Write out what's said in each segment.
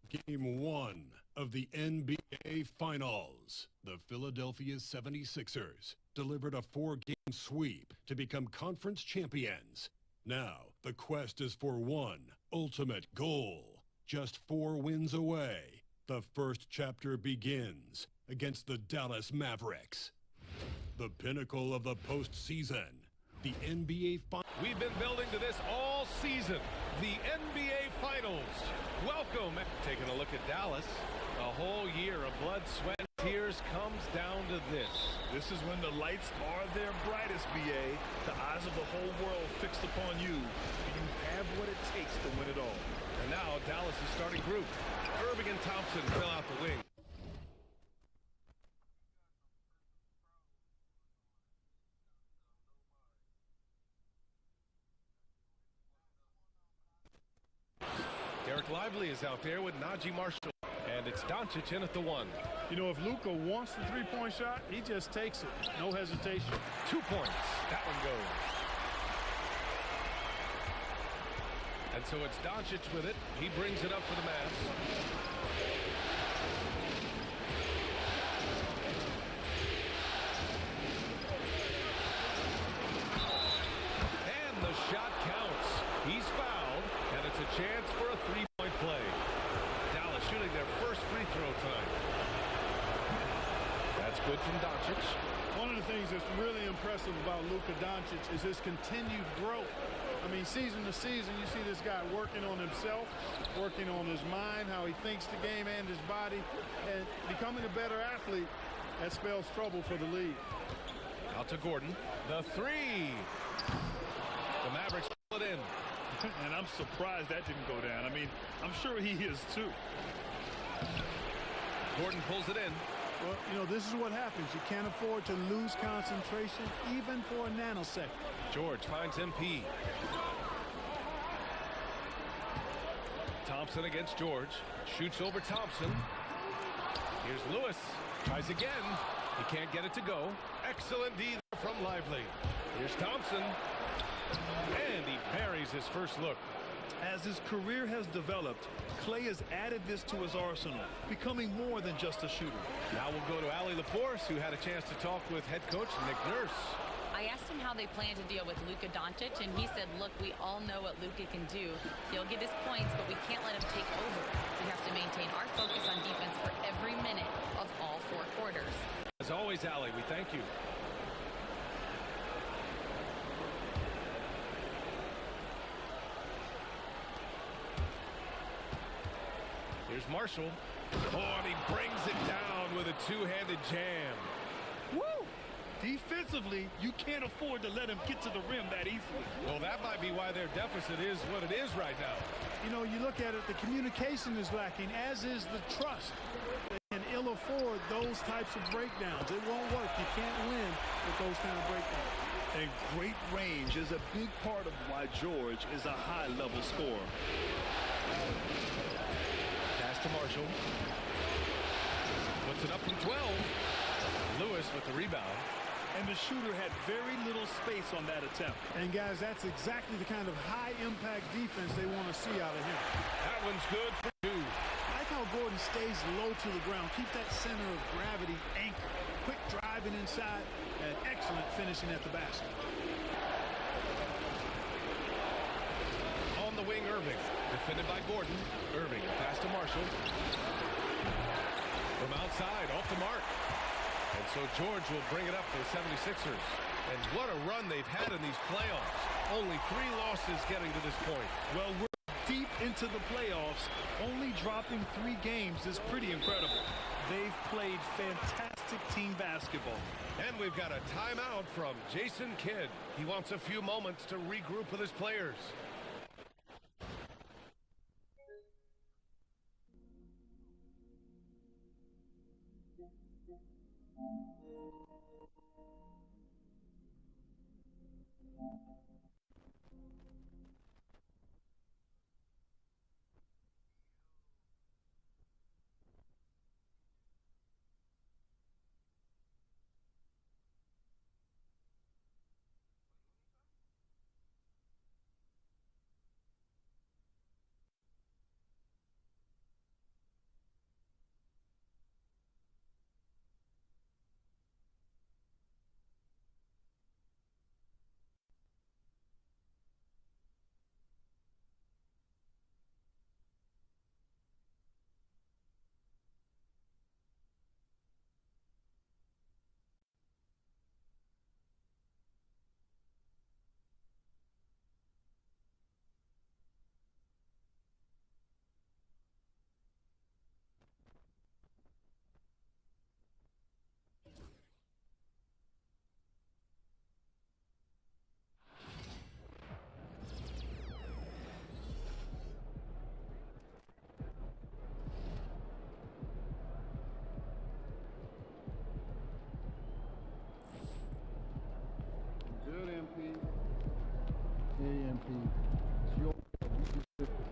Game 1 of the NBA Finals. The Philadelphia 76ers delivered a 4-game sweep to become conference champions. Now, the quest is for one ultimate goal. Just 4 wins away. The first chapter begins against the Dallas Mavericks. The pinnacle of the postseason. The NBA Finals. We've been building to this all season. The NBA Finals. Welcome. Taking a look at Dallas. A whole year of blood, sweat, and tears comes down to this. This is when the lights are their brightest, BA. The eyes of the whole world fixed upon you. You have what it takes to win it all. And now Dallas' starting group. Irving and Thompson fill out the wing. Derek Lively is out there with Najee Marshall. And it's Doncic in at the 1. You know, if Luka wants the three-point shot, he just takes it. No hesitation. 2 points. That one goes. And so it's Doncic with it. He brings it up for the Mavs. And the shot counts. He's fouled, and it's a chance for a 3-point play. Dallas shooting their first free throw tonight. That's good from Doncic. One of the things that's really impressive about Luka Doncic is his continued growth. I mean, season to season, you see this guy working on himself, working on his mind, how he thinks the game and his body, and becoming a better athlete. That spells trouble for the league. Out to Gordon. The 3. The Mavericks pull it in. And I'm surprised that didn't go down. I mean, I'm sure he is too. Gordon pulls it in. Well, you know, this is what happens. You can't afford to lose concentration even for a nanosecond. George finds MP. Thompson against George. Shoots over Thompson. Here's Lewis. Tries again. He can't get it to go. Excellent D from Lively. Here's Thompson. And he buries his first look. As his career has developed, Clay has added this to his arsenal, becoming more than just a shooter. Now we'll go to Allie LaForce, who had a chance to talk with head coach Nick Nurse. I asked him how they plan to deal with Luka Doncic, and he said, look, we all know what Luka can do. He'll get his points, but we can't let him take over. We have to maintain our focus on defense for every minute of all 4 quarters. As always, Allie, we thank you. Here's Marshall. Oh, and he brings it down with a 2-handed jam. Woo! Defensively, you can't afford to let him get to the rim that easily. Well, that might be why their deficit is what it is right now. You know, you look at it, the communication is lacking, as is the trust. They can ill afford those types of breakdowns. It won't work. You can't win with those kind of breakdowns. And great range is a big part of why George is a high-level scorer. Pass to Marshall. Puts it up from 12. Lewis with the rebound. And the shooter had very little space on that attempt. And, guys, that's exactly the kind of high-impact defense they want to see out of him. That one's good for 2. I like how Gordon stays low to the ground, keeps that center of gravity anchored. Quick driving inside and excellent finishing at the basket. On the wing, Irving. Defended by Gordon. Irving, pass to Marshall. From outside, off the mark. And so George will bring it up for the 76ers. And what a run they've had in these playoffs. Only 3 losses getting to this point. Well, we're deep into the playoffs. Only dropping 3 games is pretty incredible. They've played fantastic team basketball. And we've got a timeout from Jason Kidd. He wants a few moments to regroup with his players. MP. It's your fault. We just did this.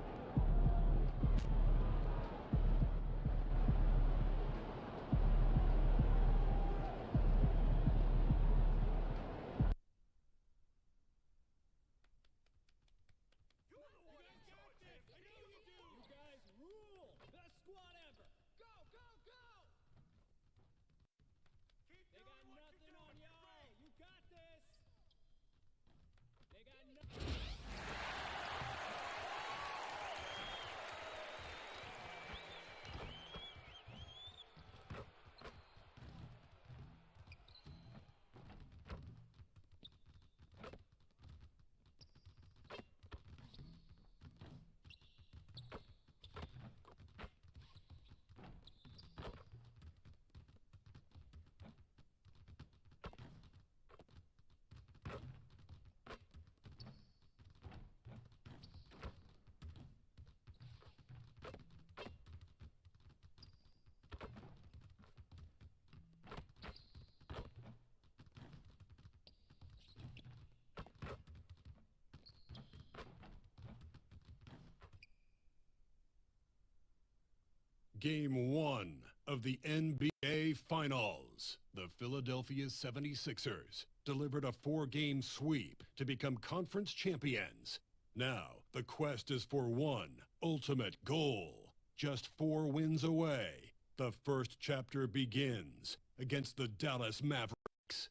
Game 1 of the NBA Finals. The Philadelphia 76ers delivered a 4-game sweep to become conference champions. Now, the quest is for one ultimate goal. Just 4 wins away. The first chapter begins against the Dallas Mavericks.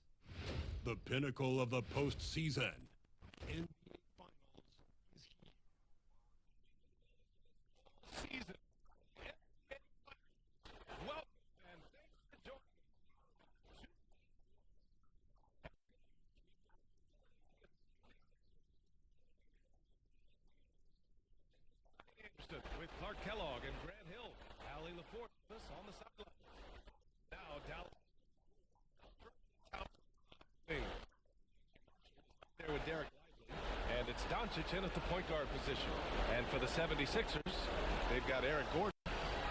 The pinnacle of the postseason. NBA Finals is here. Season. With Clark Kellogg and Grant Hill. Allie LaForce on the sideline. Now Dallas. There with Derek Lively. And it's Doncic in at the point guard position. And for the 76ers, they've got Eric Gordon.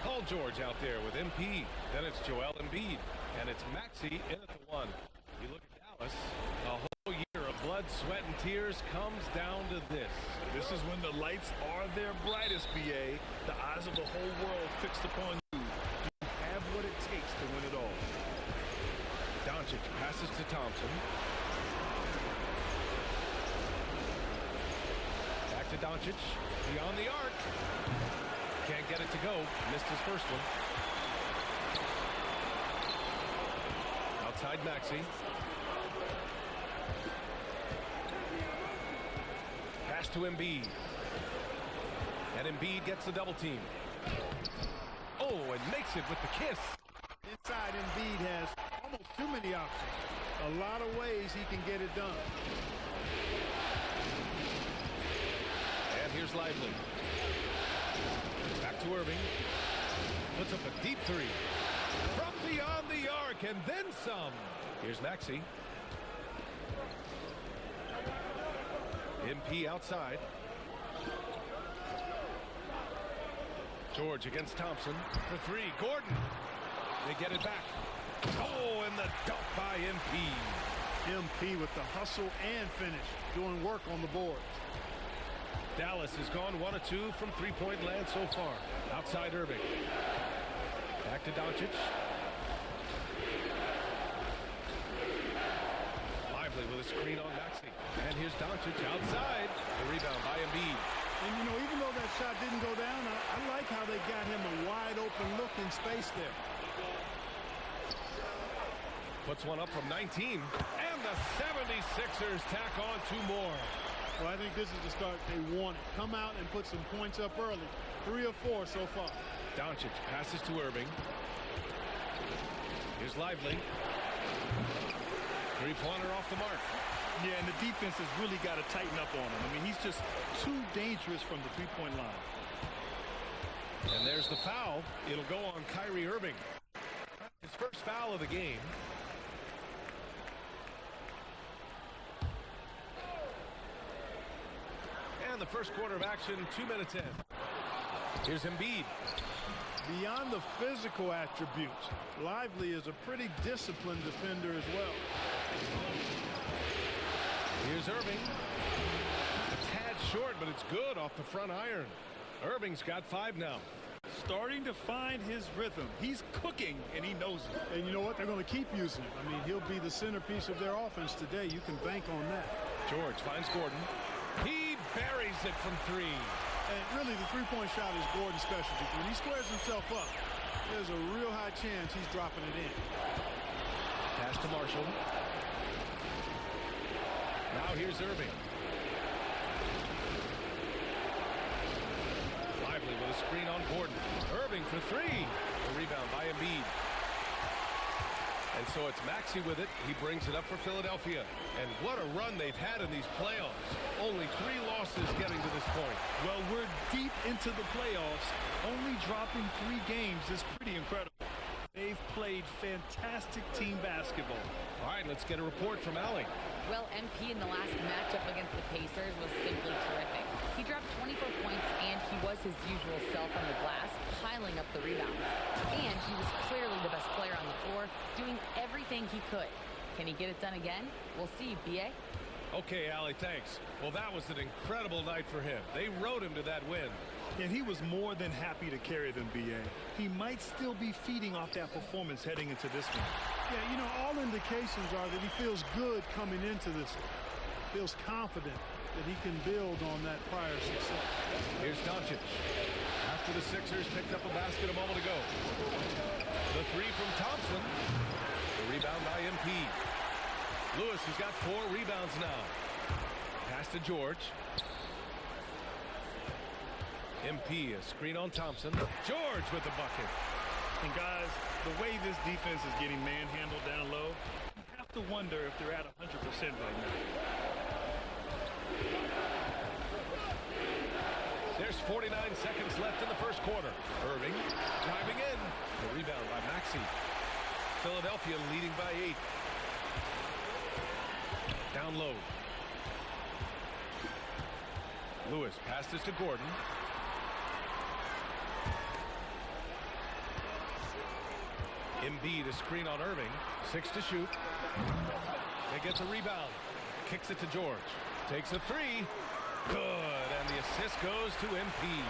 Paul George out there with MP. Then it's Joel Embiid. And it's Maxey in at the 1. You look at Dallas, a whole year of blood, sweat, and tears comes down to this. This is when the lights are their brightest, BA. The eyes of the whole world fixed upon you. You have what it takes to win it all. Doncic passes to Thompson. Back to Doncic. Beyond the arc. Can't get it to go. Missed his first one. Outside Maxey. Pass to Embiid. And Embiid gets the double team. Oh, and makes it with the kiss. Inside, Embiid has almost too many options. A lot of ways he can get it done. And here's Lively. Back to Irving. Puts up a deep 3. From beyond the arc and then some. Here's Maxey. MP outside. George against Thompson for 3. Gordon. They get it back. Oh, and the dunk by MP. MP with the hustle and finish, doing work on the boards. Dallas has gone 1 of 2 from three-point land so far. Outside Irving. Back to Doncic. Lively with a screen on Maxey. And here's Doncic outside. The rebound by Embiid. And, you know, even though that shot didn't go down, I like how they got him a wide-open look in space there. Puts one up from 19. And the 76ers tack on 2 more. Well, I think this is the start they want. Come out and put some points up early. 3 or 4 so far. Doncic passes to Irving. Here's Lively. 3-pointer off the mark. Yeah, and the defense has really got to tighten up on him. I mean, he's just too dangerous from the three-point line. And there's the foul. It'll go on Kyrie Irving. His first foul of the game. And the first quarter of action, 2 minutes in. Here's Embiid. Beyond the physical attributes, Lively is a pretty disciplined defender as well. Here's Irving. A tad short, but it's good off the front iron. Irving's got 5 now. Starting to find his rhythm. He's cooking, and he knows it. And you know what? They're going to keep using him. I mean, he'll be the centerpiece of their offense today. You can bank on that. George finds Gordon. He buries it from 3. And really, the three-point shot is Gordon's specialty. When he squares himself up, there's a real high chance he's dropping it in. Pass to Marshall. Now here's Irving. Lively with a screen on Gordon. Irving for 3. The rebound by Embiid. And so it's Maxey with it. He brings it up for Philadelphia. And what a run they've had in these playoffs. Only 3 losses getting to this point. Well, we're deep into the playoffs. Only dropping 3 games is pretty incredible. They've played fantastic team basketball. All right, let's get a report from Allie. Well, MP in the last matchup against the Pacers was simply terrific. He dropped 24 points, and he was his usual self on the glass, piling up the rebounds. And he was clearly the best player on the floor, doing everything he could. Can he get it done again? We'll see, B.A. Okay, Allie, thanks. Well, that was an incredible night for him. They rode him to that win. And he was more than happy to carry them, B.A. He might still be feeding off that performance heading into this one. Yeah, you know, all indications are that he feels good coming into this one. Feels confident that he can build on that prior success. Here's Doncic. After the Sixers picked up a basket a moment ago. The 3 from Thompson. The rebound by MP. Lewis has got 4 rebounds now. Pass to George. MP, a screen on Thompson. George with the bucket. And guys, the way this defense is getting manhandled down low, you have to wonder if they're at 100% right now. There's 49 seconds left in the first quarter. Irving driving in. The rebound by Maxey. Philadelphia leading by 8. Down low. Lewis passes to Gordon. Embiid a screen on Irving. 6 to shoot. They get the rebound. Kicks it to George. Takes a 3. Good. And the assist goes to MP.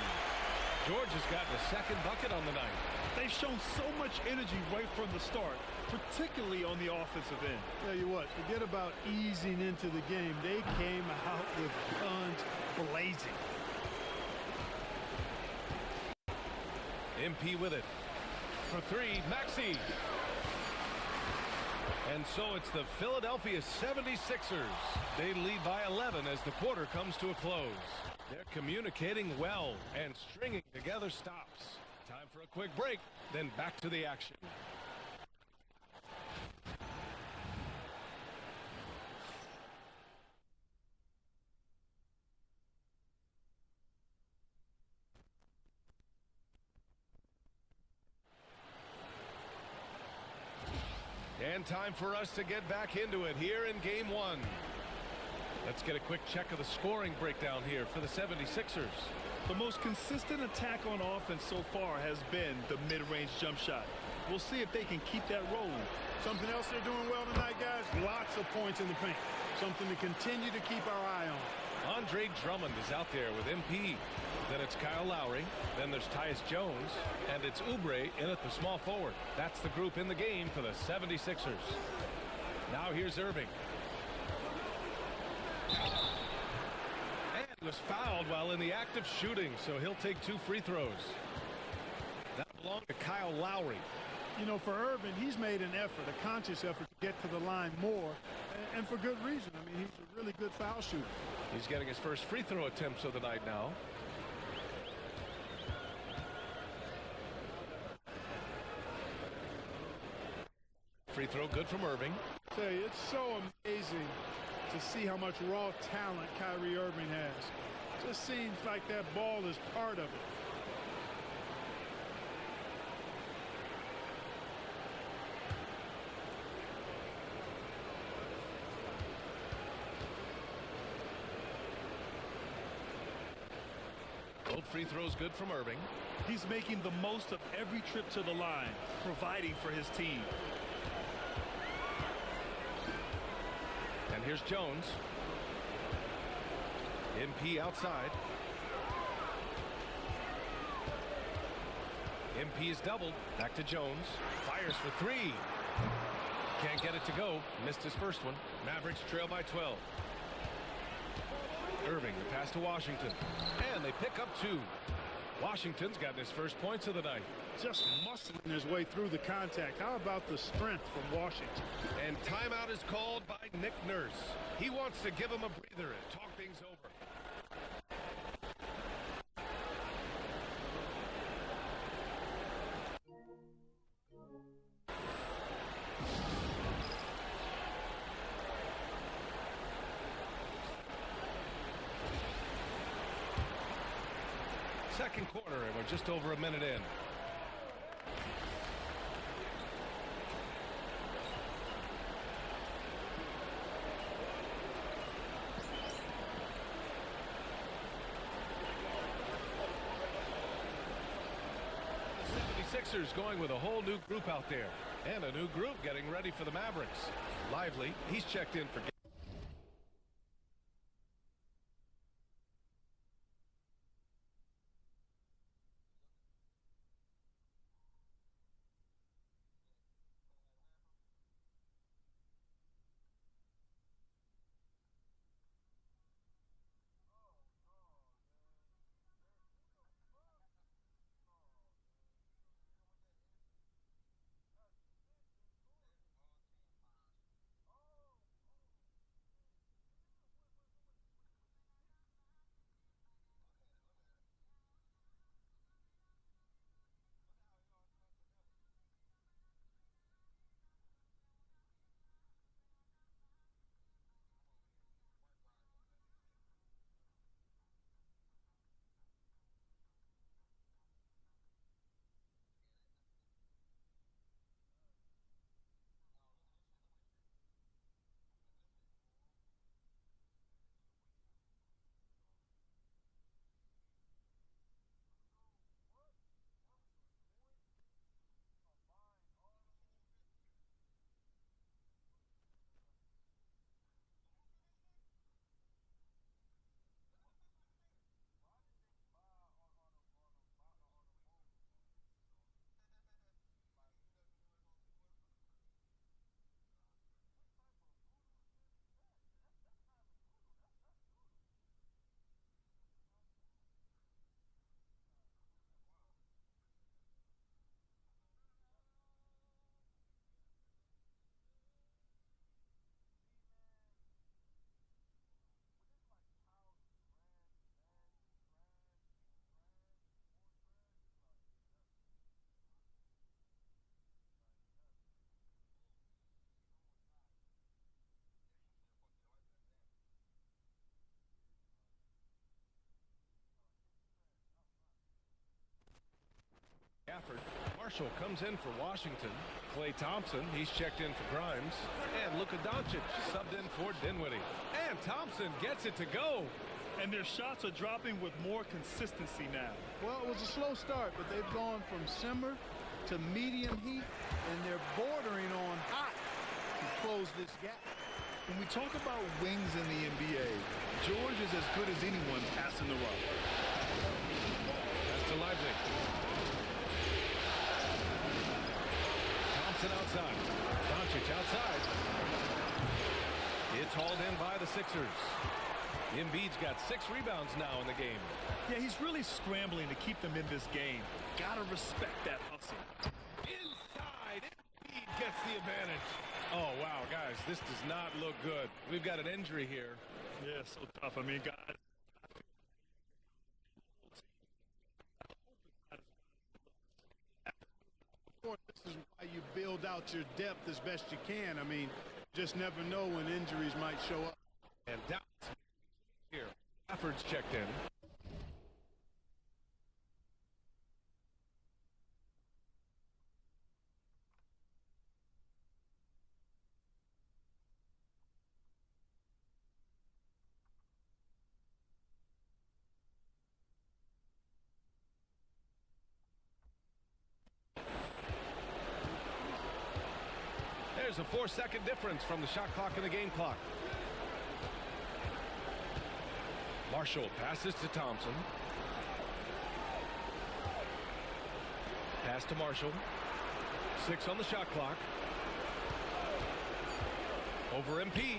George has gotten a second bucket on the night. They've shown so much energy right from the start, particularly on the offensive end. Tell you what, forget about easing into the game. They came out with guns blazing. MP with it. For 3, Maxey. And so it's the Philadelphia 76ers. They lead by 11 as the quarter comes to a close. They're communicating well and stringing together stops. Time for a quick break, then back to the action. And time for us to get back into it here in Game 1. Let's get a quick check of the scoring breakdown here for the 76ers. The most consistent attack on offense so far has been the mid-range jump shot. We'll see if they can keep that rolling. Something else they're doing well tonight, guys, lots of points in the paint. Something to continue to keep our eye on. Andre Drummond is out there with MP. Then it's Kyle Lowry. Then there's Tyus Jones. And it's Oubre in at the small forward. That's the group in the game for the 76ers. Now here's Irving. And he was fouled while in the act of shooting, so he'll take 2 free throws. That belonged to Kyle Lowry. You know, for Irving, he's made an effort, a conscious effort to get to the line more, and for good reason. I mean, he's a really good foul shooter. He's getting his first free throw attempts of the night now. Free throw good from Irving. I tell you, it's so amazing to see how much raw talent Kyrie Irving has. Just seems like that ball is part of it. Both free throws good from Irving. He's making the most of every trip to the line, providing for his team. And here's Jones. MP outside. MP is doubled. Back to Jones. Fires for three. Can't get it to go. Missed his first one. Mavericks trail by 12. Irving, the pass to Washington. And they pick up two. Washington's gotten his first points of the night. Just muscling his way through the contact. How about the strength from Washington? And timeout is called by Nick Nurse. He wants to give him a breather and talk things over. Second quarter, and we're just over a minute in. The 76ers going with a whole new group out there. And a new group getting ready for the Mavericks. Lively, he's checked in for... Gafford. Marshall comes in for Washington. Klay Thompson, he's checked in for Grimes. And Luka Doncic subbed in for Dinwiddie. And Thompson gets it to go. And their shots are dropping with more consistency now. Well, it was a slow start, but they've gone from simmer to medium heat, and they're bordering on hot to close this gap. When we talk about wings in the NBA, George is as good as anyone passing the rock. That's to Lively. Thompson outside. Doncic outside. It's hauled in by the Sixers. Embiid's got 6 rebounds now in the game. Yeah, he's really scrambling to keep them in this game. Gotta respect that hustle. Inside, Embiid gets the advantage. Oh, wow, guys, this does not look good. We've got an injury here. Yeah, so tough. I mean, guys. This is why you build out your depth as best you can. I mean, just never know when injuries might show up. And Dallas here. Gafford's checked in. There's a 4-second difference from the shot clock and the game clock. Marshall passes to Thompson. Pass to Marshall. 6 on the shot clock. Over MP.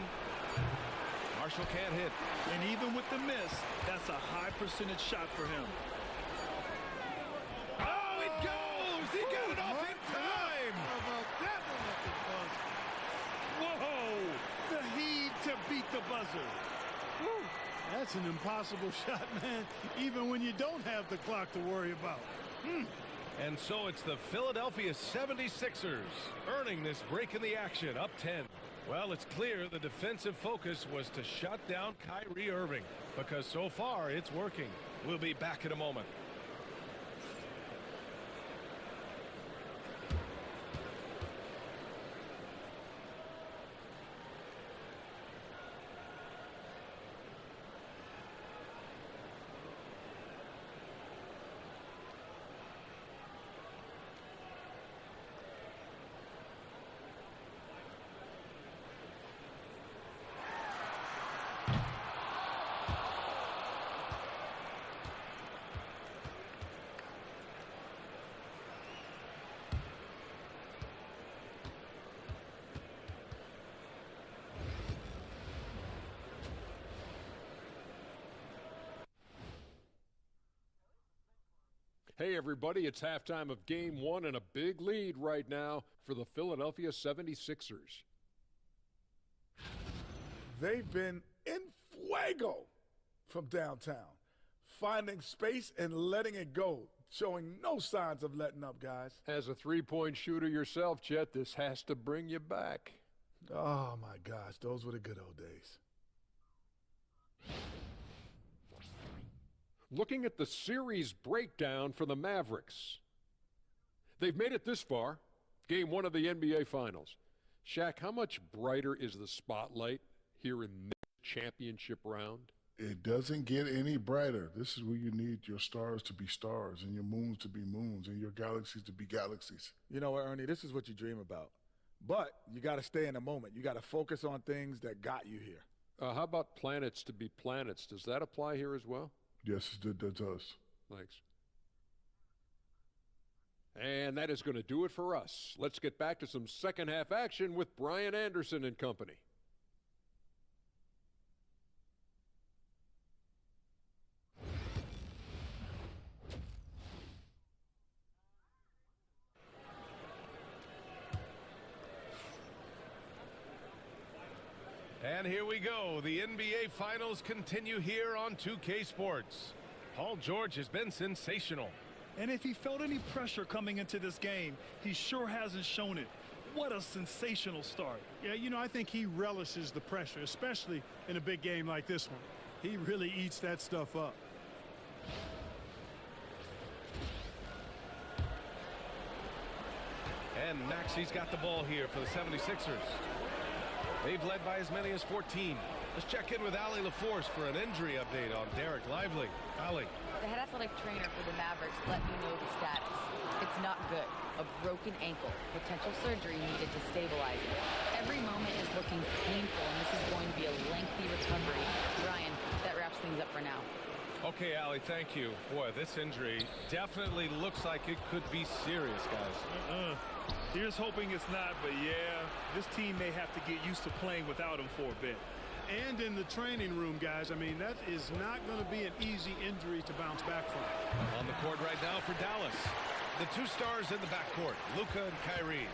Marshall can't hit. And even with the miss, that's a high percentage shot for him. Oh, it goes! He got it off in time! How about that one at the buzzer? Whoa! The heave to beat the buzzer. Woo. That's an impossible shot, man, even when you don't have the clock to worry about. And so it's the Philadelphia 76ers earning this break in the action, up 10. Well, it's clear the defensive focus was to shut down Kyrie Irving, because so far it's working. We'll be back in a moment. Hey, everybody, it's halftime of Game 1 and a big lead right now for the Philadelphia 76ers. They've been in fuego from downtown, finding space and letting it go, showing no signs of letting up, guys. As a three-point shooter yourself, Chet, this has to bring you back. Oh, my gosh, those were the good old days. Looking at the series breakdown for the Mavericks. They've made it this far, Game 1 of the NBA Finals. Shaq, how much brighter is the spotlight here in this championship round? It doesn't get any brighter. This is where you need your stars to be stars and your moons to be moons and your galaxies to be galaxies. You know what, Ernie, this is what you dream about. But you got to stay in the moment. You got to focus on things that got you here. How about planets to be planets? Does that apply here as well? Yes, it does. Thanks. And that is going to do it for us. Let's get back to some second half action with Brian Anderson and company. And here we go. The NBA Finals continue here on 2K Sports. Paul George has been sensational. And if he felt any pressure coming into this game, he sure hasn't shown it. What a sensational start. Yeah, you know, I think he relishes the pressure, especially in a big game like this one. He really eats that stuff up. And Maxi's got the ball here for the 76ers. They've led by as many as 14. Let's check in with Allie LaForce for an injury update on Derek Lively. Allie. The head athletic trainer for the Mavericks let me know the status. It's not good. A broken ankle. Potential surgery needed to stabilize it. Every moment is looking painful, and this is going to be a lengthy recovery. Brian, that wraps things up for now. Okay, Allie, thank you. Boy, this injury definitely looks like it could be serious, guys. Here's hoping it's not, but yeah, this team may have to get used to playing without him for a bit. And in the training room, guys, I mean, that is not going to be an easy injury to bounce back from. On the court right now for Dallas. The two stars in the backcourt, Luka and Kyrie.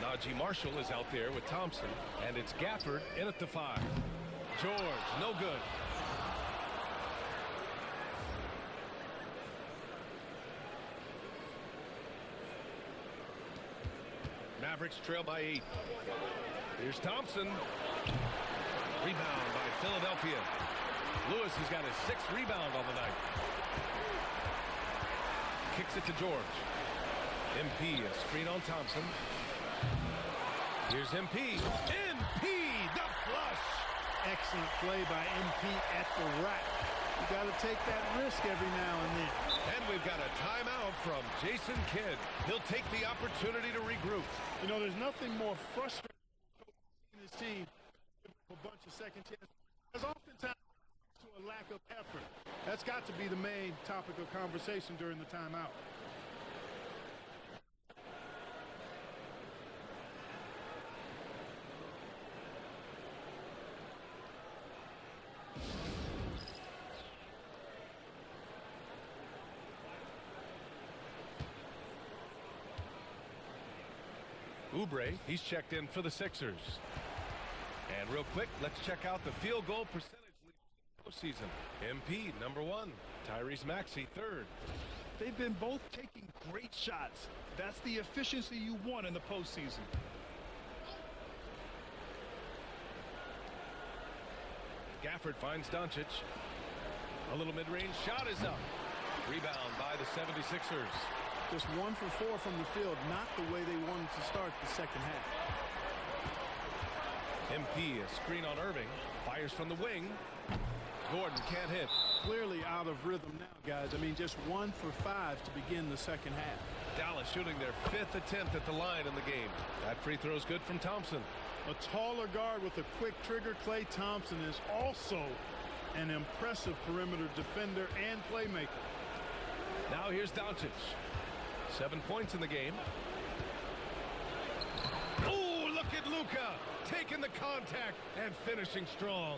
Najee Marshall is out there with Thompson, and it's Gafford in at the 5. George, no good. Mavericks trail by 8. Here's Thompson. Rebound by Philadelphia. Lewis has got his 6th rebound on the night. Kicks it to George. MP, a screen on Thompson. Here's MP. MP, the flush. Excellent play by MP at the rack. You got to take that risk every now and then. And we've got a timeout from Jason Kidd. He'll take the opportunity to regroup. You know, there's nothing more frustrating in his team a bunch of second chances. There's oftentimes to a lack of effort. That's got to be the main topic of conversation during the timeout. Oubre, he's checked in for the Sixers. And real quick, let's check out the field goal percentage leaders in the postseason. MP, number 1. Tyrese Maxey, 3rd. They've been both taking great shots. That's the efficiency you want in the postseason. Gafford finds Doncic. A little mid-range shot is up. Rebound by the 76ers. Just 1 for 4 from the field, not the way they wanted to start the second half. MP, a screen on Irving. Fires from the wing. Gordon can't hit. Clearly out of rhythm now, guys. I mean, just 1 for 5 to begin the second half. Dallas shooting their 5th attempt at the line in the game. That free throw is good from Thompson. A taller guard with a quick trigger, Klay Thompson, is also an impressive perimeter defender and playmaker. Now here's Doncic. 7 points in the game. Oh, look at Luka taking the contact and finishing strong.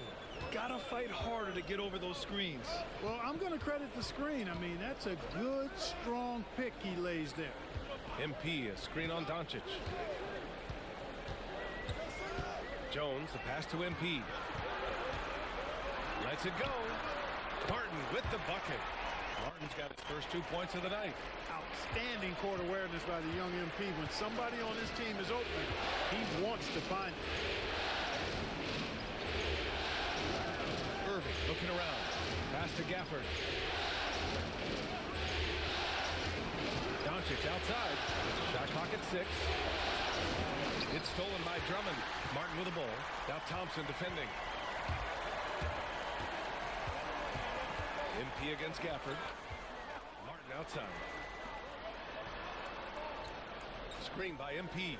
Gotta fight harder to get over those screens. Well, I'm going to credit the screen. I mean, that's a good, strong pick he lays there. MP, a screen on Doncic. Jones, the pass to MP. Lets it go. Martin with the bucket. Martin's got his first 2 points of the night. Outstanding court awareness by the young MP. When somebody on his team is open, he wants to find it. Irving looking around. Pass to Gafford. Doncic outside. Shot clock at 6. It's stolen by Drummond. Martin with the ball. Now Thompson defending. MP against Gafford. Martin outside. Screen by MP.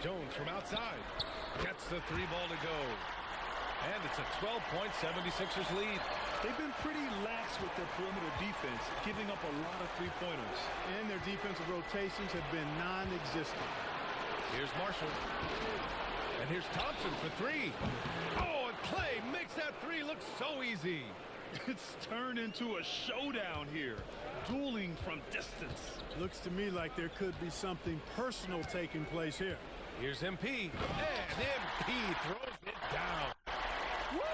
Jones from outside. Gets the 3 ball to go. And it's a 12-point 76ers lead. They've been pretty lax with their perimeter defense, giving up a lot of three-pointers. And their defensive rotations have been non-existent. Here's Marshall. And here's Thompson for 3. Oh, and Klay makes that 3 look so easy. It's turned into a showdown here. Dueling from distance. Looks to me like there could be something personal taking place here. Here's MP. And MP throws it down. Woo!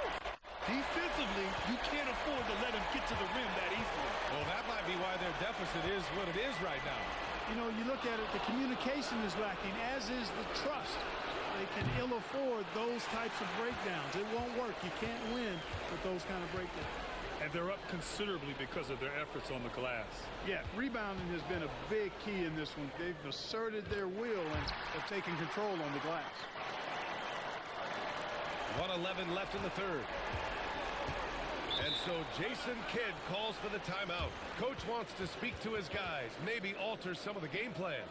Defensively, you can't afford to let him get to the rim that easily. Well, that might be why their deficit is what it is right now. You know, you look at it, the communication is lacking, as is the trust. They can ill afford those types of breakdowns. It won't work. You can't win with those kind of breakdowns. And they're up considerably because of their efforts on the glass. Yeah, rebounding has been a big key in this one. They've asserted their will and have taken control on the glass. 1:11 left in the third. And so Jason Kidd calls for the timeout. Coach wants to speak to his guys, maybe alter some of the game plan.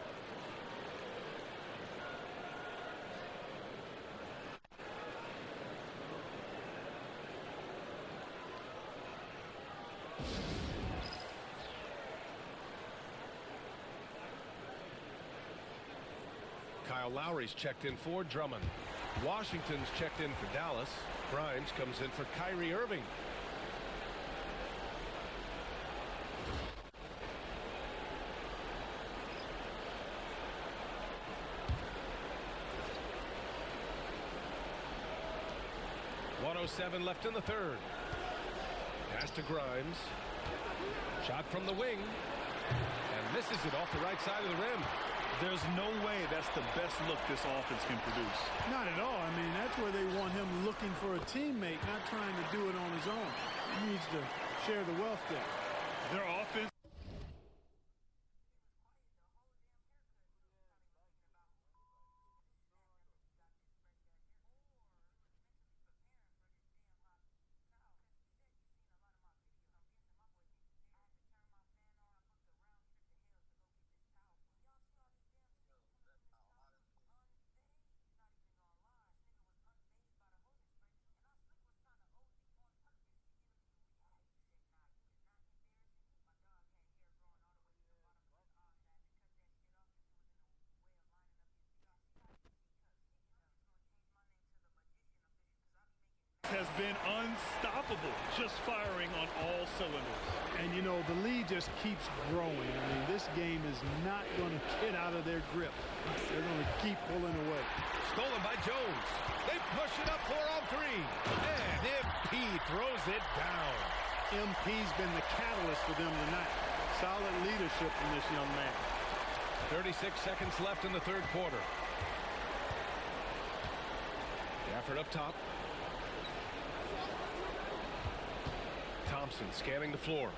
Kyle Lowry's checked in for Drummond. Washington's checked in for Dallas. Grimes comes in for Kyrie Irving. .107 left in the third. Pass to Grimes. Shot from the wing. And misses it off the right side of the rim. There's no way that's the best look this offense can produce. Not at all. I mean, that's where they want him looking for a teammate, not trying to do it on his own. He needs to share the wealth there. Their offense. has been unstoppable, just firing on all cylinders. And, you know, the lead just keeps growing. I mean, this game is not going to get out of their grip. They're going to keep pulling away. Stolen by Jones. They push it up 4-on-3. And MP throws it down. MP's been the catalyst for them tonight. Solid leadership from this young man. 36 seconds left in the third quarter. Gafford up top. Thompson scanning the floor.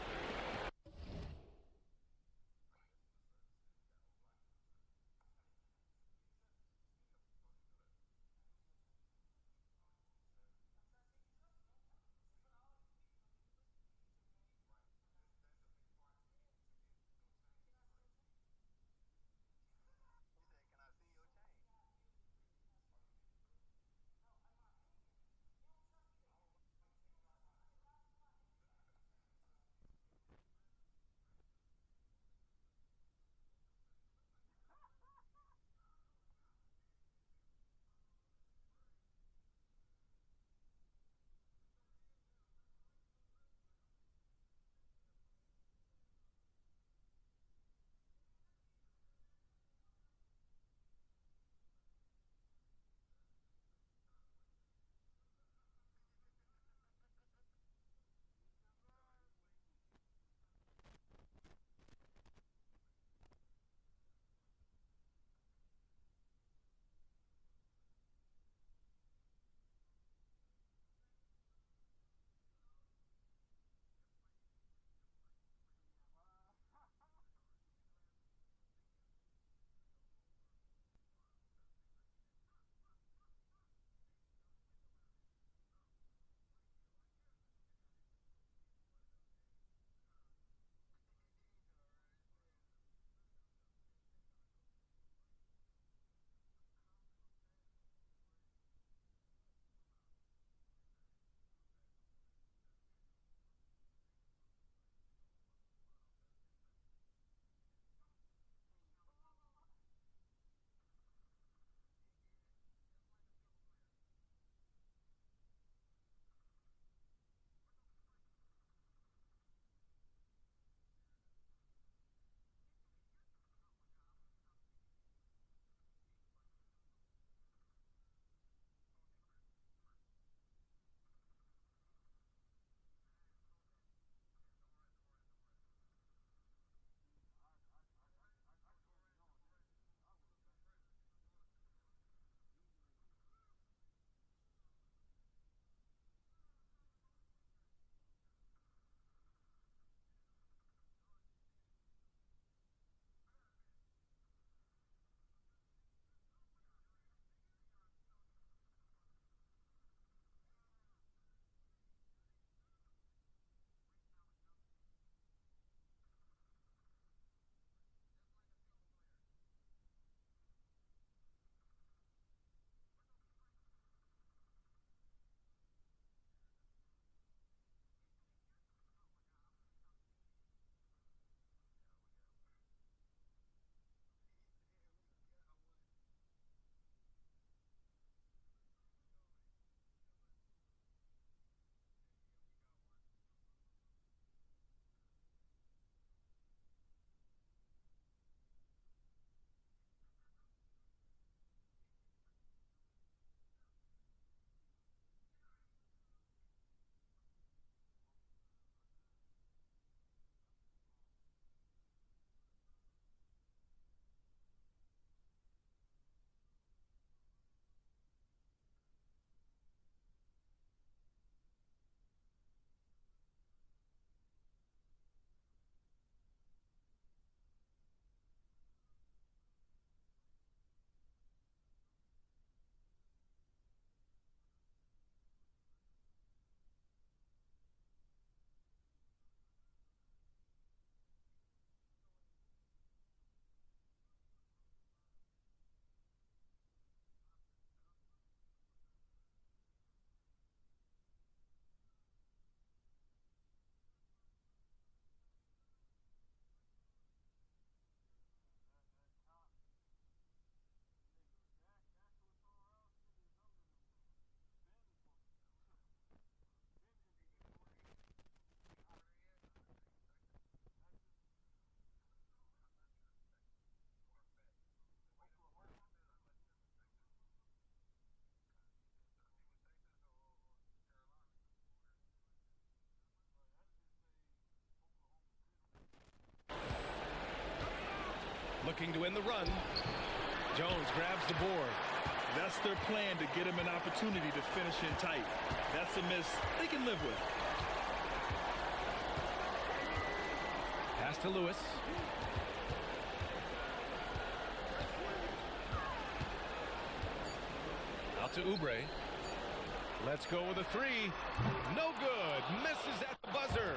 looking to win the run. Jones grabs the board. That's their plan, to get him an opportunity to finish in tight. That's a miss they can live with. Pass to Lewis. Out to Oubre. Let's go with a three. No good. Misses at the buzzer.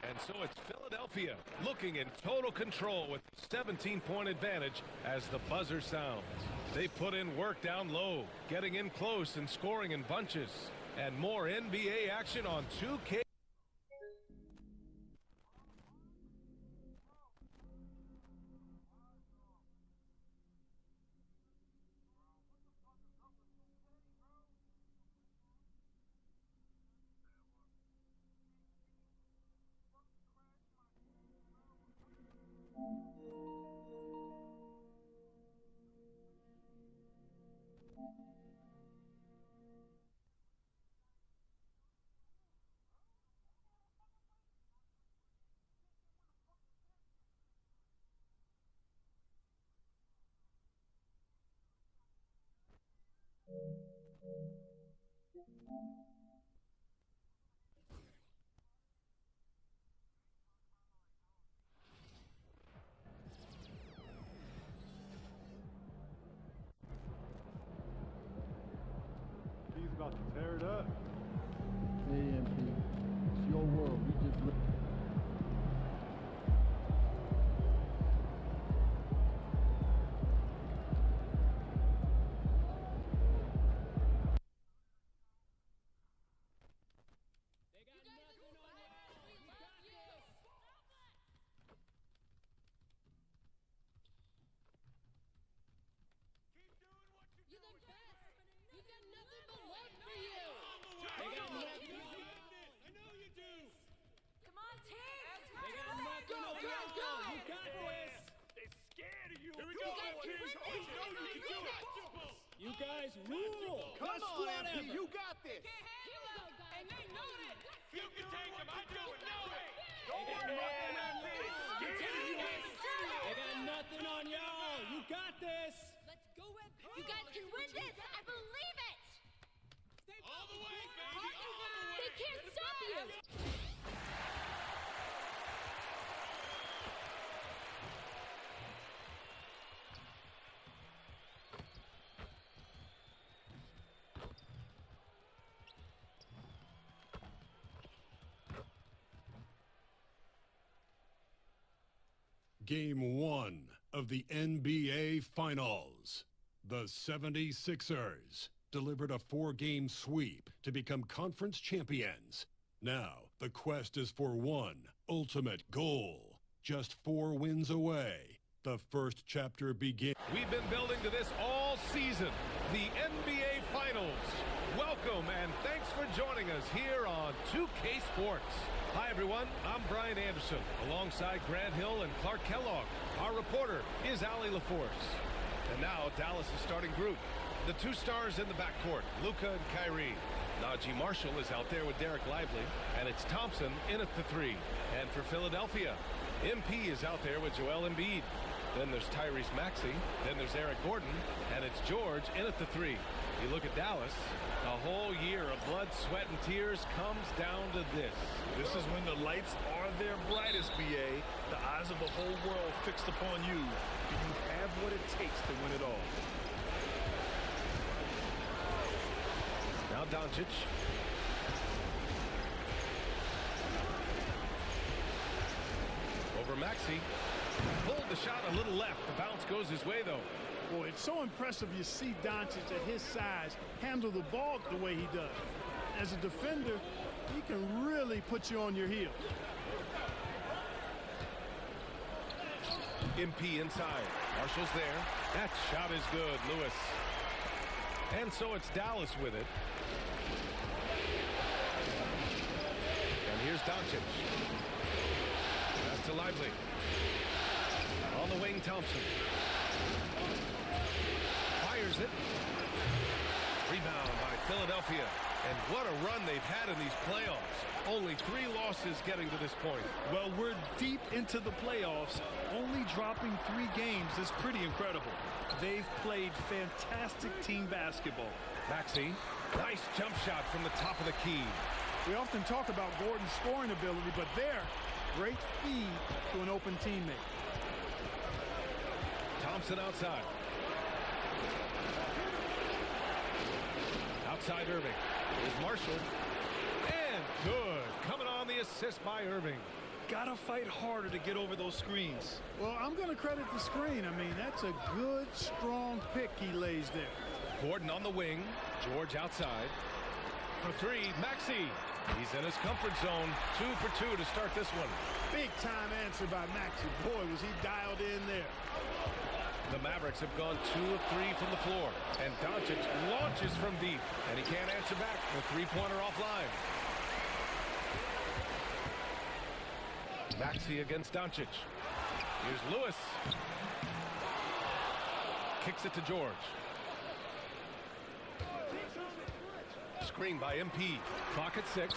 And so it's Philadelphia looking in total control with a 17-point advantage as the buzzer sounds. They put in work down low, getting in close and scoring in bunches. And more NBA action on 2K. He's about to tear it up. AMP, it's your world. We just look. You guys rule! Come on, MP, you got this! And they know that! You can take him, I do it, know it! Don't worry about that! They got nothing on y'all! You got this! Let's go, MP! You guys can win this! I believe it! All the way, baby! All the way! They can't stop you! Game 1 of the NBA Finals. The 76ers delivered a 4-game sweep to become conference champions. Now, the quest is for one ultimate goal. Just 4 wins away. The first chapter begins. We've been building to this all season. The NBA Finals. Welcome and thanks for joining us here on 2K Sports. Hi everyone, I'm Brian Anderson, alongside Grant Hill and Clark Kellogg. Our reporter is Allie LaForce. And now Dallas' starting group. The 2 stars in the backcourt, Luka and Kyrie. Najee Marshall is out there with Derek Lively, and it's Thompson in at the 3. And for Philadelphia, MP is out there with Joel Embiid. Then there's Tyrese Maxey, then there's Eric Gordon, and it's George in at the 3. You look at Dallas, a whole year of blood, sweat, and tears comes down to this. This is when the lights are their brightest, BA. The eyes of the whole world fixed upon you. Do you have what it takes to win it all? Now Doncic. Over Maxey. Pulled the shot a little left. The bounce goes his way, though. Boy, it's so impressive you see Doncic at his size handle the ball the way he does. As a defender, he can really put you on your heel. MP inside. Marshall's there. That shot is good, Lewis. And so it's Dallas with it. And here's Doncic. Pass to Lively. On the wing, Thompson. Fires it. Rebound by Philadelphia. And what a run they've had in these playoffs. Only 3 losses getting to this point. Well, we're deep into the playoffs. Only dropping 3 games is pretty incredible. They've played fantastic team basketball. Maxey, nice jump shot from the top of the key. We often talk about Gordon's scoring ability, but there, great feed to an open teammate. Thompson outside. Outside Irving. Here's Marshall. And good. Coming on the assist by Irving. Gotta fight harder to get over those screens. Well, I'm going to credit the screen. I mean, that's a good, strong pick he lays there. Gordon on the wing. George outside. For 3, Maxey. He's in his comfort zone. 2 for 2 to start this one. Big time answer by Maxey. Boy, was he dialed in there. The Mavericks have gone 2 of 3 from the floor. And Doncic launches from deep. And he can't answer back. The three-pointer offline. Maxey against Doncic. Here's Lewis. Kicks it to George. Screen by MP. Clock at 6.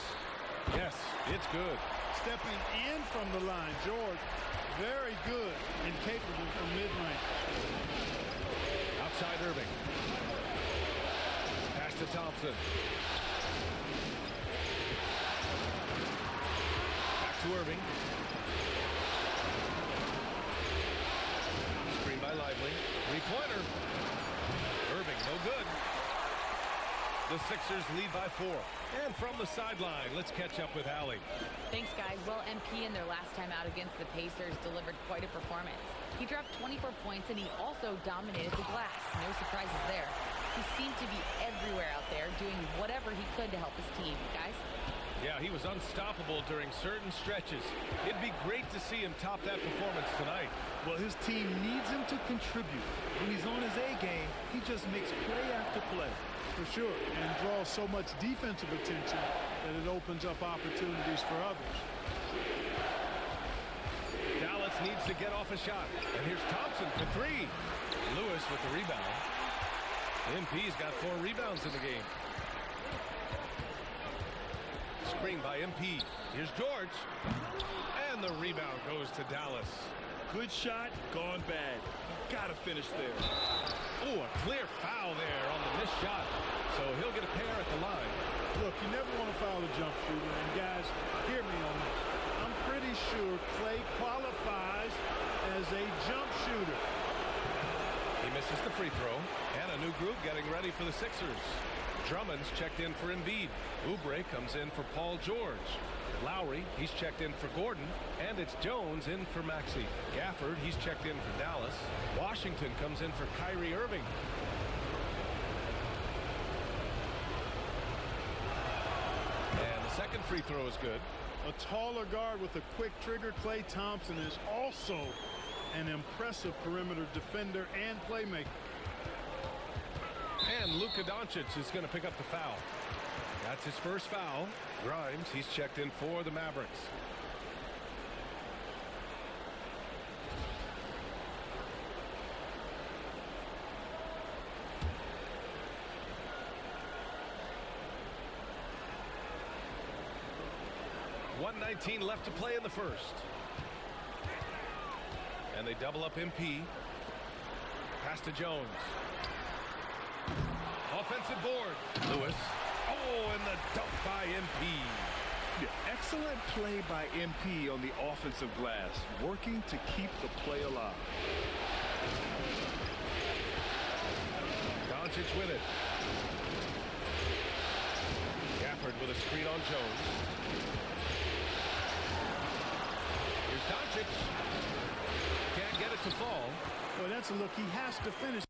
Yes, it's good. Stepping in from the line, George. Very good and capable from mid-range. Outside Irving. Pass to Thompson. Back to Irving. Screen by Lively. Three-pointer. Irving, no good. The Sixers lead by 4. And from the sideline, let's catch up with Allie. Thanks, guys. Well, MP in their last time out against the Pacers delivered quite a performance. He dropped 24 points, and he also dominated the glass. No surprises there. He seemed to be everywhere out there, doing whatever he could to help his team. Guys? Yeah, he was unstoppable during certain stretches. It'd be great to see him top that performance tonight. Well, his team needs him to contribute. When he's on his A game, he just makes play after play. For sure, and draws so much defensive attention that it opens up opportunities for others. Dallas needs to get off a shot. And here's Thompson for 3. Lewis with the rebound. MP's got 4 rebounds in the game. Screen by MP. Here's George. And the rebound goes to Dallas. Good shot, gone bad. Gotta finish there. Oh, a clear foul there on the missed shot. So he'll get a pair at the line. Look, you never want to foul a jump shooter. And guys, hear me on this. I'm pretty sure Clay qualifies as a jump shooter. He misses the free throw. And a new group getting ready for the Sixers. Drummond's checked in for Embiid. Oubre comes in for Paul George. Lowry, he's checked in for Gordon. And it's Jones in for Maxey. Gafford, he's checked in for Dallas. Washington comes in for Kyrie Irving. And the second free throw is good. A taller guard with a quick trigger, Klay Thompson, is also an impressive perimeter defender and playmaker. And Luka Doncic is going to pick up the foul. That's his first foul. Grimes, he's checked in for the Mavericks. .119 left to play in the first. And they double up MP. Pass to Jones. Offensive board. Lewis. Oh, and the dunk by MP. Yeah, excellent play by MP on the offensive glass, working to keep the play alive. Doncic with it. Gafford with a screen on Jones. Here's Doncic. Can't get it to fall. Well, that's a look he has to finish.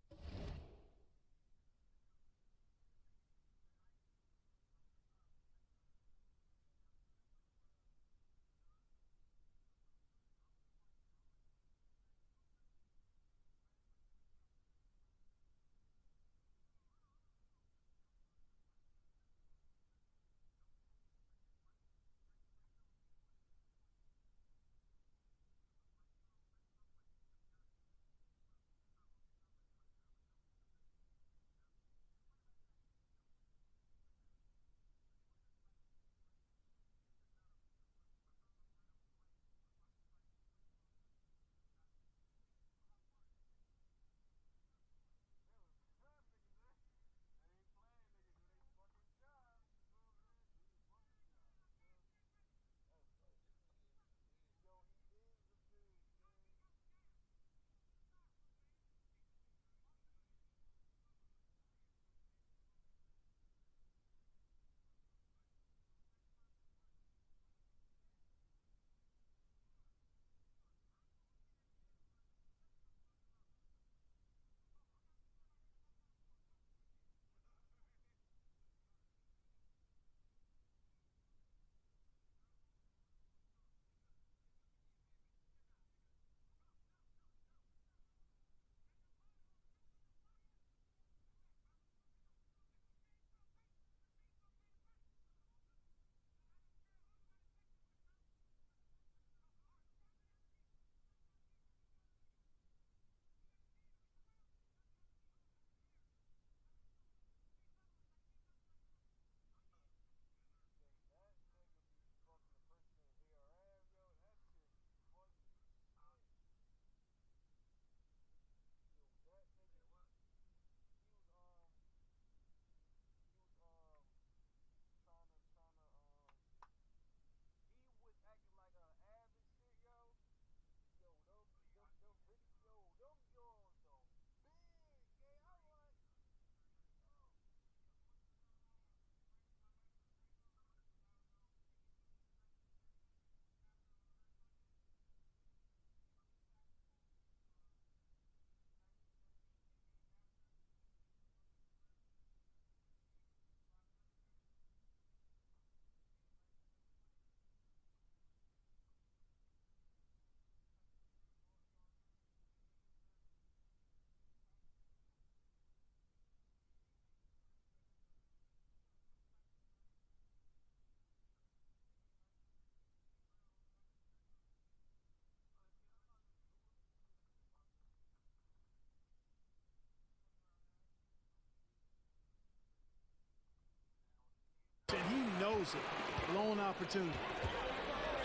blows it. Blown opportunity.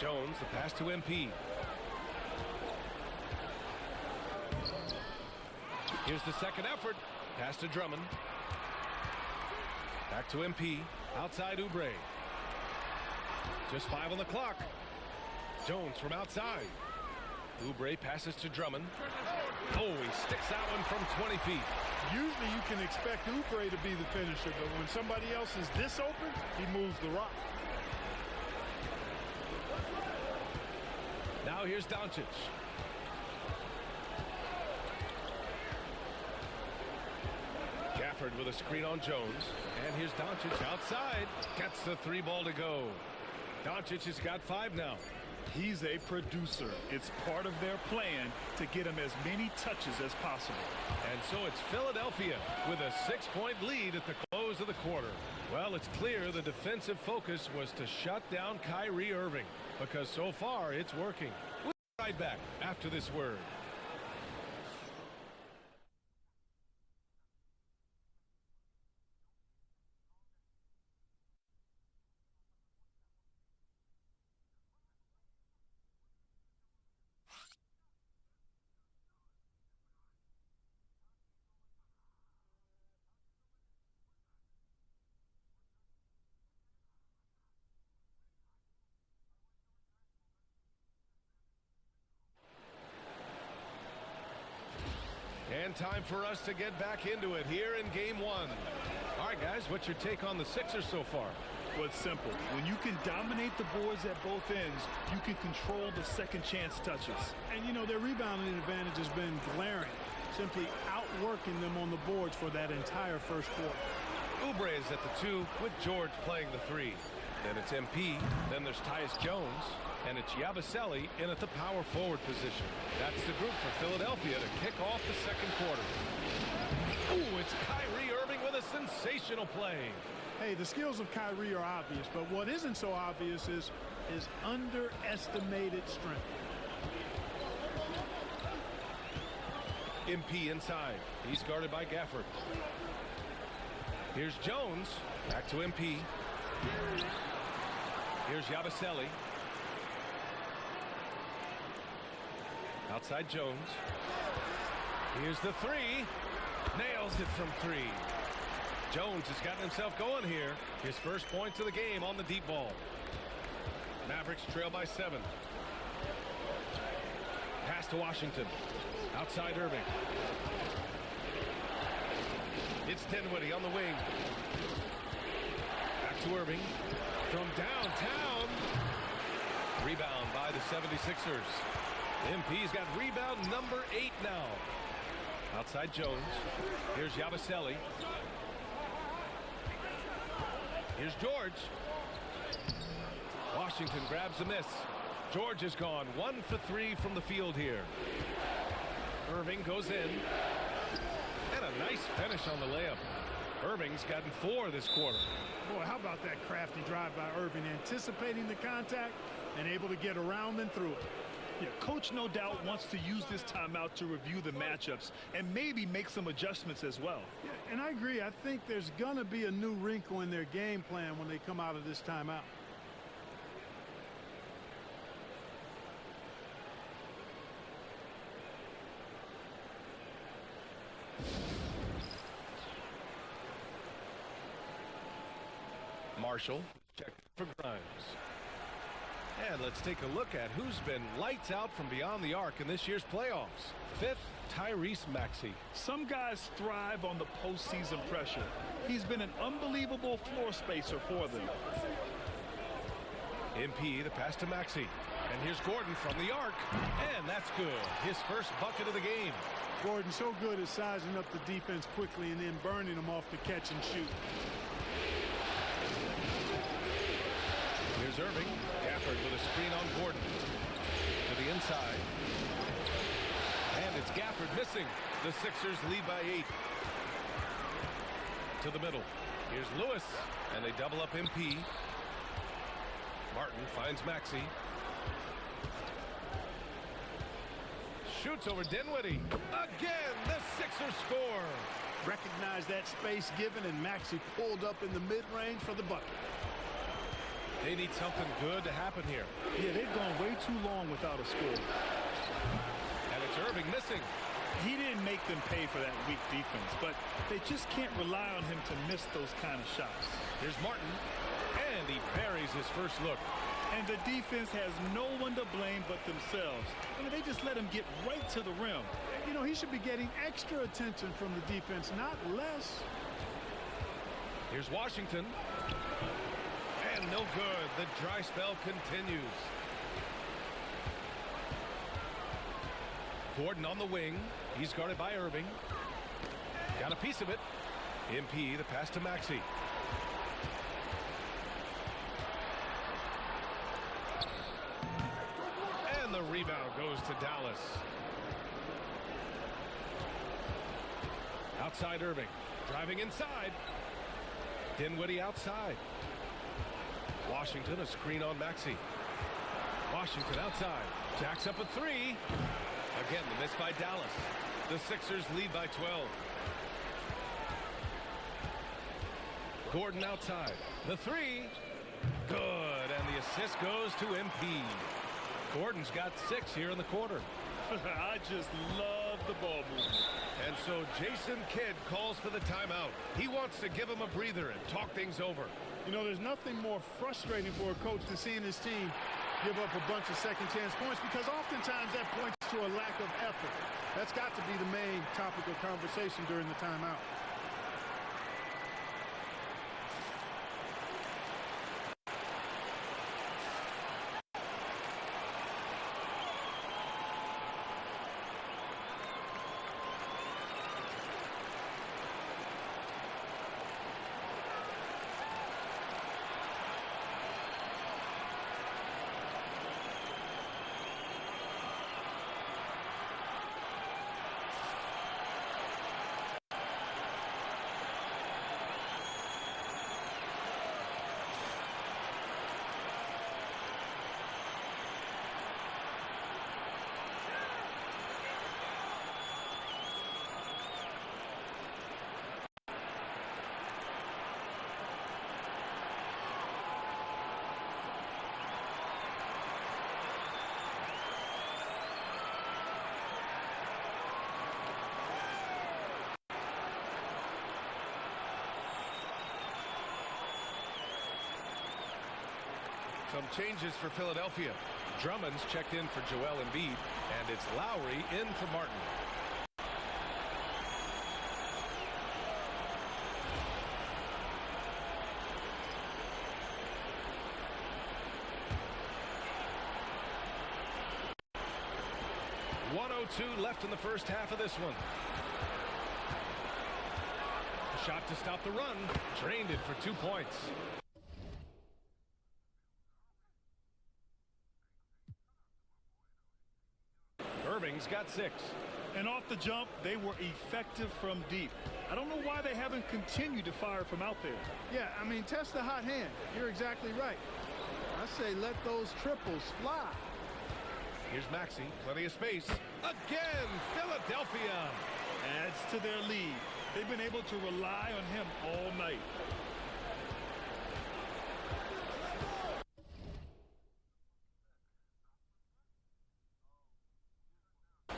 Jones, the pass to MP. Here's the second effort. Pass to Drummond. Back to MP. Outside Oubre. Just 5 on the clock. Jones from outside. Oubre passes to Drummond. Oh, he sticks that one from 20 feet. Usually you can expect Oubre to be the finisher, but when somebody else is this open, he moves the rock. Now here's Doncic. Gafford with a screen on Jones. And here's Doncic outside. Gets the 3 ball to go. Doncic has got 5 now. He's a producer. It's part of their plan to get him as many touches as possible. And so it's Philadelphia with a 6-point lead at the close of the quarter. Well, it's clear the defensive focus was to shut down Kyrie Irving, because so far it's working. We'll be right back after this word. And time for us to get back into it here in game 1. All right, guys, what's your take on the Sixers so far? Well, it's simple. When you can dominate the boards at both ends, you can control the second chance touches. And, you know, their rebounding advantage has been glaring, simply outworking them on the boards for that entire first quarter. Oubre is at the 2 with George playing the 3. Then it's MP. Then there's Tyus Jones. And it's Yabusele in at the power forward position. That's the group for Philadelphia to kick off the second quarter. Ooh, it's Kyrie Irving with a sensational play. Hey, the skills of Kyrie are obvious, but what isn't so obvious is his underestimated strength. MP inside. He's guarded by Gafford. Here's Jones. Back to MP. Here's Yabusele. Outside Jones. Here's the 3. Nails it from 3. Jones has gotten himself going here. His first points of the game on the deep ball. Mavericks trail by 7. Pass to Washington. Outside Irving. It's Dinwiddie on the wing. Back to Irving. From downtown. Rebound by the 76ers. MP's got rebound number 8 now. Outside Jones. Here's Yabusele. Here's George. Washington grabs a miss. George is gone 1 for 3 from the field here. Irving goes in. And a nice finish on the layup. Irving's gotten 4 this quarter. Boy, how about that crafty drive by Irving, anticipating the contact and able to get around and through it. Yeah, coach no doubt wants to use this timeout to review the matchups and maybe make some adjustments as well. Yeah, and I agree. I think there's going to be a new wrinkle in their game plan when they come out of this timeout. Marshall, check for Grimes. And let's take a look at who's been lights out from beyond the arc in this year's playoffs. 5th, Tyrese Maxey. Some guys thrive on the postseason pressure. He's been an unbelievable floor spacer for them. MP, the pass to Maxey. And here's Gordon from the arc. And that's good. His first bucket of the game. Gordon so good at sizing up the defense quickly and then burning them off the catch and shoot. Here's Irving. Gafford with a screen on Gordon. To the inside. And it's Gafford missing. The Sixers lead by 8. To the middle. Here's Lewis. And they double up MP. Martin finds Maxey. Shoots over Dinwiddie. Again, the Sixers score. Recognized that space given, and Maxey pulled up in the mid-range for the bucket. They need something good to happen here. Yeah, they've gone way too long without a score. And it's Irving missing. He didn't make them pay for that weak defense, but they just can't rely on him to miss those kind of shots. Here's Martin, and he buries his first look. And the defense has no one to blame but themselves. I mean, they just let him get right to the rim. You know, he should be getting extra attention from the defense, not less. Here's Washington. And no good. The dry spell continues. Gordon on the wing. He's guarded by Irving. Got a piece of it. MP, the pass to Maxey. And the rebound goes to Dallas. Outside Irving. Driving inside. Dinwiddie outside. Washington, a screen on Maxey. Washington outside. Jacks up a three. Again, the miss by Dallas. The Sixers lead by 12. Gordon outside. The three. Good. And the assist goes to MP. Gordon's got 6 here in the quarter. I just love the ball movement. And so Jason Kidd calls for the timeout. He wants to give him a breather and talk things over. You know, there's nothing more frustrating for a coach than seeing his team give up a bunch of second chance points, because oftentimes that points to a lack of effort. That's got to be the main topic of conversation during the timeout. Some changes for Philadelphia. Drummond's checked in for Joel Embiid, and it's Lowry in for Martin. .102 left in the first half of this one. Shot to stop the run. Drained it for 2 points. Irving's got 6. And off the jump, they were effective from deep. I don't know why they haven't continued to fire from out there. Yeah, I mean, test the hot hand. You're exactly right. I say let those triples fly. Here's Maxey, plenty of space. Again, Philadelphia adds to their lead. They've been able to rely on him all night.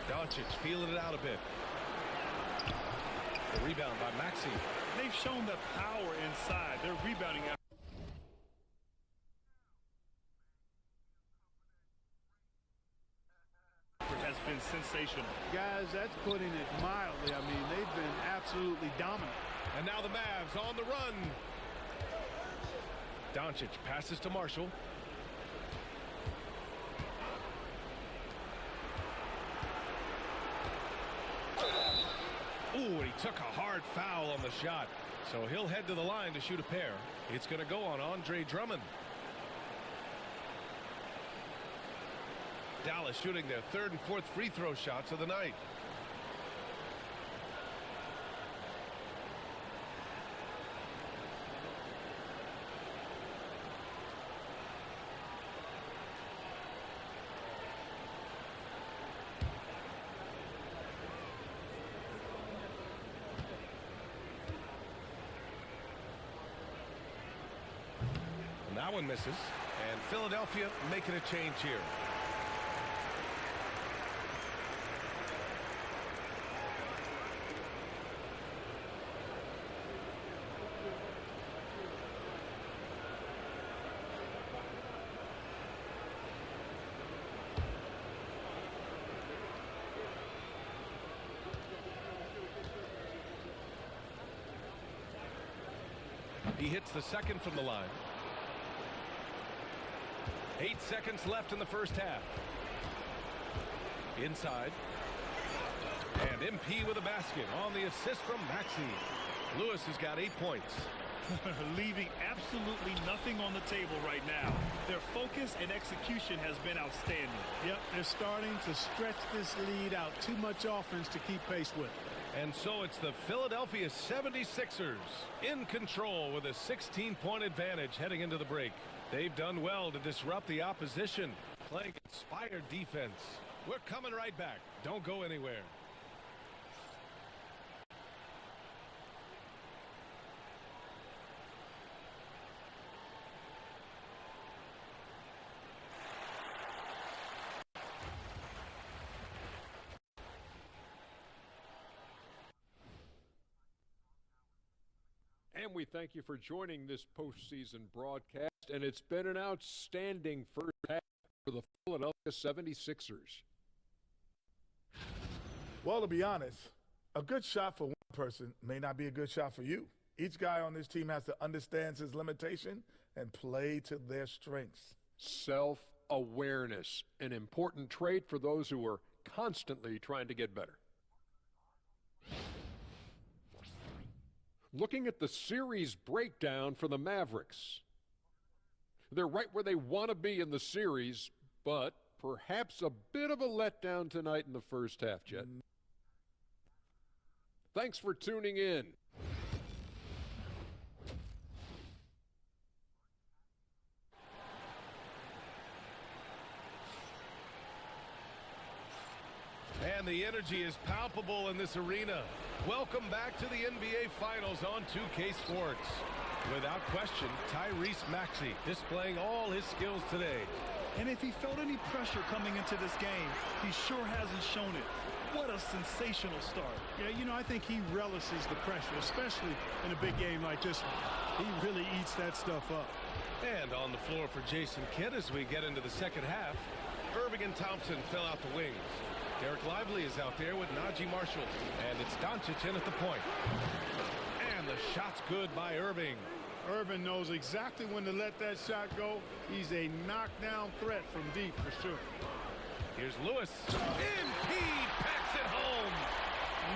Doncic feeling it out a bit. The rebound by Maxey. They've shown the power inside. They're rebounding out. Has been sensational. Guys, that's putting it mildly. I mean, they've been absolutely dominant. And now the Mavs on the run. Doncic passes to Marshall. Ooh, and he took a hard foul on the shot. So he'll head to the line to shoot a pair. It's going to go on Andre Drummond. Dallas shooting their 3rd and 4th free throw shots of the night. Now That one misses. And Philadelphia making a change here. He hits the second from the line. 8 seconds left in the first half. Inside. And MP with a basket on the assist from Maxey. Lewis has got 8 points. Leaving absolutely nothing on the table right now. Their focus and execution has been outstanding. Yep, they're starting to stretch this lead out. Too much offense to keep pace with. And so it's the Philadelphia 76ers in control with a 16-point advantage heading into the break. They've done well to disrupt the opposition, playing inspired defense. We're coming right back. Don't go anywhere. And we thank you for joining this postseason broadcast. And it's been an outstanding first half for the Philadelphia 76ers. Well, to be honest, a good shot for one person may not be a good shot for you. Each guy on this team has to understand his limitation and play to their strengths. Self-awareness, an important trait for those who are constantly trying to get better. Looking at the series breakdown for the Mavericks. They're right where they want to be in the series, but perhaps a bit of a letdown tonight in the first half, Jet. Thanks for tuning in. And the energy is palpable in this arena. Welcome back to the NBA Finals on 2K Sports. Without question, Tyrese Maxey displaying all his skills today. And if he felt any pressure coming into this game, he sure hasn't shown it. What a sensational start. Yeah, you know, I think he relishes the pressure, especially in a big game like this one. He really eats that stuff up. And on the floor for Jason Kidd as we get into the second half, Irving and Thompson fill out the wings. Derek Lively is out there with Najee Marshall. And it's Doncic in at the point. And the shot's good by Irving. Irving knows exactly when to let that shot go. He's a knockdown threat from deep for sure. Here's Lewis. MP packs it home.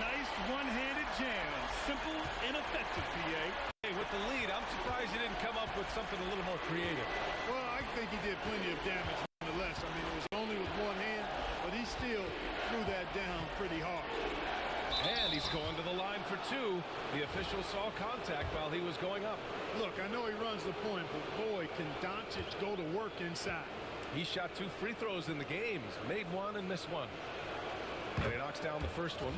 Nice one-handed jam. Simple and effective, PA. Hey, with the lead, I'm surprised he didn't come up with something a little more creative. Well, I think he did plenty of damage nonetheless. I mean, it was only with one hand, but he still threw that down pretty hard. And he's going to the line for two. The official saw contact while he was going up. Look, I know he runs the point, but boy, can Doncic go to work inside. He shot 2 free throws in the game. He's made one and missed one. And he knocks down the first one.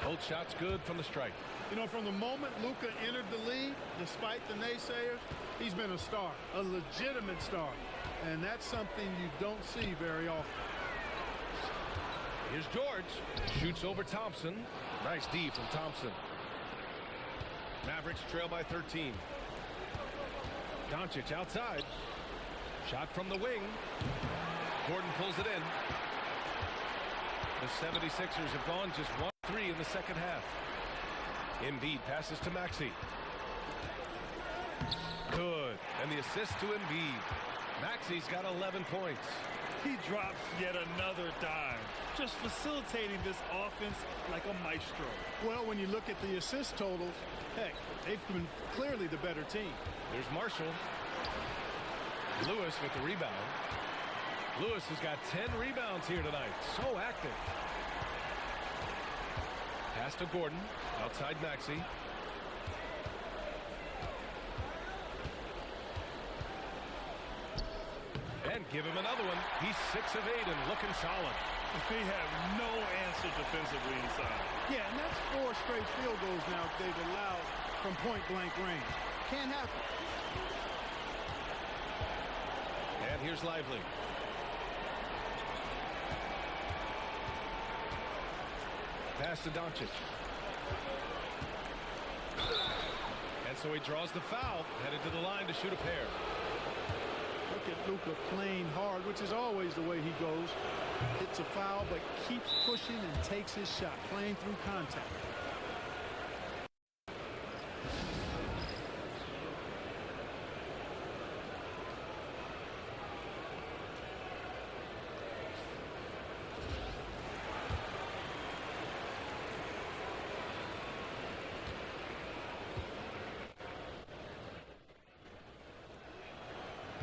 Both shots good from the strike. You know, from the moment Luka entered the league, despite the naysayers, he's been a star, a legitimate star. And that's something you don't see very often. Here's George. Shoots over Thompson. Nice D from Thompson. Mavericks trail by 13. Doncic outside. Shot from the wing. Gordon pulls it in. The 76ers have gone just 1-3 in the second half. Embiid passes to Maxey. Good. And the assist to Embiid. Maxey's got 11 points. He drops yet another dime, just facilitating this offense like a maestro. Well, when you look at the assist totals, heck, they've been clearly the better team. There's Marshall. Lewis with the rebound. Lewis has got 10 rebounds here tonight. So active. Pass to Gordon. Outside Maxey. And give him another one. He's 6 of 8 and looking solid. They have no answer defensively inside. Yeah, and that's 4 straight field goals now they've allowed from point-blank range. Can't happen. And here's Lively. Pass to Doncic. And so he draws the foul, headed to the line to shoot a pair. Look at Luka playing hard, which is always the way he goes. Hits a foul, but keeps pushing and takes his shot, playing through contact.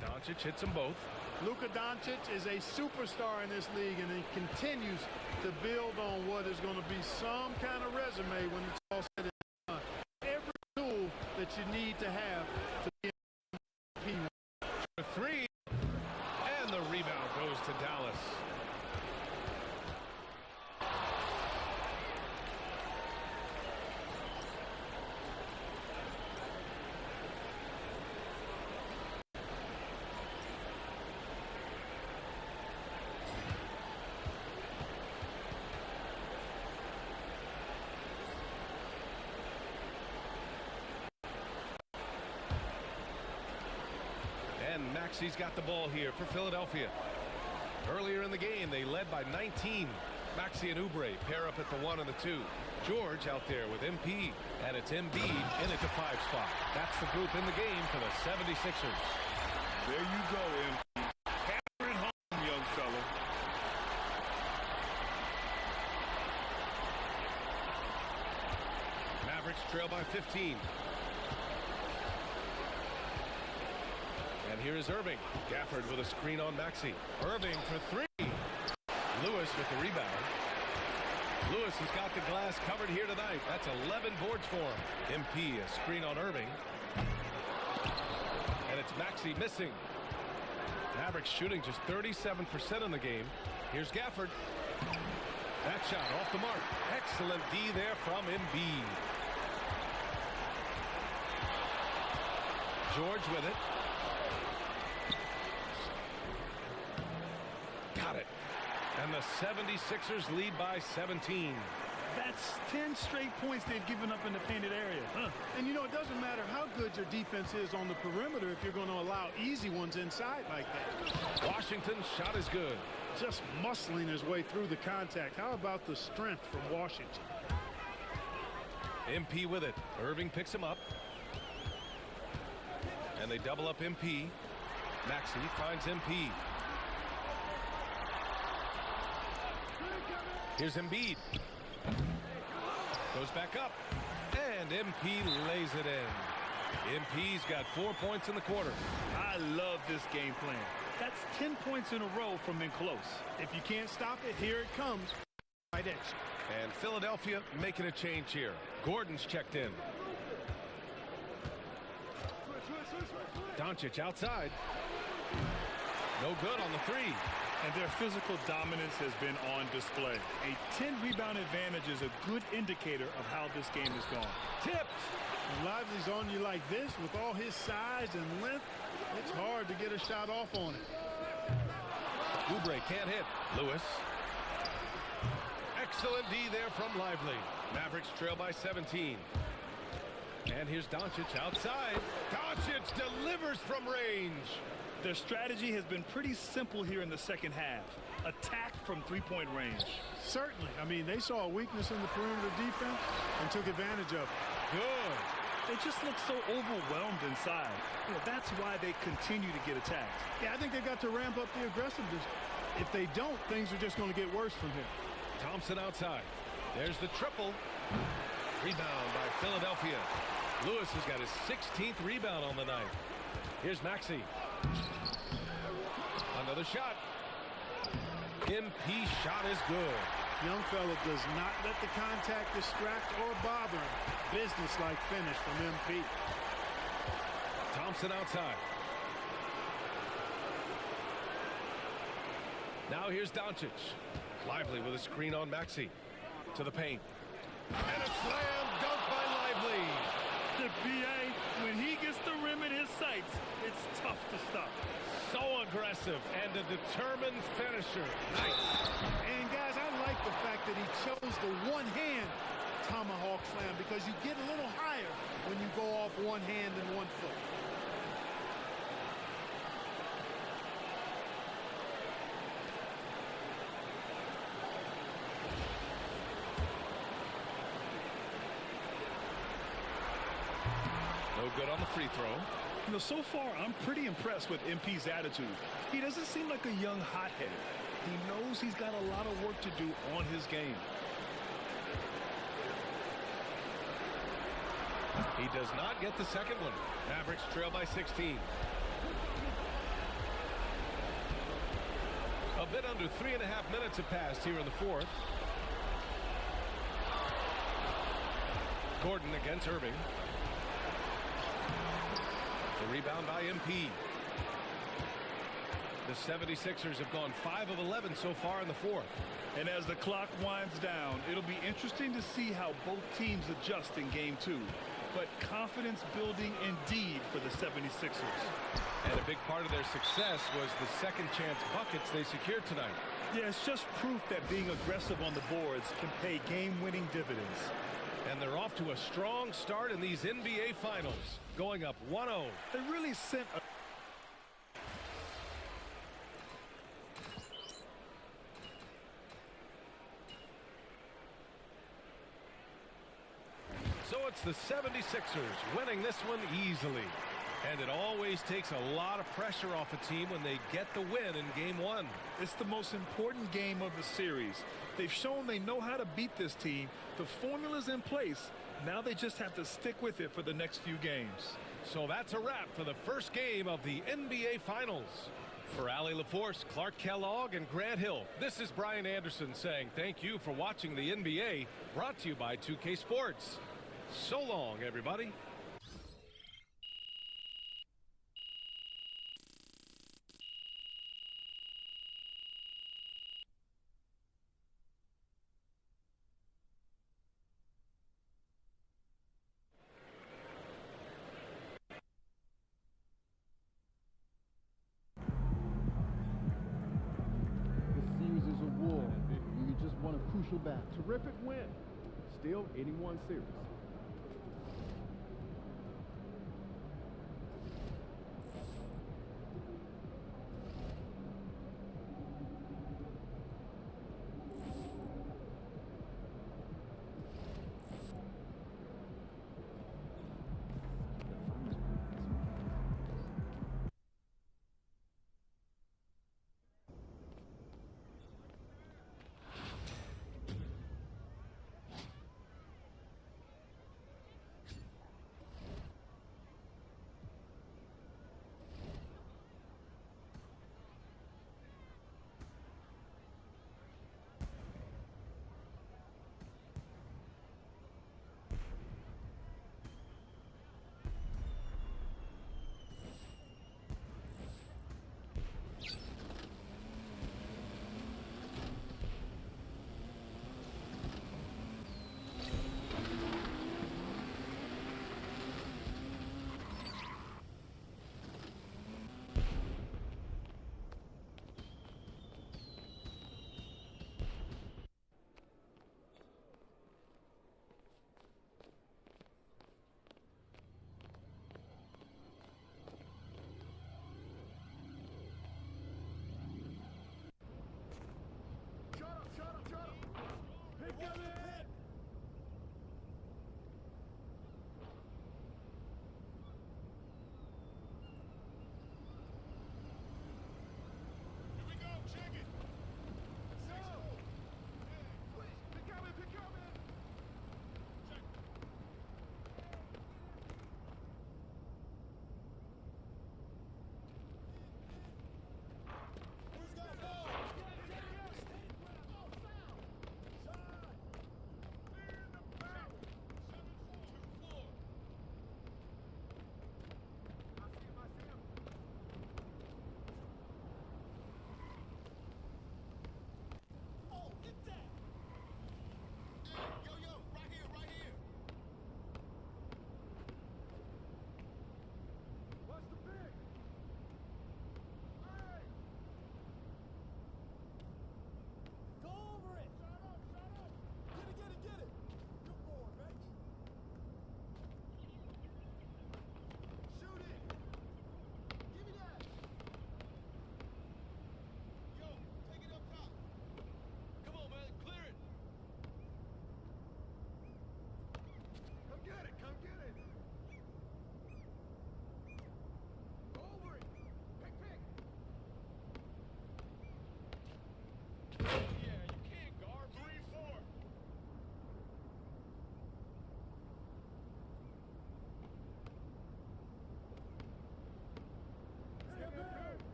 Doncic hits them both. Luka Doncic is a superstar in this league, and he continues to build on what is going to be some kind of resume when it's all said and done. Every tool that you need to have to be an MVP. For 3, and the rebound goes to Dallas. And Maxi's got the ball here for Philadelphia. Earlier in the game, they led by 19. Maxi and Oubre pair up at the 1 and the 2. George out there with MP, and it's Embiid in at the 5 spot. That's the group in the game for the 76ers. There you go, MP. Hammer it home, young fella. Mavericks trail by 15. And here is Irving. Gafford with a screen on Maxi. Irving for 3. Lewis with the rebound. Lewis has got the glass covered here tonight. That's 11 boards for him. MP, a screen on Irving. And it's Maxi missing. Mavericks shooting just 37% in the game. Here's Gafford. That shot off the mark. Excellent D there from Embiid. George with it. Got it. And the 76ers lead by 17. That's 10 straight points they've given up in the painted area. And you know, it doesn't matter how good your defense is on the perimeter if you're going to allow easy ones inside like that. Washington's shot is good. Just muscling his way through the contact. How about the strength from Washington? MP with it. Irving picks him up. And they double up MP. Maxi finds MP. Here's Embiid. Goes back up. And MP lays it in. MP's got 4 points in the quarter. I love this game plan. That's 10 points in a row from in close. If you can't stop it, here it comes. Right at you. And Philadelphia making a change here. Gordon's checked in. Doncic outside. No good on the 3. And their physical dominance has been on display. A 10-rebound advantage is a good indicator of how this game is going. Tipped. When Lively's on you like this with all his size and length, it's hard to get a shot off on it. Oubre can't hit. Lewis. Excellent D there from Lively. Mavericks trail by 17. And here's Doncic outside. Doncic delivers from range. Their strategy has been pretty simple here in the second half. Attack from three-point range. Certainly. I mean, they saw a weakness in the perimeter defense and took advantage of it. Good. They just look so overwhelmed inside. You know, that's why they continue to get attacked. Yeah, I think they've got to ramp up the aggressiveness. If they don't, things are just going to get worse from here. Thompson outside. There's the triple. Rebound by Philadelphia. Lewis has got his 16th rebound on the night. Here's Maxi. Another shot. MP shot is good. Young fella does not let the contact distract or bother him. Business-like finish from MP. Thompson outside. Now here's Doncic. Lively with a screen on Maxey. To the paint. And a slam dunk by Lively. The BA, when he gets the rim in his sights, it's tough to stop. So aggressive and a determined finisher. Nice. And guys, I like the fact that he chose the one-hand tomahawk slam because you get a little higher when you go off one hand and one foot. No good on the free throw. You know, so far, I'm pretty impressed with MP's attitude. He doesn't seem like a young hothead. He knows he's got a lot of work to do on his game. He does not get the second one. Mavericks trail by 16. A bit under 3.5 minutes have passed here in the fourth. Gordon against Irving. The rebound by MP. The 76ers have gone 5 of 11 so far in the fourth. And as the clock winds down, it'll be interesting to see how both teams adjust in game 2. But confidence building indeed for the 76ers. And a big part of their success was the second chance buckets they secured tonight. Yeah, it's just proof that being aggressive on the boards can pay game-winning dividends. And they're off to a strong start in these NBA Finals, going up 1-0. They really sent a... So it's the 76ers winning this one easily. And it always takes a lot of pressure off a team when they get the win in game 1. It's the most important game of the series. They've shown they know how to beat this team. The formula's in place. Now they just have to stick with it for the next few games. So that's a wrap for the first game of the NBA Finals. For Allie LaForce, Clark Kellogg, and Grant Hill, this is Brian Anderson saying thank you for watching the NBA, brought to you by 2K Sports. So long, everybody. Won a crucial battle. Terrific win. Still 81 series.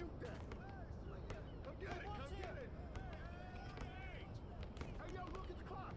shoot that. Come get it. Come get it. Hey, yo, look at the clock.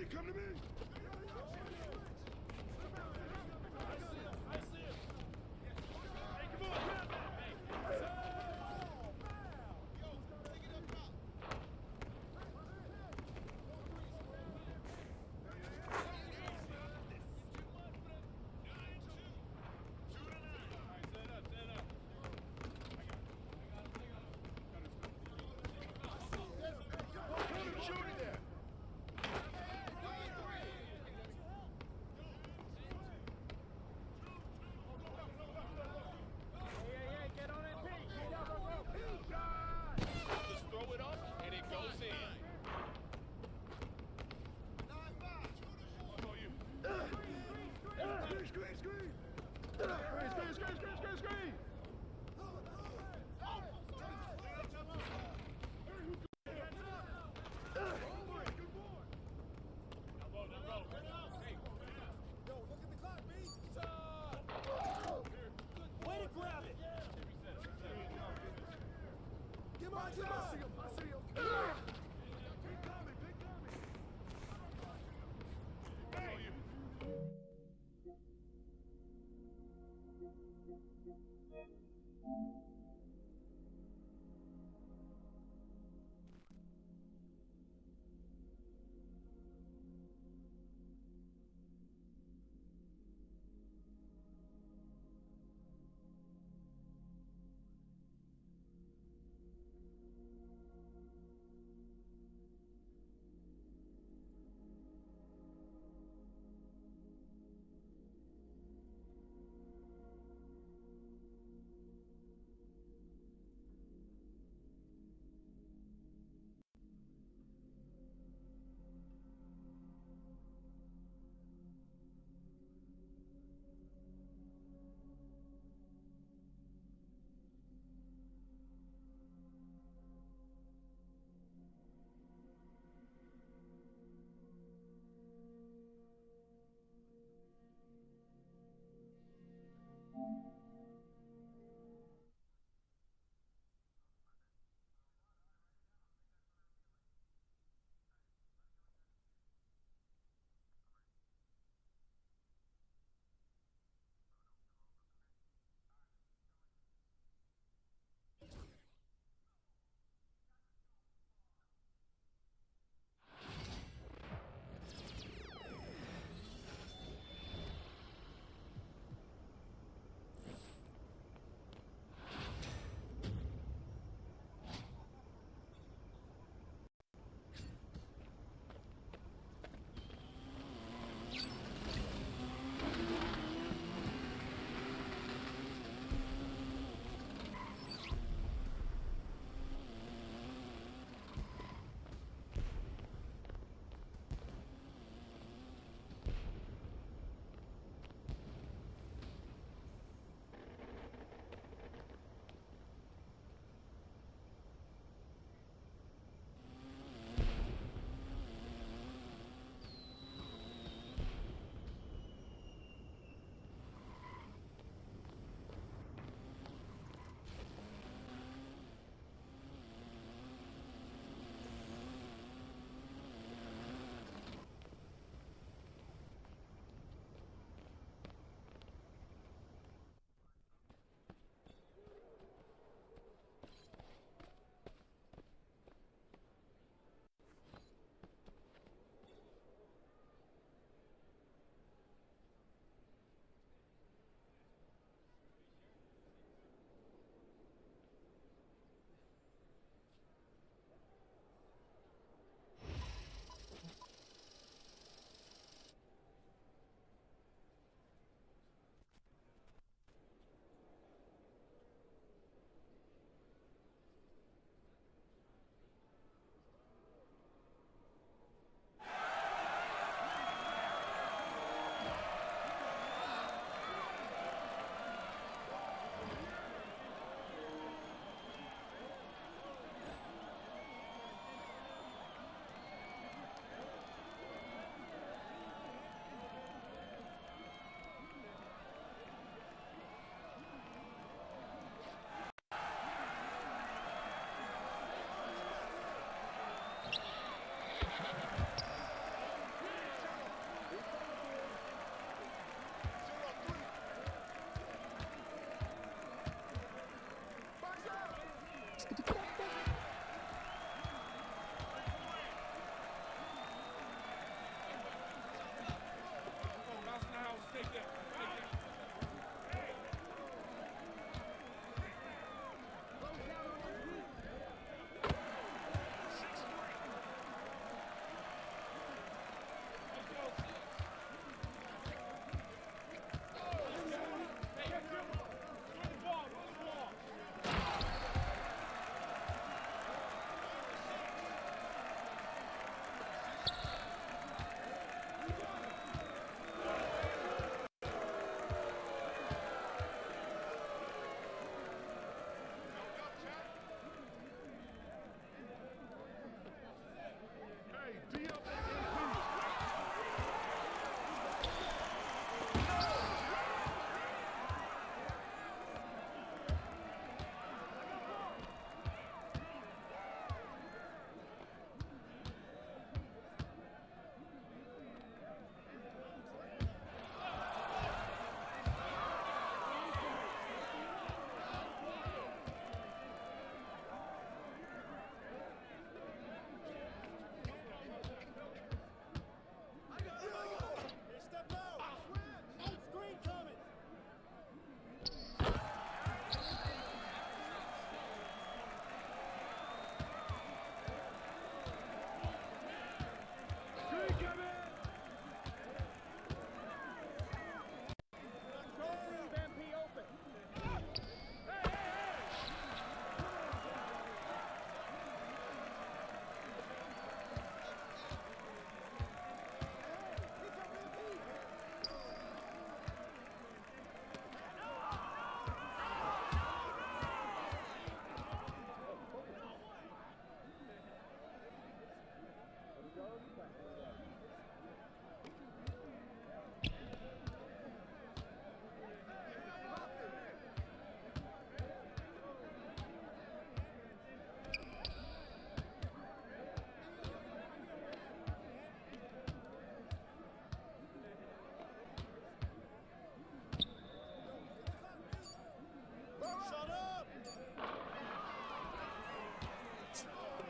Come to me! Shoot it there!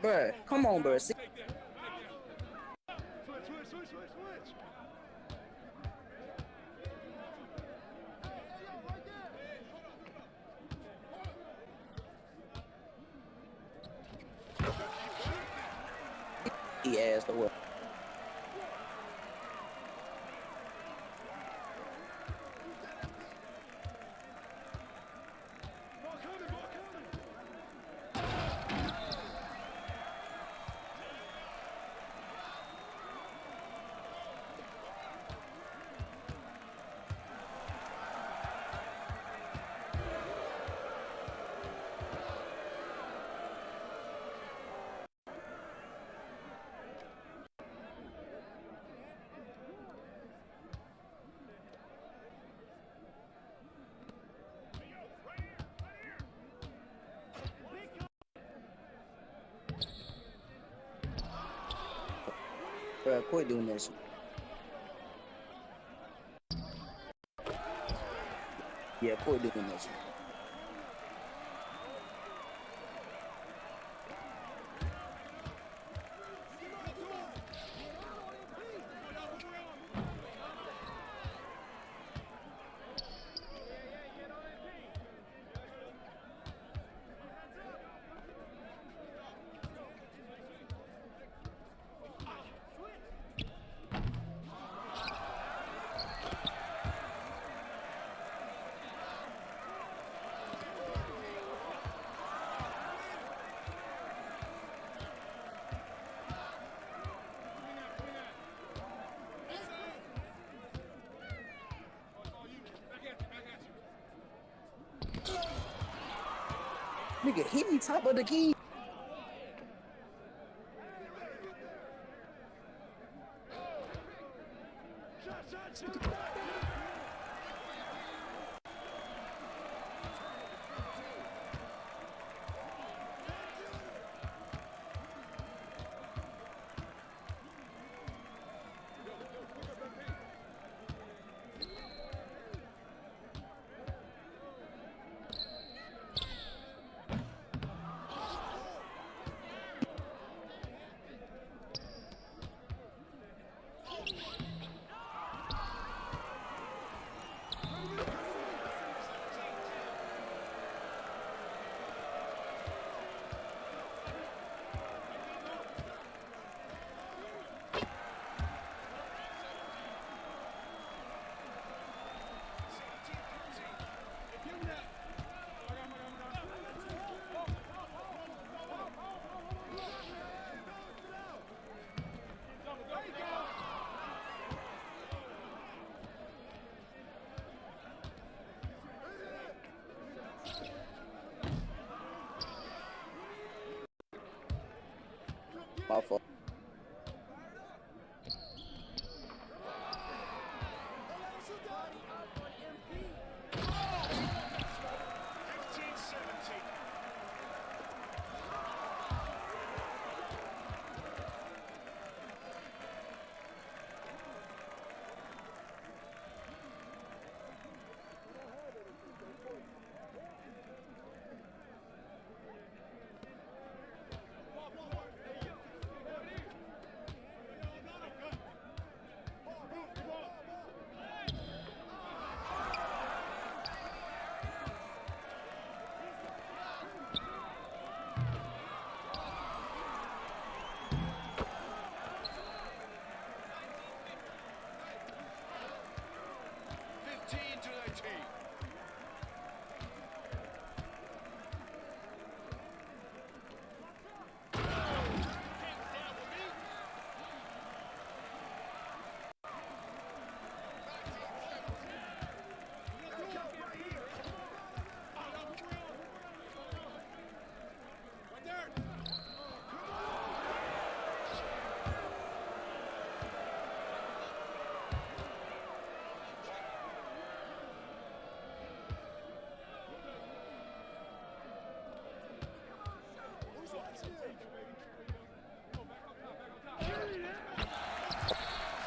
Bruh, come on, bruh. See? He asked away. Bruh, quit doing this. Yeah, quit doing this. Nigga, hit me top of the key. My fault.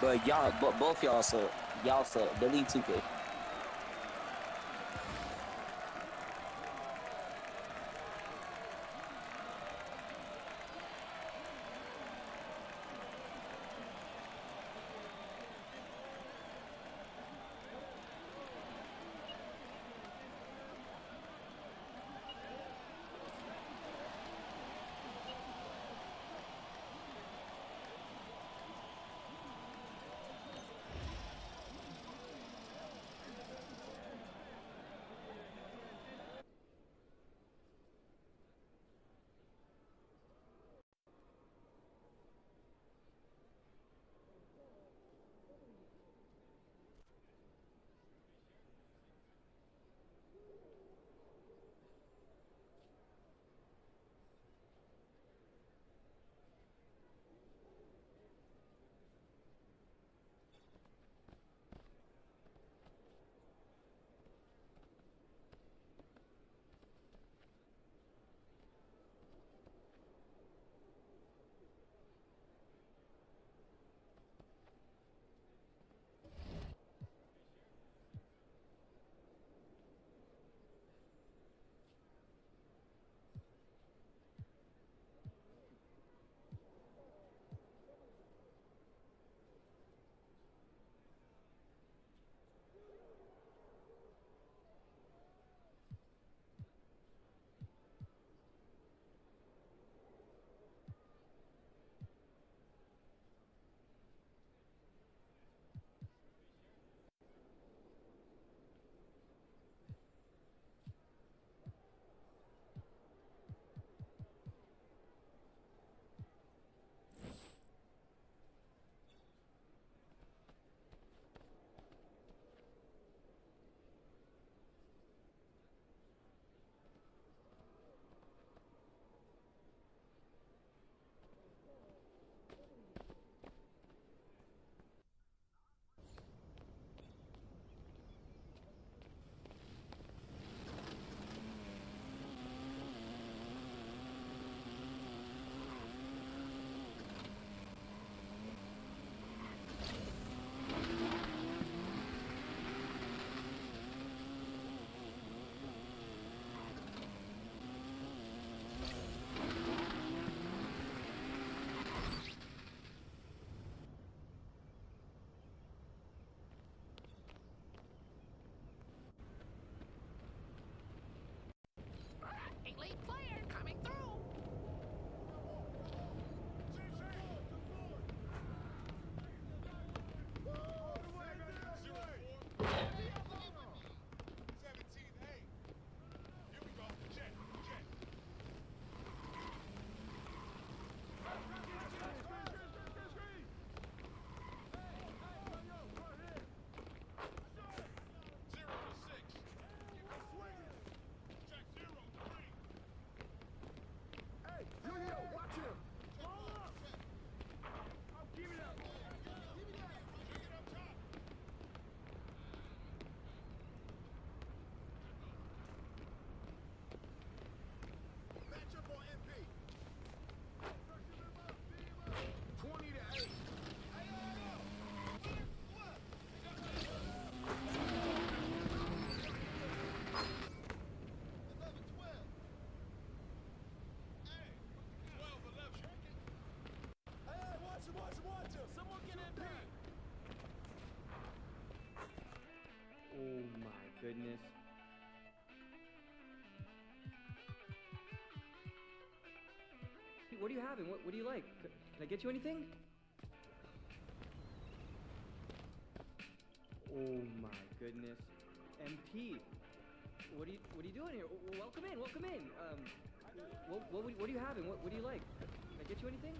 But y'all, but both y'all suck. Y'all suck. Delete 2K. goodness. What are you having? What do you like? Can I get you anything? Oh my goodness. MP, what are you doing here? Welcome in, welcome in. What are you having? What do you like? Can I get you anything?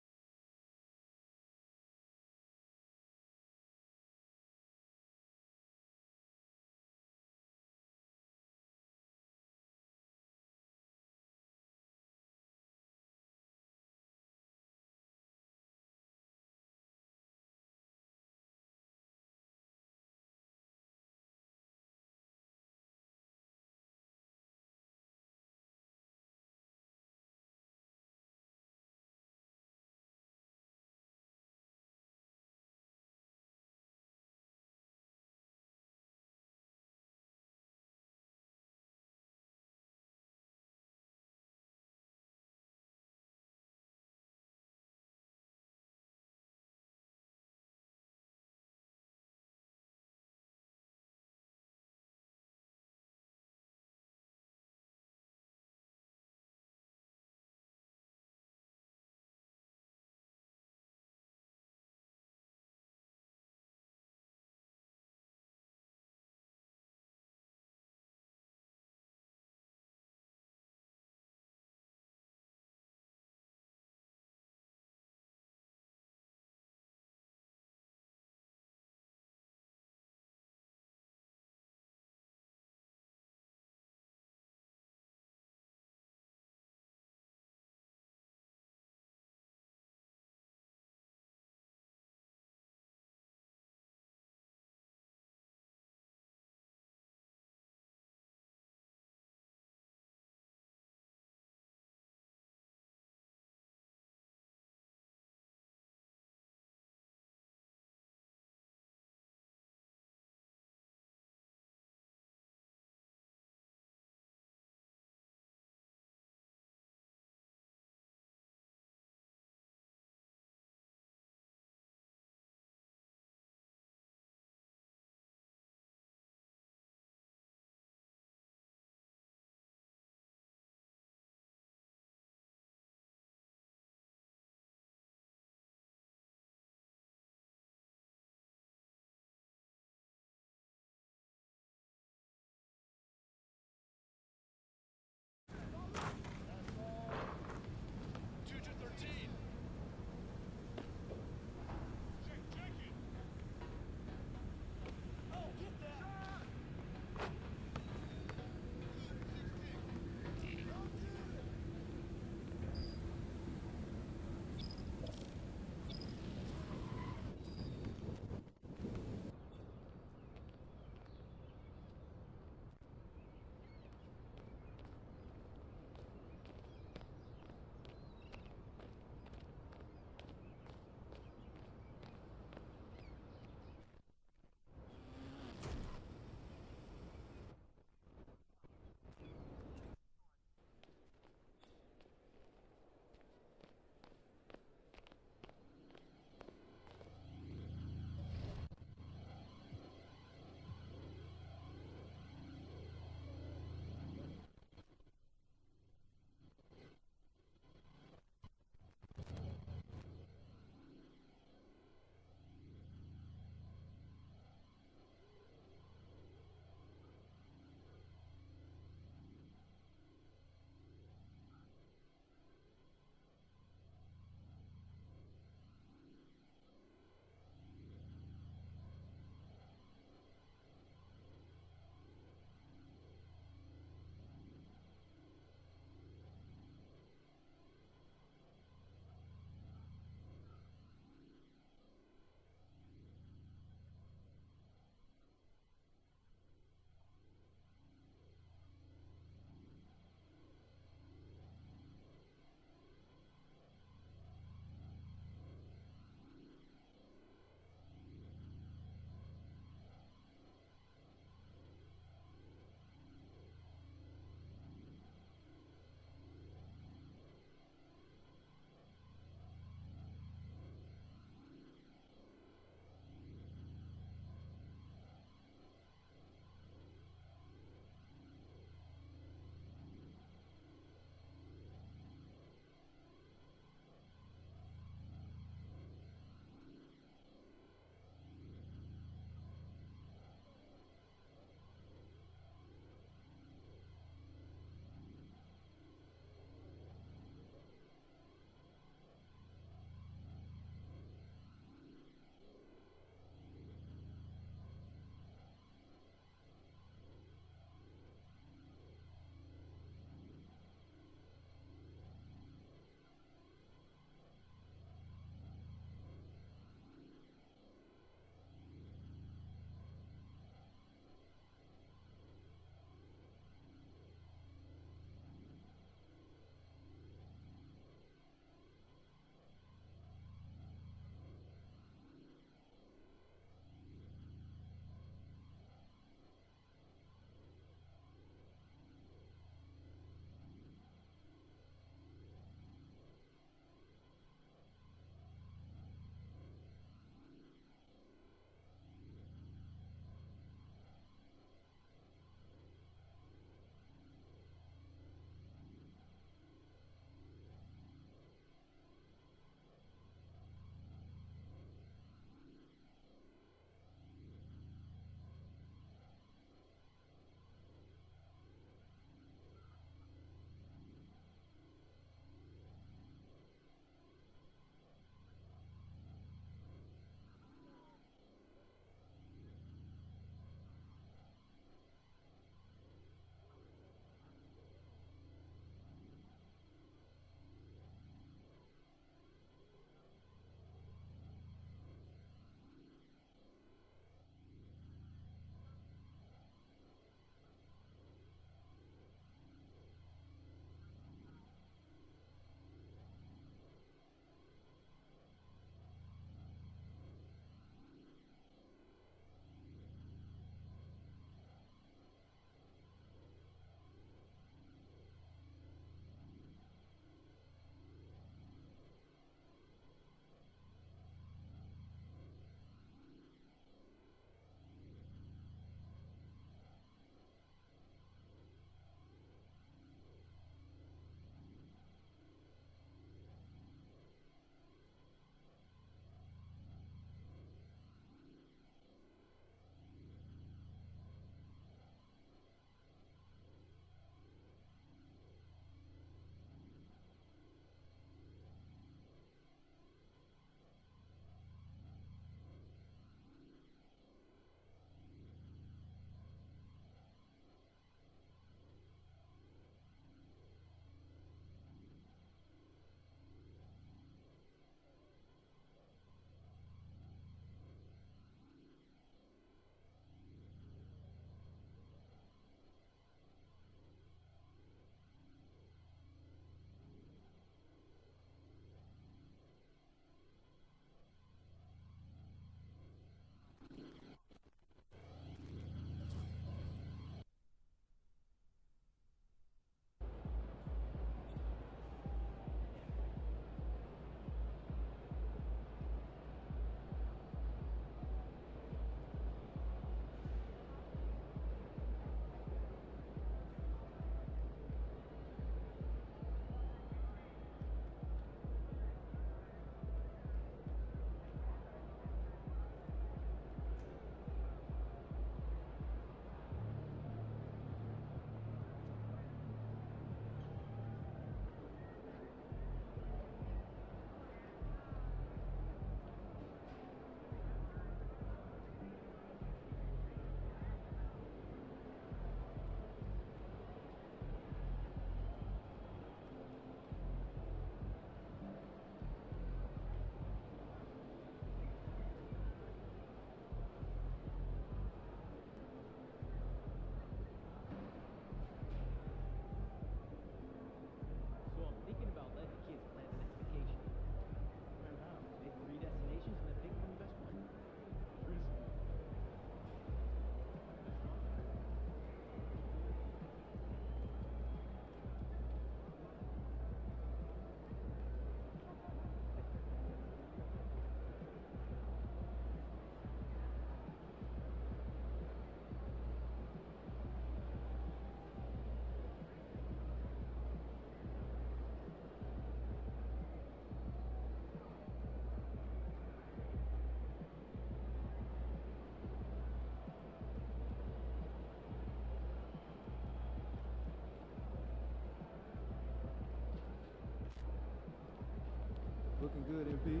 Looking good, MP.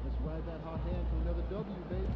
Let's ride that hot hand to another W, baby.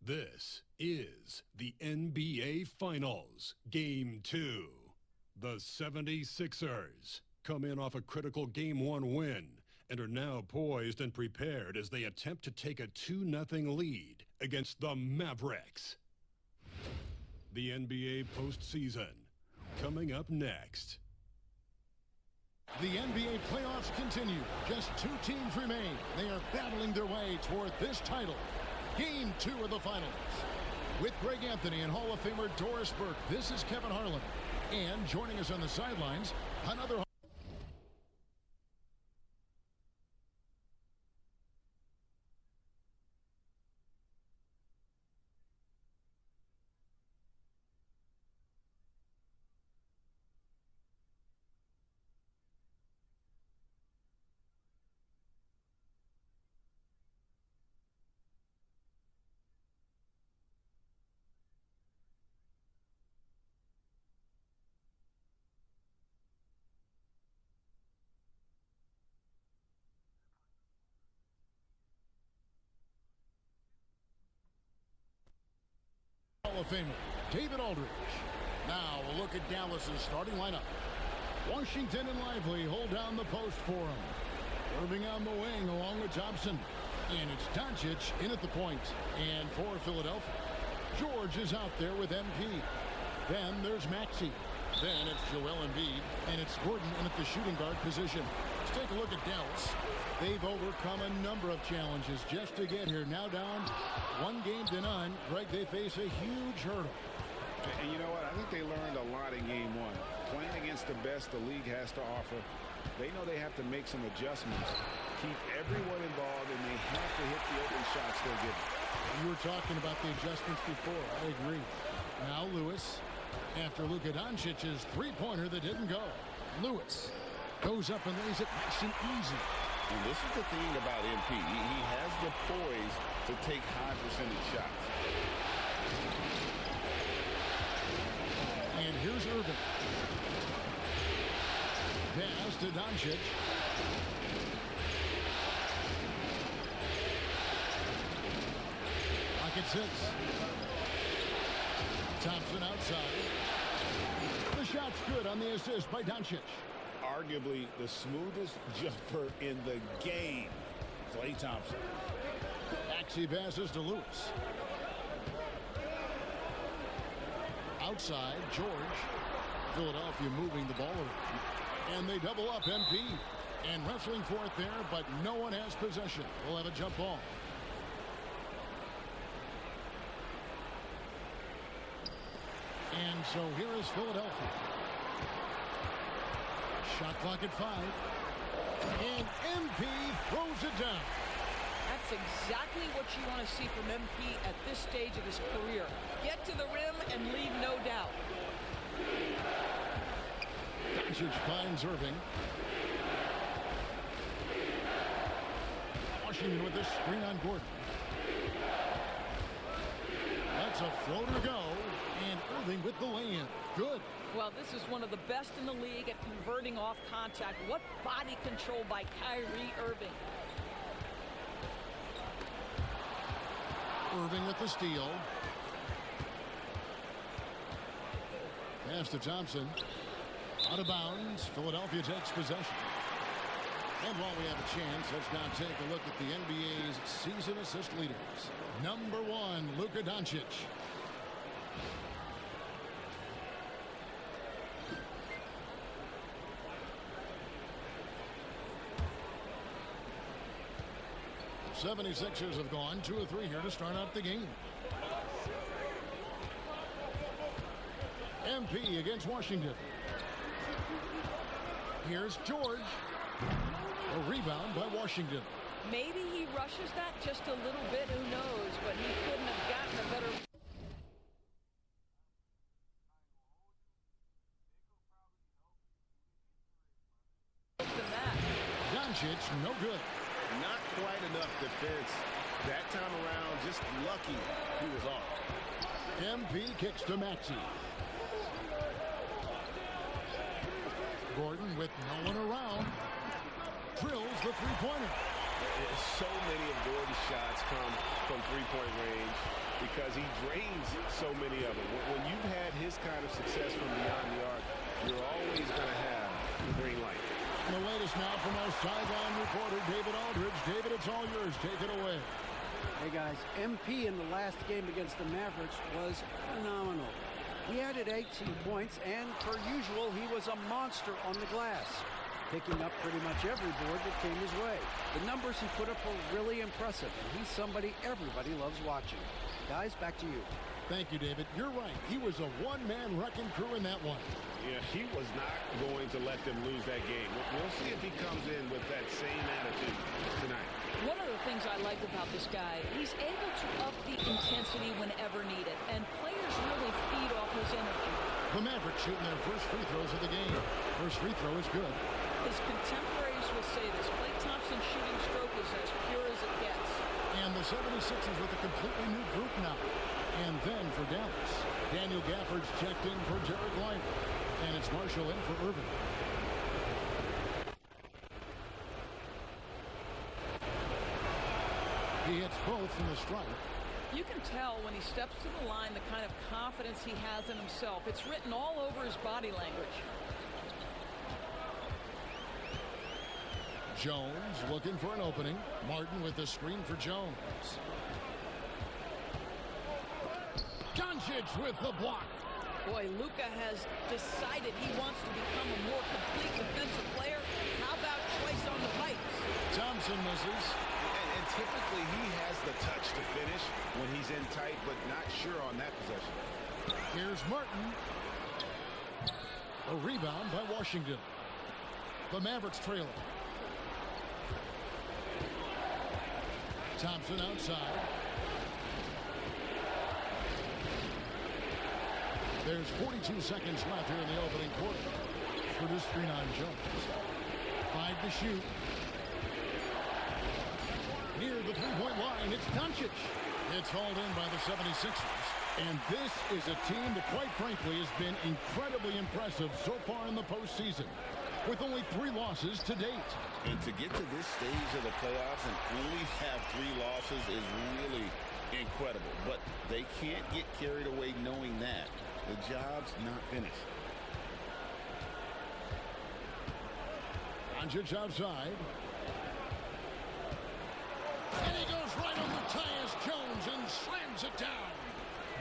This is the NBA Finals, Game 2. The 76ers come in off a critical Game 1 win and are now poised and prepared as they attempt to take a 2-0 lead against the Mavericks. The NBA postseason, coming up next. The NBA playoffs continue. Just 2 teams remain. They are battling their way toward this title. Game 2 of the finals. With Greg Anthony and Hall of Famer Doris Burke, this is Kevin Harlan. And joining us on the sidelines, another Hall of Famer David Aldridge. Now a look at Dallas's starting lineup. Washington and Lively hold down the post for him. Irving on the wing along with Thompson. And it's Doncic in at the point. And for Philadelphia, George is out there with MP. Then there's Maxey. Then it's Joel Embiid. And it's Gordon in at the shooting guard position. Let's take a look at Dallas. They've overcome a number of challenges just to get here. Now down 1-0. Greg, they face a huge hurdle. And you know what? I think they learned a lot in Game 1. Playing against the best the league has to offer, they know they have to make some adjustments, keep everyone involved, and they have to hit the open shots they're getting. You were talking about the adjustments before. I agree. Now Lewis, after Luka Doncic's three-pointer that didn't go. Lewis goes up and lays it nice and easy. And this is the thing about MP. He has the poise to take high percentage shots. And here's Irving. Pass to Doncic. Pocket 6. Thompson outside. The shot's good on the assist by Doncic. Arguably the smoothest jumper in the game, Klay Thompson. Maxey passes to Lewis. Outside, George. Philadelphia moving the ball around. And they double up MP. And wrestling for it there, but no one has possession. We'll have a jump ball. And so here is Philadelphia. Shot clock at 5. And MP throws it down. That's exactly what you want to see from MP at this stage of his career. Get to the rim and leave no doubt. Doncic finds Irving. Washington with this screen on Gordon. That's a floater go. And Irving with the lay-in. Good. Well, this is one of the best in the league at converting off contact. What body control by Kyrie Irving. Irving with the steal. Pass to Thompson. Out of bounds. Philadelphia takes possession. And while we have a chance, let's now take a look at the NBA's season assist leaders. Number 1, Luka Doncic. The 76ers have gone 2 of 3 here to start out the game. MP against Washington. Here's George. A rebound by Washington. Maybe he rushes that just a little bit, who knows, but he couldn't have gotten a better... than that. Doncic, no good. Not quite enough defense. That time around, just lucky he was off. MP kicks to Maxey. Gordon with no one around. Drills the three-pointer. So many of Gordon's shots come from three-point range because he drains so many of them. When you've had his kind of success from beyond the arc, you're always going to have the green light. And the latest now from our sideline reporter, David Aldridge. David, it's all yours. Take it away. Hey, guys. MP in the last game against the Mavericks was phenomenal. He added 18 points, and per usual, he was a monster on the glass, picking up pretty much every board that came his way. The numbers he put up were really impressive, and he's somebody everybody loves watching. Guys, back to you. Thank you, David. You're right. He was a one-man wrecking crew in that one. Yeah, he was not going to let them lose that game. We'll see if he comes in with that same attitude tonight. One of the things I like about this guy, he's able to up the intensity whenever needed, and players really feed off his energy. The Mavericks shooting their first free throws of the game. First free throw is good. His contemporaries will say this. Klay Thompson's shooting stroke is as pure as it gets. And the 76ers with a completely new group now. And then for Dallas, Daniel Gafford's checked in for Derek Lively. And it's Marshall in for Irving. He hits both from the stripe. You can tell when he steps to the line the kind of confidence he has in himself. It's written all over his body language. Jones looking for an opening. Martin with the screen for Jones. Doncic with the block. Boy, Luka has decided he wants to become a more complete defensive player. How about choice on the pipes? Thompson misses. And typically he has the touch to finish when he's in tight, but not sure on that possession. Here's Martin. A rebound by Washington. The Mavericks trailing. Thompson outside. There's 42 seconds left here in the opening quarter. For this screen on Jones. 5 to shoot. Near the three-point line, it's Doncic. It's hauled in by the 76ers. And this is a team that, quite frankly, has been incredibly impressive so far in the postseason, with only 3 losses to date. And to get to this stage of the playoffs and only have 3 losses is really incredible. But they can't get carried away knowing that. The job's not finished. Doncic outside. And he goes right on the Tyus Jones and slams it down.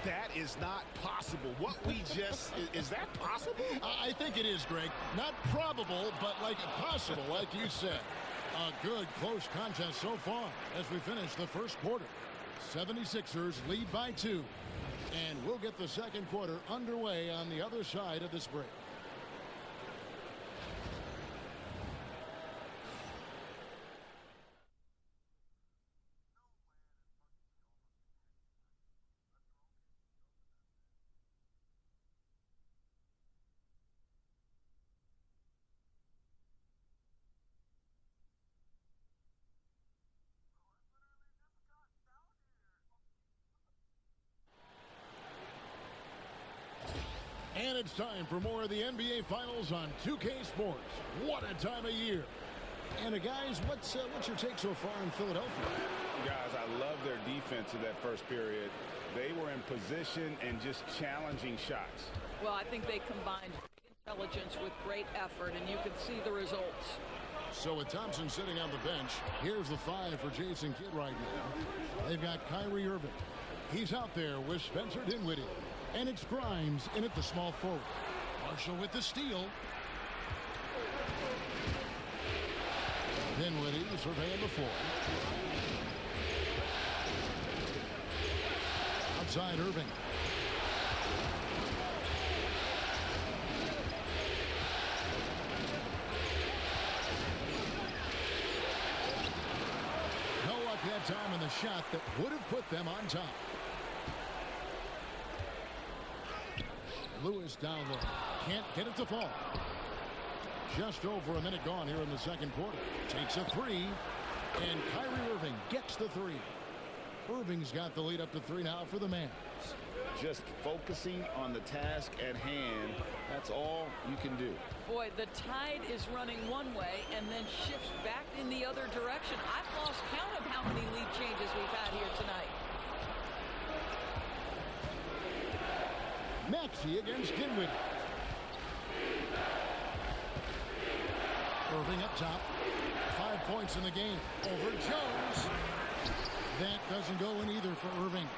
That is not possible. What we just... is that possible? I think it is, Greg. Not probable, but like possible, like you said. A good, close contest so far as we finish the first quarter. 76ers lead by 2. And we'll get the second quarter underway on the other side of this break. And a It's time for more of the NBA Finals on 2K Sports. What a time of year. And guys, what's your take so far in Philadelphia? Guys, I love their defense in that first period. They were in position and just challenging shots. Well, I think they combined intelligence with great effort, and you can see the results. So with Thompson sitting on the bench, here's the 5 for Jason Kidd right now. They've got Kyrie Irving. He's out there with Spencer Dinwiddie. And it's Grimes in at the small forward. Marshall with the steal. Dinwiddie surveying the floor. Outside Irving. No luck that time in the shot that would have put them on top. Lewis down low. Can't get it to fall. Just over a minute gone here in the second quarter. Takes a 3. And Kyrie Irving gets the 3. Irving's got the lead up to 3 now for the Mavs. Just focusing on the task at hand. That's all you can do. Boy, the tide is running one way and then shifts back in the other direction. I've lost count of how many lead changes we've had here tonight. Maxey against Dinwiddie. Irving up top. 5 points in the game over Jones. That doesn't go in either for Irving.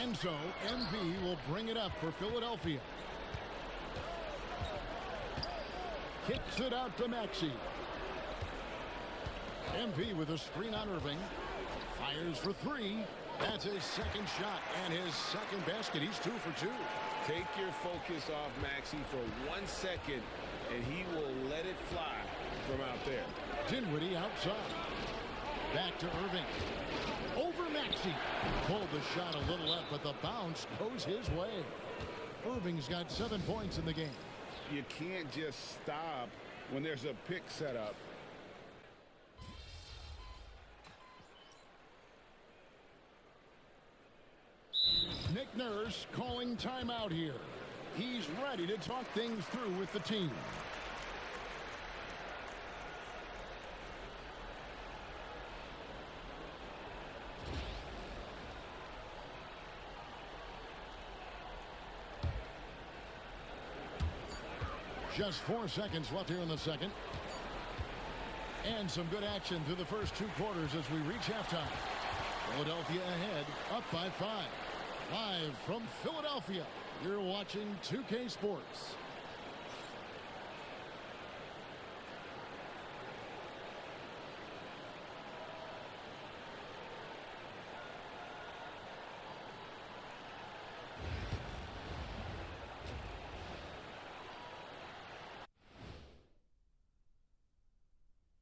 And so MV will bring it up for Philadelphia. Kicks it out to Maxey. MV with a screen on Irving. Fires for 3. That's his second shot and his second basket. He's 2 for 2. Take your focus off Maxey for 1 second, and he will let it fly from out there. Dinwiddie outside. Back to Irving. Over Maxey. Pulled the shot a little left, but the bounce goes his way. Irving's got 7 points in the game. You can't just stop when there's a pick set up. Nick Nurse calling timeout here. He's ready to talk things through with the team. Just 4 seconds left here in the second. And some good action through the first 2 quarters as we reach halftime. Philadelphia ahead, up by 5. Live from Philadelphia, you're watching 2K Sports.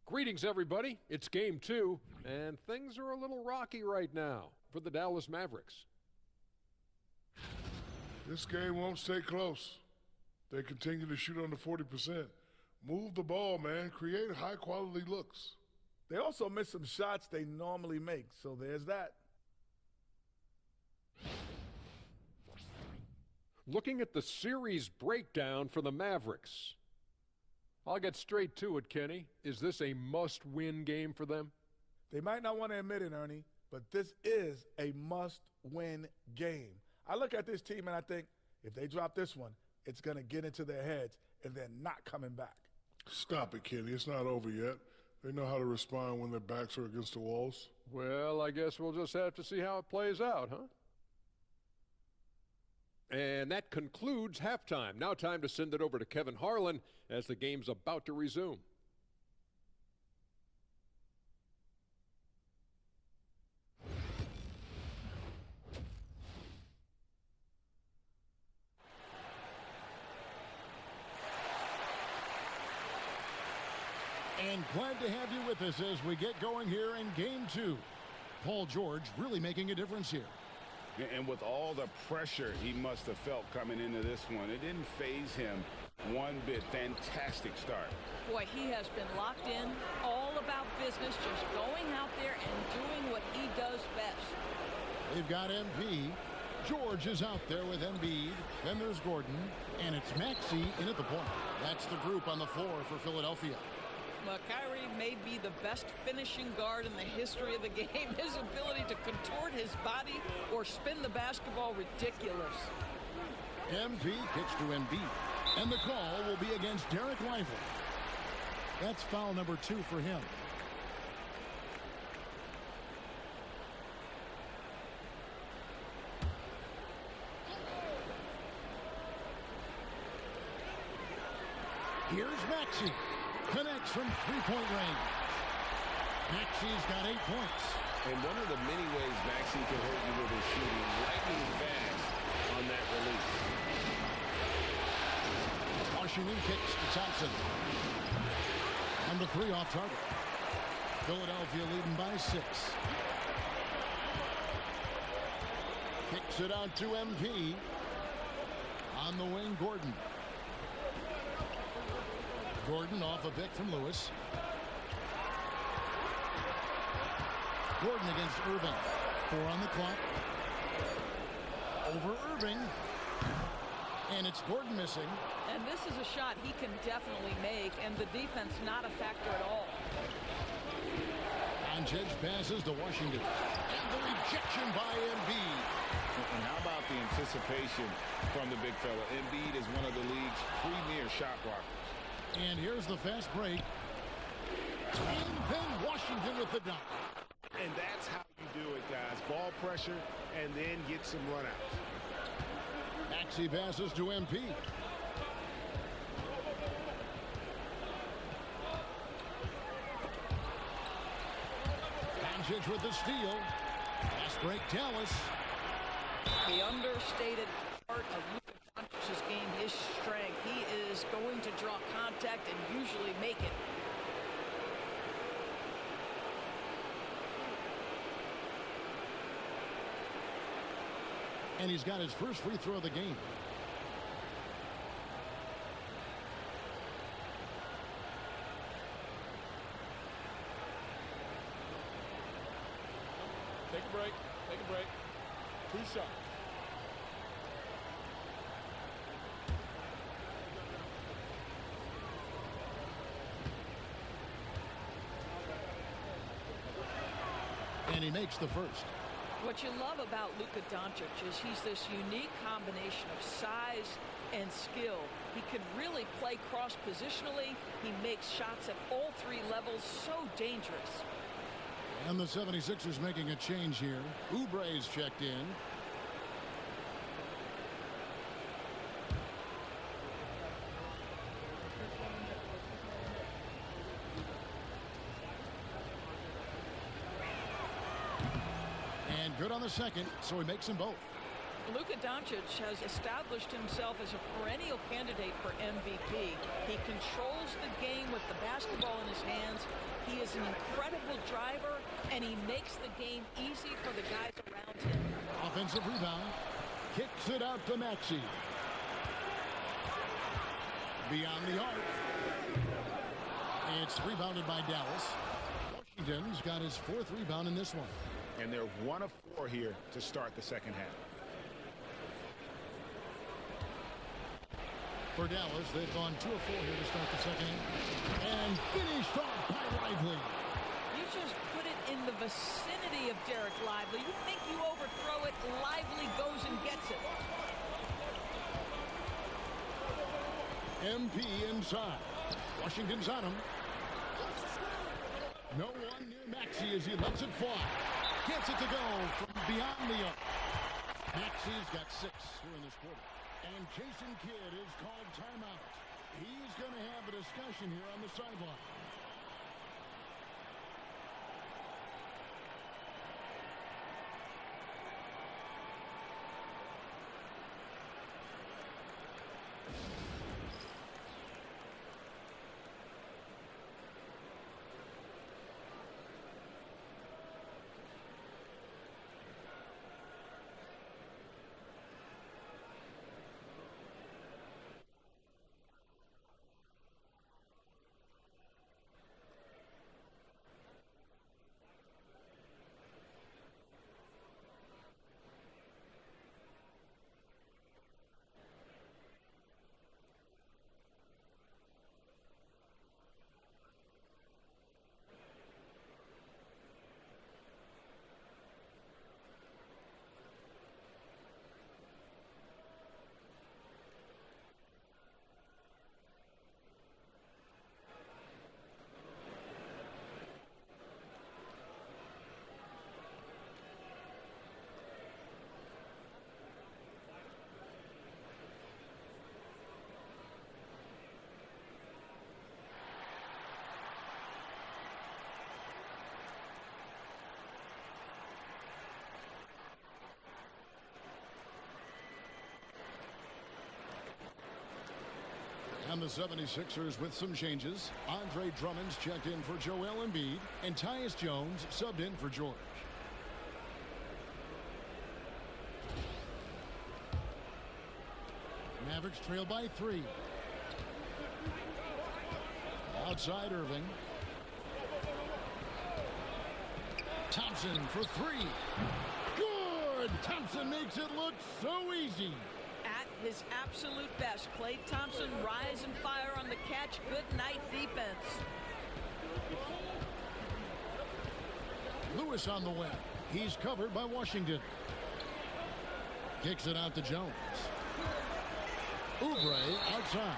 Greetings, everybody. It's game 2, and things are a little rocky right now for the Dallas Mavericks. This game won't stay close. They continue to shoot under 40%. Move the ball, man. Create high-quality looks. They also miss some shots they normally make, so there's that. Looking at the series breakdown for the Mavericks. I'll get straight to it, Kenny. Is this a must-win game for them? They might not want to admit it, Ernie, but this is a must-win game. I look at this team and I think if they drop this one, it's going to get into their heads and they're not coming back. Stop it, Kenny. It's not over yet. They know how to respond when their backs are against the walls. Well, I guess we'll just have to see how it plays out, huh? And that concludes halftime. Now time to send it over to Kevin Harlan as the game's about to resume. And glad to have you with us as we get going here in game 2. Paul George really making a difference here. And with all the pressure he must have felt coming into this one, it didn't faze him one bit. Fantastic start. Boy, he has been locked in, all about business, just going out there and doing what he does best. They've got MP. George is out there with Embiid. Then there's Gordon. And it's Maxey in at the point. That's the group on the floor for Philadelphia. Well, Kyrie may be the best finishing guard in the history of the game. His ability to contort his body or spin the basketball, ridiculous. MP kicks to Embiid. And the call will be against Derek Lively. That's foul number 2 for him. Here's Maxey. Connects from three-point range. Maxey's got 8 points. And one of the many ways Maxey can hurt you with his shooting, lightning fast on that release. Washington kicks to Thompson. And the 3 off target. Philadelphia leading by 6. Kicks it out to MP. On the wing, Gordon. Gordon off a pick from Lewis. Gordon against Irving. 4 on the clock. Over Irving. And it's Gordon missing. And this is a shot he can definitely make, and the defense not a factor at all. Doncic passes to Washington. And the rejection by Embiid. And how about the anticipation from the big fella? Embiid is one of the league's premier shot blockers. And here's the fast break. And then Washington with the dunk. And that's how you do it, guys. Ball pressure and then get some runouts. Maxey passes to MP. Doncic with the steal. Fast break, Dallas. The understated part of Luka Doncic's game, his strength. He is going to draw contact and usually make it. And he's got his first free throw of the game. Take a break. Take a break. 2 shots. And he makes the first. What you love about Luka Doncic is he's this unique combination of size and skill. He can really play cross-positionally. He makes shots at all 3 levels, so dangerous. And the 76ers making a change here. Oubre's checked in. And good on the second, so he makes them both. Luka Doncic has established himself as a perennial candidate for MVP. He controls the game with the basketball in his hands. He is an incredible driver, and he makes the game easy for the guys around him. Offensive rebound. Kicks it out to Maxey. Beyond the arc. It's rebounded by Dallas. Washington's got his 4th rebound in this one. And they're 1 of 4 here to start the second half. For Dallas, they've gone 2 of 4 here to start the second half. And finished off by Lively. You just put it in the vicinity of Derek Lively. You think you overthrow it, Lively goes and gets it. MP inside. Washington's on him. No one near Maxey as he lets it fly. Gets it to go from beyond the arc. Maxey's got 6 here in this quarter. And Jason Kidd is called timeout. He's going to have a discussion here on the sideline. And the 76ers with some changes. Andre Drummond's checked in for Joel Embiid, and Tyus Jones subbed in for George. Mavericks trail by 3. Outside Irving. Thompson for 3. Good! Thompson makes it look so easy. At his absolute best, Klay Thompson rise and fire on the catch. Good night defense. Lewis on the wing. He's covered by Washington. Kicks it out to Jones. Oubre outside.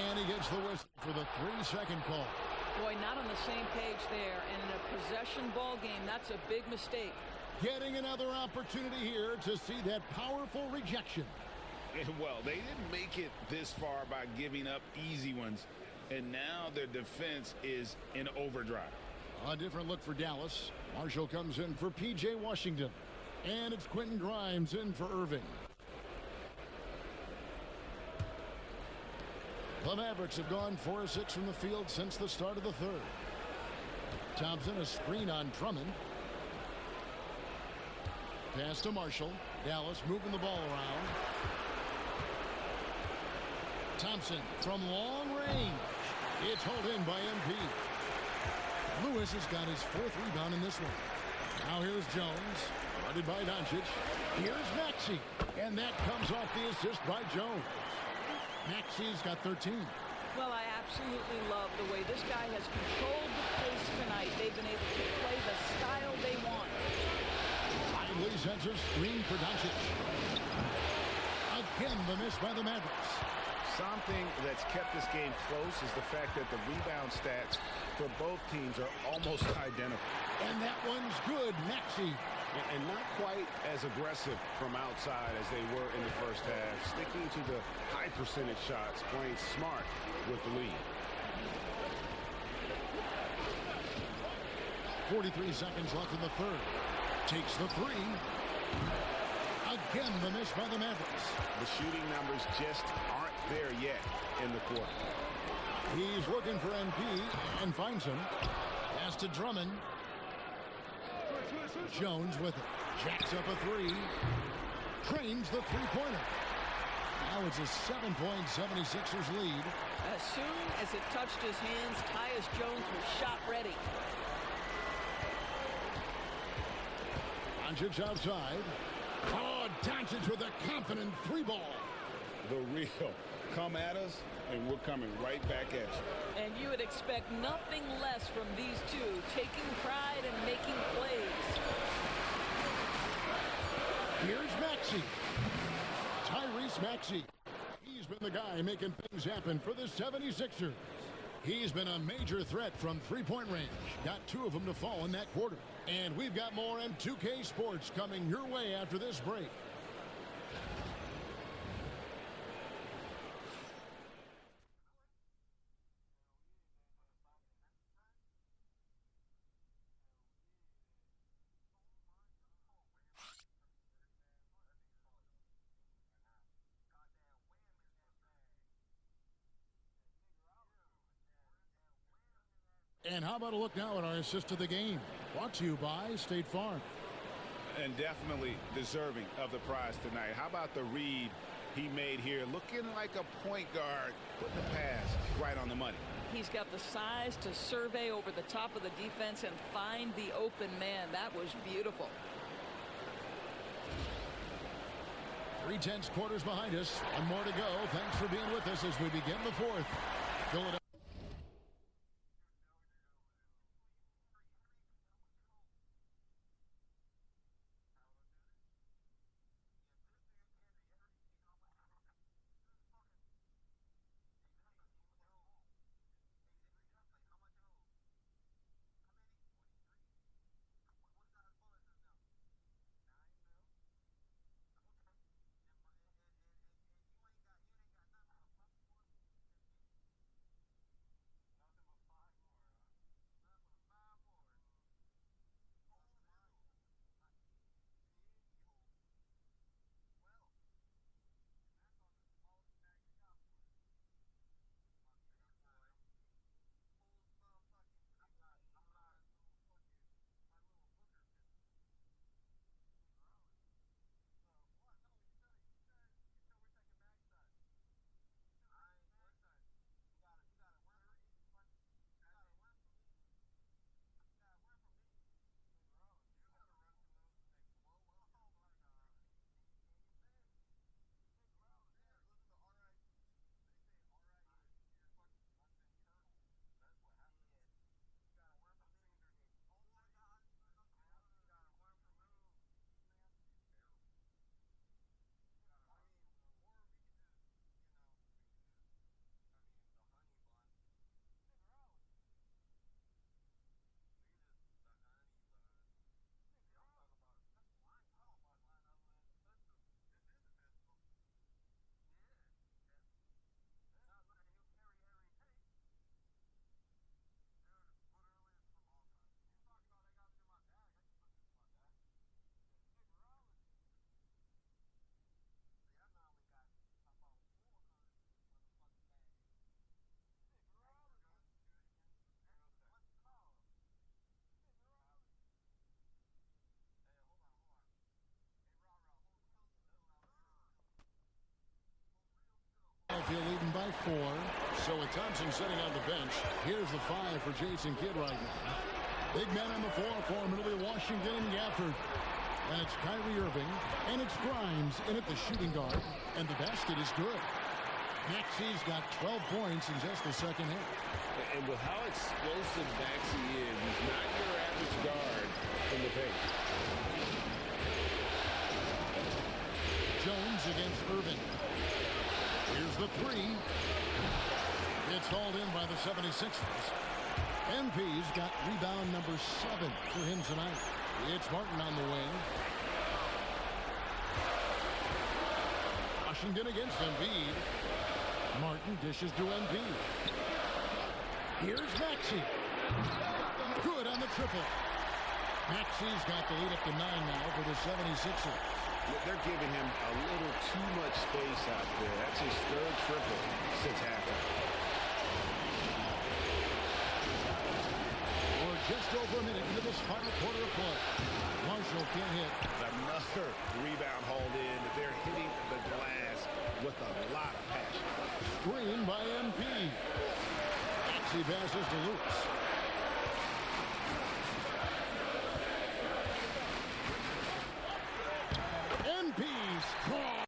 And he gets the whistle for the 3-second call. Boy, not on the same page there. And in a possession ball game, that's a big mistake. Getting another opportunity here to see that powerful rejection. Well, they didn't make it this far by giving up easy ones. And now their defense is in overdrive. A different look for Dallas. Marshall comes in for P.J. Washington. And it's Quentin Grimes in for Irving. The Mavericks have gone 4 of 6 from the field since the start of the third. Thompson, a screen on Drummond. Pass to Marshall. Dallas moving the ball around. Thompson from long range. It's hauled in by MP. Lewis has got his 4th rebound in this one. Now here's Jones. Guarded by Doncic. Here's Maxey. And that comes off the assist by Jones. Maxey's got 13. Well, I absolutely love the way this guy has controlled the pace tonight. They've been able to play the style they want. Lively sends a screen for Doncic. Again, the miss by the Mavericks. Something that's kept this game close is the fact that the rebound stats for both teams are almost identical. And that one's good, Maxey. And not quite as aggressive from outside as they were in the first half. Sticking to the high percentage shots, playing smart with the lead. 43 seconds left in the third. Takes the 3. Again, the miss by the Mavericks. The shooting numbers just aren't there yet in the quarter. He's looking for MP and finds him. Pass to Drummond. Jones with it. Jacks up a 3. Trains the 3-pointer. Now it's a 7-point 76ers lead. As soon as it touched his hands, Tyus Jones was shot ready. Doncic outside. Oh, Doncic with a confident 3-ball. The real. Come at us, and we're coming right back at you. And you would expect nothing less from these two, taking pride and making plays. Here's Maxey. Tyrese Maxey. He's been the guy making things happen for the 76ers. He's been a major threat from 3-point range. Got 2 of them to fall in that quarter. And we've got more M2K Sports coming your way after this break. And how about a look now at our assist of the game? Brought to you by State Farm. And definitely deserving of the prize tonight. How about the read he made here? Looking like a point guard. Put the pass right on the money. He's got the size to survey over the top of the defense and find the open man. That was beautiful. 3/10 quarters behind us. One more to go. Thanks for being with us as we begin the 4th. Philadelphia. by 4. So with Thompson sitting on the bench, here's the 5 for Jason Kidd right now. Big man on the floor for him. It'll be Washington and Gafford. And it's Kyrie Irving. And it's Grimes in at the shooting guard. And the basket is good. Maxey's got 12 points in just the second half. And with how explosive Maxey is, he's not your average guard in the paint. Jones against Irving. Here's the 3. It's hauled in by the 76ers. MP's got rebound number 7 for him tonight. It's Martin on the wing. Washington against Embiid. Martin dishes to Embiid. Here's Maxey. Good on the triple. Maxey's got the lead up to 9 now for the 76ers. They're giving him a little too much space out there. That's his 3rd triple since halftime. We're just over a minute into this final quarter of play. Marshall can't hit. Another rebound hauled in. They're hitting the glass with a lot of passion. Screen by MP. Maxey passes to Luke. MP's call.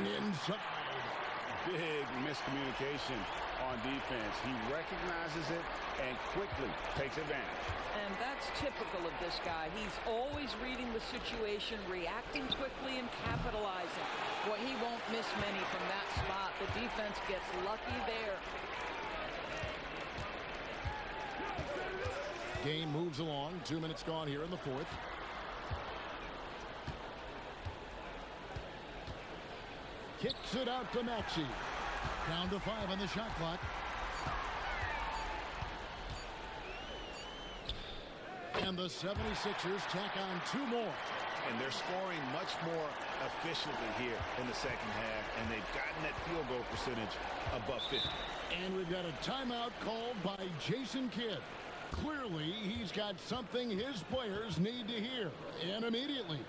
Inside. Big miscommunication on defense. He recognizes it and quickly takes advantage. And that's typical of this guy. He's always reading the situation, reacting quickly, and capitalizing. Boy, he won't miss many from that spot. The defense gets lucky there. Game moves along. 2 minutes gone here in the 4th. Kicks it out to Maxey. Down to 5 on the shot clock. And the 76ers tack on 2 more. And they're scoring much more efficiently here in the second half. And they've gotten that field goal percentage above 50. And we've got a timeout called by Jason Kidd. Clearly, he's got something his players need to hear. And immediately.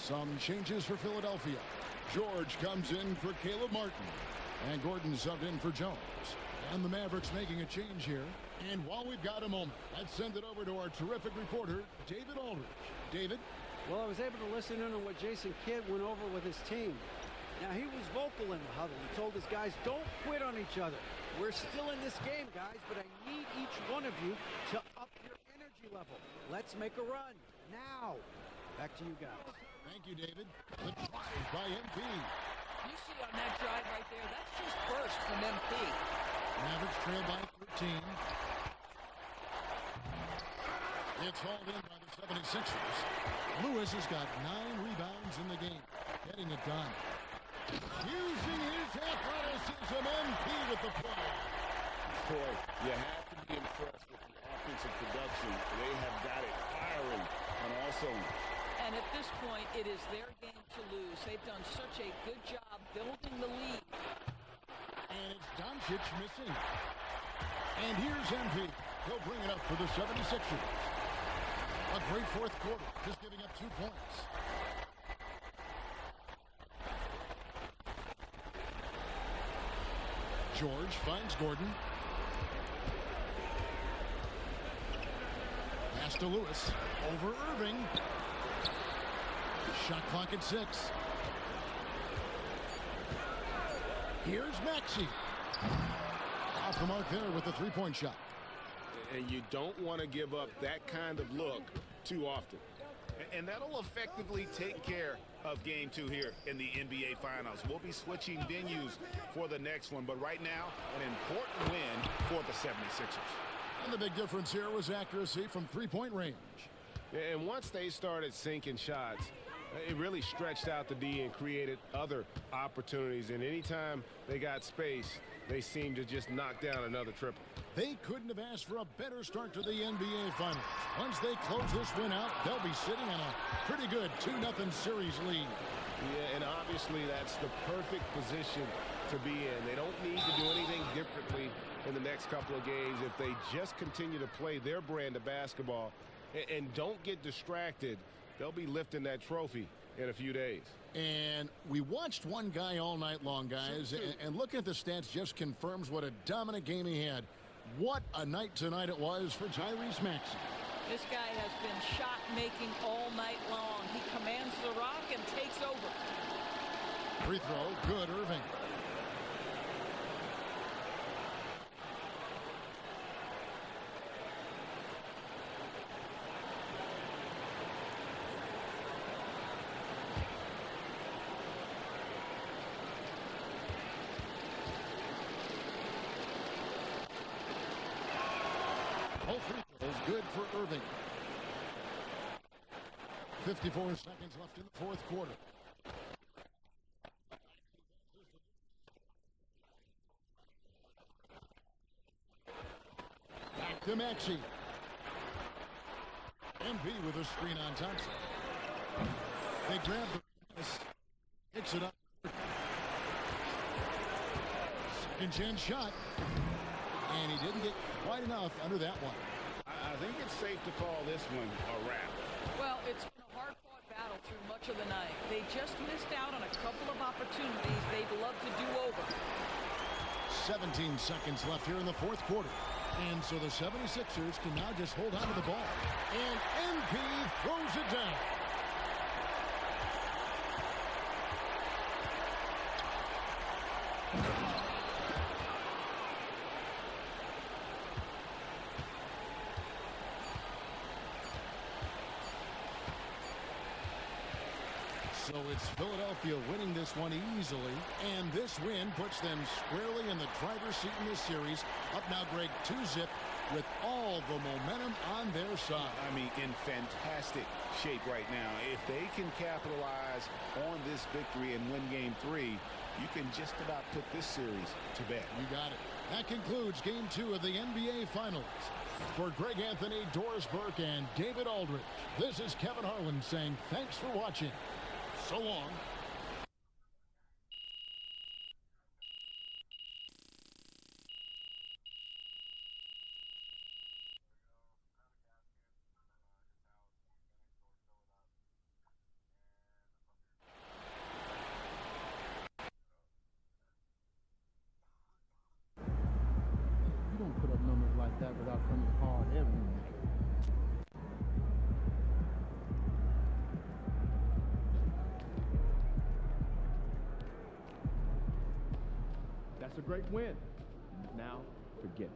Some changes for Philadelphia. George comes in for Caleb Martin. And Gordon subbed in for Jones. And the Mavericks making a change here. And while we've got a moment, let's send it over to our terrific reporter, David Aldridge. David? Well, I was able to listen in on what Jason Kidd went over with his team. Now, he was vocal in the huddle. He told his guys, don't quit on each other. We're still in this game, guys, but I need each one of you to up your energy level. Let's make a run. Now. Back to you guys. Thank you, David. The drive by MP. You see on that drive right there, that's just burst from MP. Mavericks trail by 13. It's hauled in by the 76ers. Lewis has got 9 rebounds in the game, getting it done. Using his athleticism, MP with the play. Boy, you have to be impressed with the offensive production. They have got it firing on all cylinders. And at this point, it is their game to lose. They've done such a good job building the lead. And it's Doncic missing. And here's MP. He'll bring it up for the 76ers. A great fourth quarter, just giving up 2 points. George finds Gordon. Pass to Lewis. Over Irving. Shot clock at 6. Here's Maxey. Off the mark there with the 3-point shot. And you don't want to give up that kind of look too often. And that'll effectively take care of game 2 here in the NBA Finals. We'll be switching venues for the next one, but right now, an important win for the 76ers. And the big difference here was accuracy from 3-point range. And once they started sinking shots, it really stretched out the D and created other opportunities. And anytime they got space, they seemed to just knock down another triple. They couldn't have asked for a better start to the NBA Finals. Once they close this win out, they'll be sitting on a pretty good 2-0 series lead. Yeah, and obviously that's the perfect position to be in. They don't need to do anything differently in the next couple of games if they just continue to play their brand of basketball and don't get distracted. They'll be lifting that trophy in a few days. And we watched one guy all night long, guys, and looking at the stats just confirms what a dominant game he had. What a night tonight it was for Tyrese Maxey. This guy has been shot-making all night long. He commands the rock and takes over. Free throw, good, Irving. Good for Irving. 54 seconds left in the fourth quarter. Back to Maxey. MP with a screen on Thompson. They grab the picks it up. Second chance shot. And he didn't get quite enough under that one. I think it's safe to call this one a wrap. Well, it's been a hard-fought battle through much of the night. They just missed out on a couple of opportunities they'd love to do over. 17 seconds left here in the fourth quarter. And so the 76ers can now just hold on to the ball. And MP throws it down. So it's Philadelphia winning this one easily, and this win puts them squarely in the driver's seat in this series. Up now, Greg, 2-0 with all the momentum on their side. I mean, in fantastic shape right now. If they can capitalize on this victory and win game 3, you can just about put this series to bed. You got it. That concludes game 2 of the NBA Finals. For Greg Anthony, Doris Burke, and David Aldridge, this is Kevin Harlan saying thanks for watching. So long. You don't put up numbers like that without coming hard every night. That's a great win. Now, forget it.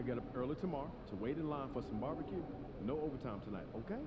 get up early tomorrow to wait in line for some barbecue. No overtime tonight, okay?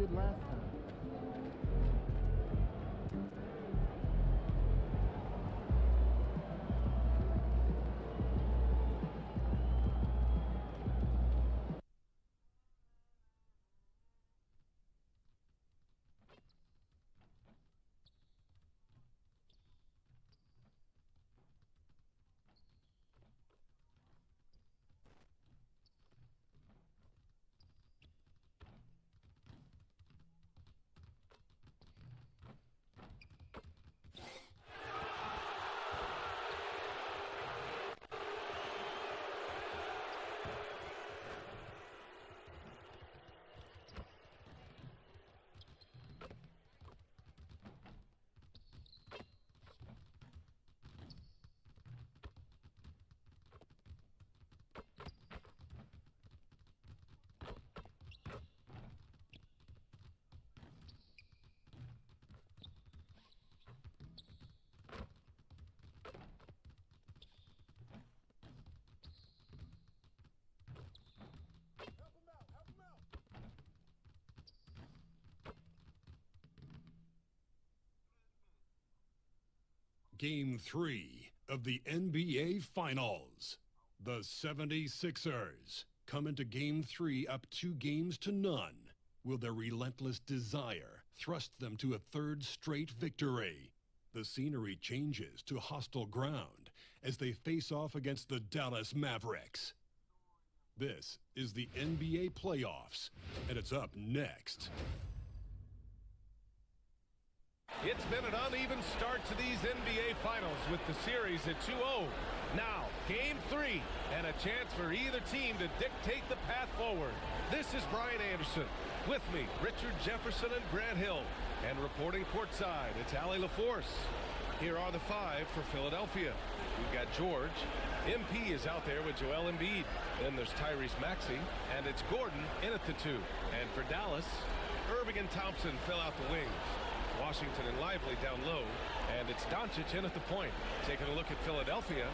did last time. Game 3 of the NBA Finals. The 76ers come into Game 3 up 2-0. Will their relentless desire thrust them to a third straight victory? The scenery changes to hostile ground as they face off against the Dallas Mavericks. This is the NBA playoffs, and it's up next. It's been an uneven start to these NBA Finals with the series at 2-0. Now, Game 3, and a chance for either team to dictate the path forward. This is Brian Anderson. With me, Richard Jefferson and Grant Hill. And reporting courtside, it's Allie LaForce. Here are the five for Philadelphia. We've got George. MP is out there with Joel Embiid. Then there's Tyrese Maxey, and it's Gordon in at the 2. And for Dallas, Irving and Thompson fill out the wings. Washington and Lively down low, and it's Doncic in at the point. Taking a look at Philadelphia,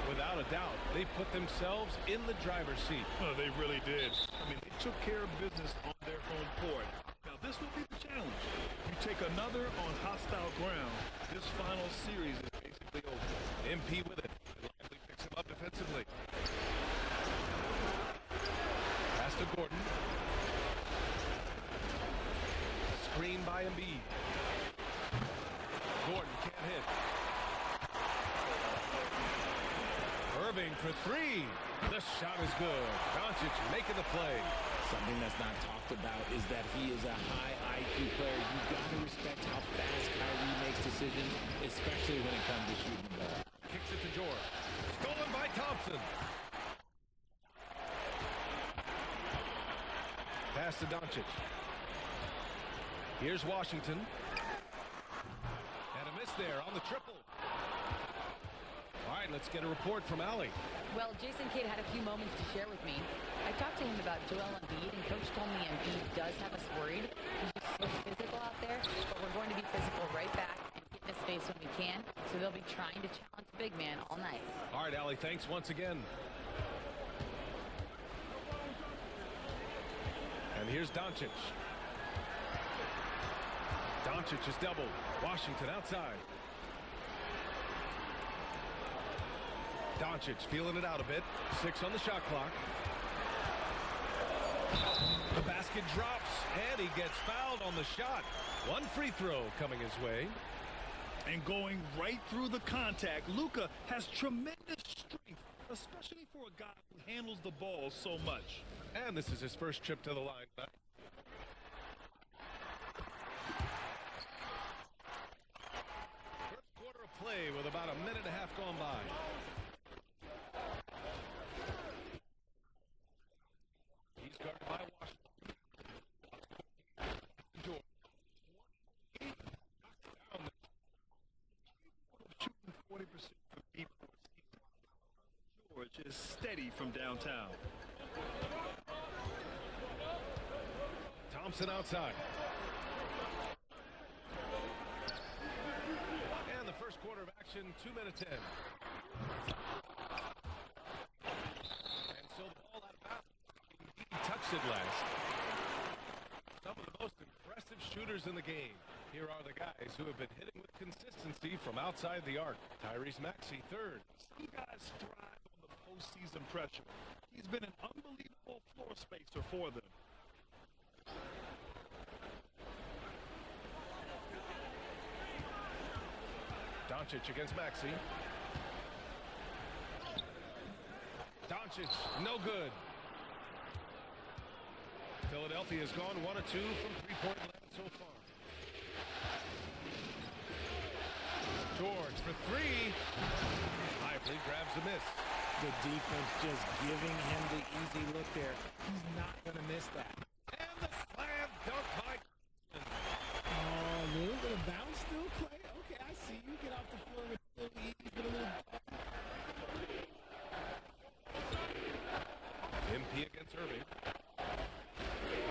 without a doubt, they put themselves in the driver's seat. Oh, they really did. I mean, they took care of business on their home court. Now, this will be the challenge. You take another on hostile ground, this final series is basically over. MP with it. Lively picks him up defensively. Pass to Gordon. Screen by Embiid. Gordon can't hit. Irving for three. The shot is good. Doncic making the play. Something that's not talked about is that he is a high IQ player. You've got to respect how fast Kyrie makes decisions, especially when it comes to shooting the ball. Kicks it to George. Stolen by Thompson. Pass to Doncic. Here's Washington. And a miss there on the triple. All right, let's get a report from Allie. Well, Jason Kidd had a few moments to share with me. I talked to him about Joel Embiid, and Coach told me Embiid does have us worried. He's just so physical out there, but we're going to be physical right back and get in his face when we can. So they'll be trying to challenge the big man all night. All right, Allie, thanks once again. And here's Doncic. Doncic is doubled. Washington outside. Doncic feeling it out a bit. 6 on the shot clock. The basket drops, and he gets fouled on the shot. One free throw coming his way. And going right through the contact, Luka has tremendous strength, especially for a guy who handles the ball so much. And this is his first trip to the line. First quarter of play with about a minute and a half gone by. He's guarded by Washington. George. Shooting 40% from deep. George is steady from downtown. Thompson outside. And the first quarter of action, 2 minutes in. And so the ball out of bounds. He touched it last. Some of the most impressive shooters in the game. Here are the guys who have been hitting with consistency from outside the arc. Tyrese Maxey, third. Some guys thrive on the postseason pressure. He's been an unbelievable floor spacer for them. Doncic against Maxey. Doncic, no good. Philadelphia has gone 1 of 2 from three-point land so far. George for three. Lively grabs the miss. The defense just giving him the easy look there. He's not going to miss that. And the slam dunk by. Oh, a little bit of bounce still, Clay. Okay, I see you. Get off the floor with a little easy, but a little. MP against Irving.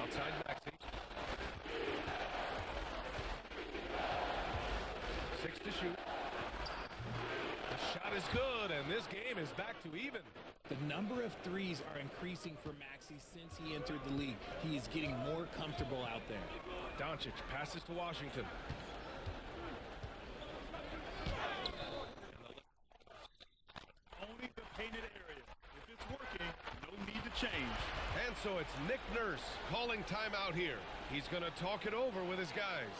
Outside Maxey. 6 to shoot. The shot is good, and this game is back to even. The number of threes are increasing for Maxey since he entered the league. He is getting more comfortable out there. Doncic passes to Washington. Only the painted area. If it's working, no need to change. And so it's Nick Nurse calling timeout here. He's going to talk it over with his guys.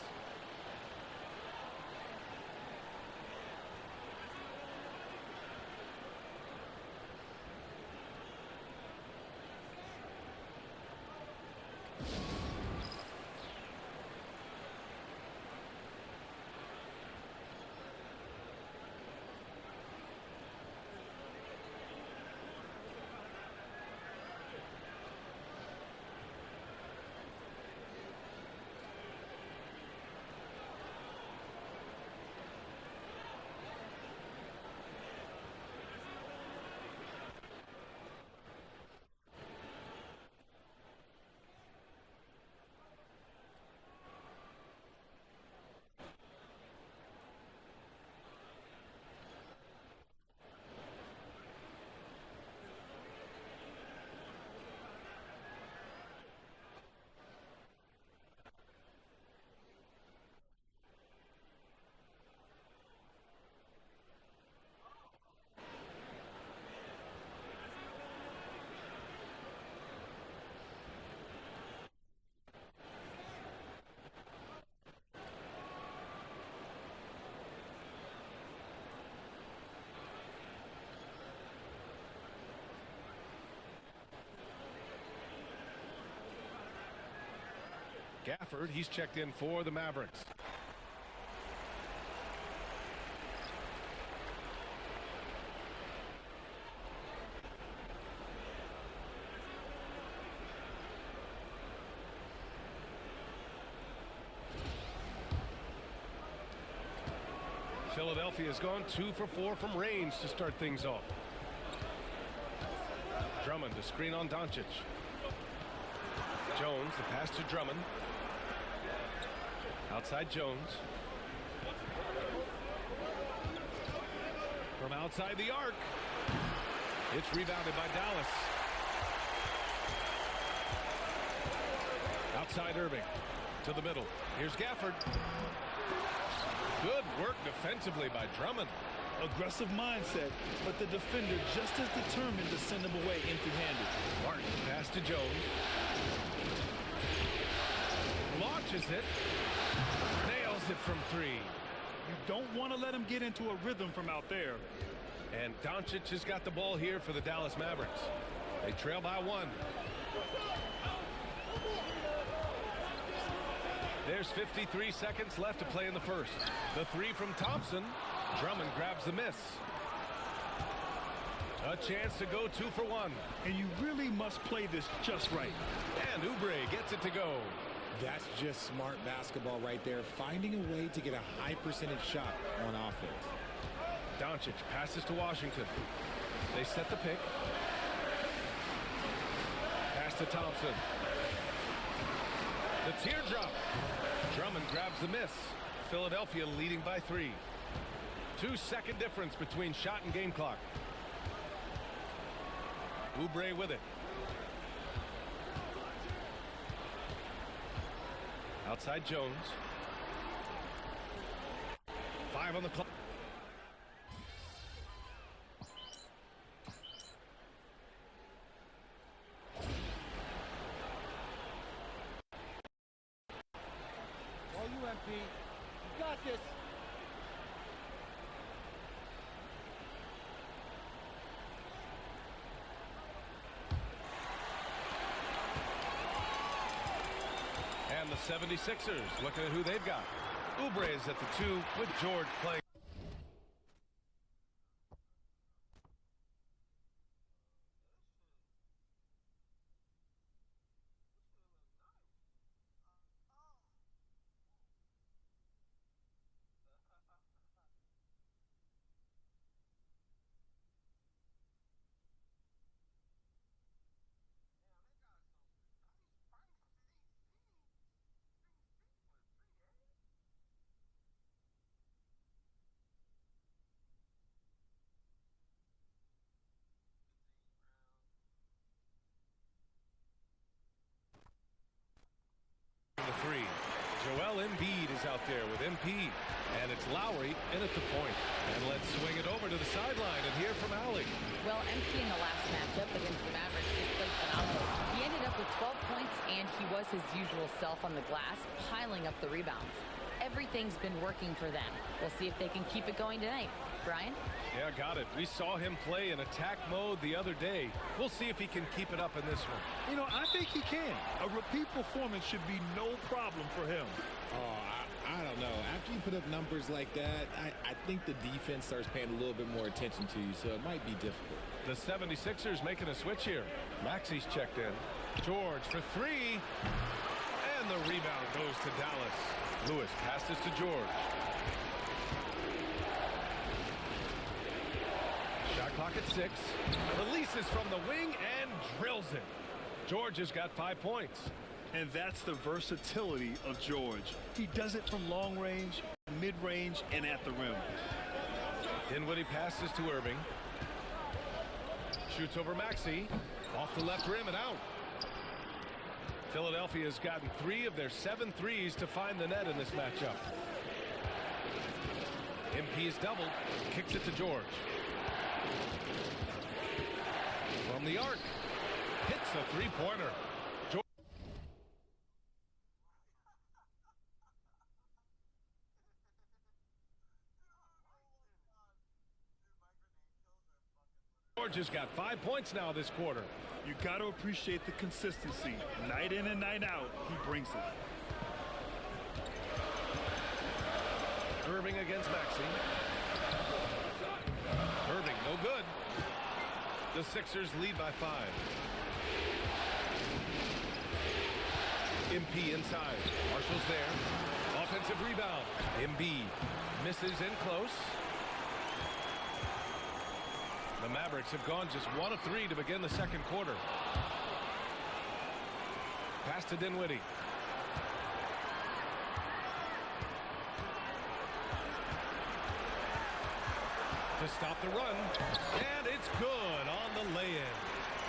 Gafford, he's checked in for the Mavericks. Philadelphia has gone 2 for 4 from range to start things off. Drummond to screen on Doncic. Jones, the pass to Drummond. Outside Jones. From outside the arc. It's rebounded by Dallas. Outside Irving. To the middle. Here's Gafford. Good work defensively by Drummond. Aggressive mindset, but the defender just as determined to send him away empty-handed. Martin pass to Jones. Launches it. Nails it from 3. You don't want to let him get into a rhythm from out there. And Doncic has got the ball here for the Dallas Mavericks. They trail by 1. There's 53 seconds left to play in the first. The 3 from Thompson. Drummond grabs the miss. A chance to go 2 for 1. And you really must play this just right. And Oubre gets it to go. That's just smart basketball right there. Finding a way to get a high percentage shot on offense. Doncic passes to Washington. They set the pick. Pass to Thompson. The teardrop. Drummond grabs the miss. Philadelphia leading by 3. 2-second difference between shot and game clock. Oubre with it. Outside Jones. 5 on the clock. All you, MP. You got this. And the 76ers looking at who they've got. Oubre is at the 2 with George playing. The 3. Joel Embiid is out there with MP. And it's Lowry in at the point. And let's swing it over to the sideline and hear from Allie. Well, MP in the last matchup against the Mavericks just played phenomenal. He ended up with 12 points, and he was his usual self on the glass, piling up the rebounds. Everything's been working for them. We'll see if they can keep it going tonight. Brian? Yeah, got it. We saw him play in attack mode the other day. We'll see if he can keep it up in this one. You know, I think he can. A repeat performance should be no problem for him. Oh, I don't know. After you put up numbers like that, I think the defense starts paying a little bit more attention to you, so it might be difficult. The 76ers making a switch here. Maxi's checked in. George for 3. And the rebound goes to Dallas. Lewis passes to George. Shot clock at 6. Releases from the wing and drills it. George has got 5 points. And that's the versatility of George. He does it from long range, mid-range, and at the rim. Dinwiddie passes to Irving. Shoots over Maxey. Off the left rim and out. Philadelphia has gotten 3 of their 7 threes to find the net in this matchup. MP is doubled. Kicks it to George. From the arc. Hits a three-pointer. George has got 5 points now this quarter. You got to appreciate the consistency. Night in and night out, he brings it. Irving against Maxey. Irving, no good. The Sixers lead by 5. MP inside. Marshall's there. Offensive rebound. Embiid misses in close. The Mavericks have gone just 1 of 3 to begin the second quarter. Pass to Dinwiddie. To stop the run. And it's good on the lay-in.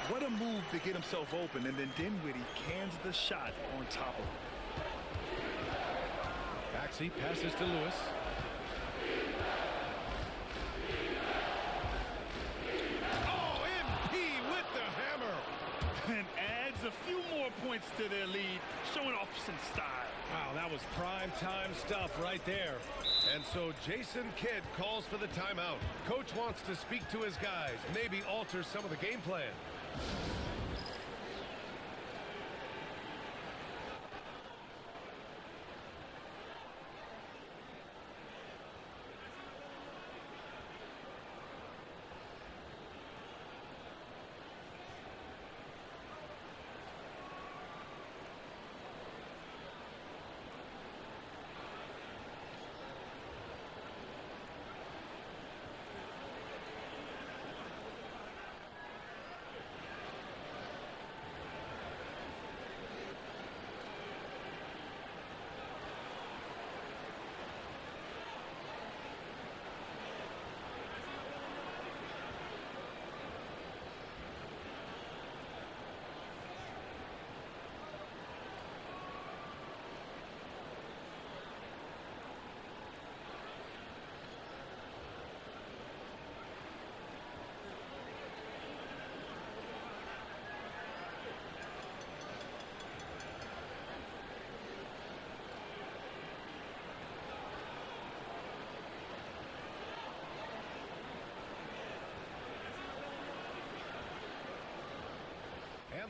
What a move to get himself open, and then Dinwiddie cans the shot on top of him. Maxey passes to Lewis. And adds a few more points to their lead, showing off some style. Wow, that was prime time stuff right there. And so Jason Kidd calls for the timeout. Coach wants to speak to his guys, maybe alter some of the game plan.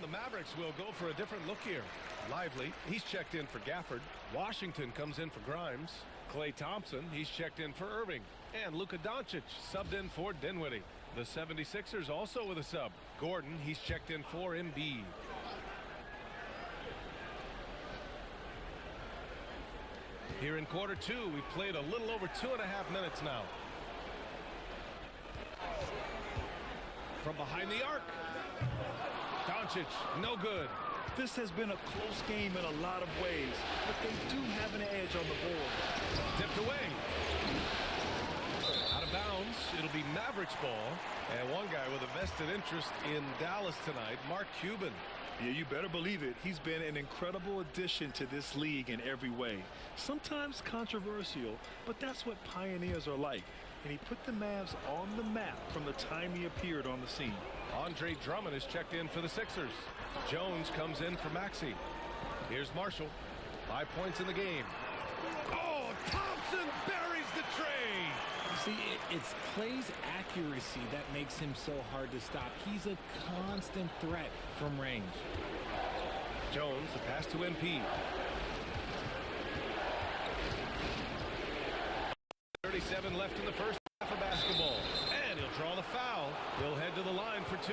And the Mavericks will go for a different look here. Lively, he's checked in for Gafford. Washington comes in for Grimes. Klay Thompson, he's checked in for Irving. And Luka Doncic subbed in for Dinwiddie. The 76ers also with a sub. Gordon, he's checked in for Embiid. Here in quarter two, we played a little over 2.5 minutes now. From behind the arc. Doncic, no good. This has been a close game in a lot of ways, but they do have an edge on the board. Tipped away. Out of bounds. It'll be Mavericks ball. And one guy with a vested interest in Dallas tonight, Mark Cuban. Yeah, you better believe it. He's been an incredible addition to this league in every way. Sometimes controversial, but that's what pioneers are like. And he put the Mavs on the map from the time he appeared on the scene. Andre Drummond is checked in for the Sixers. Jones comes in for Maxey. Here's Marshall. 5 points in the game. Oh, Thompson buries the tray. See, it's Klay's accuracy that makes him so hard to stop. He's a constant threat from range. Jones, the pass to MP. 37 left in the first half of basketball. And he'll draw the foul. He'll head to the line for 2.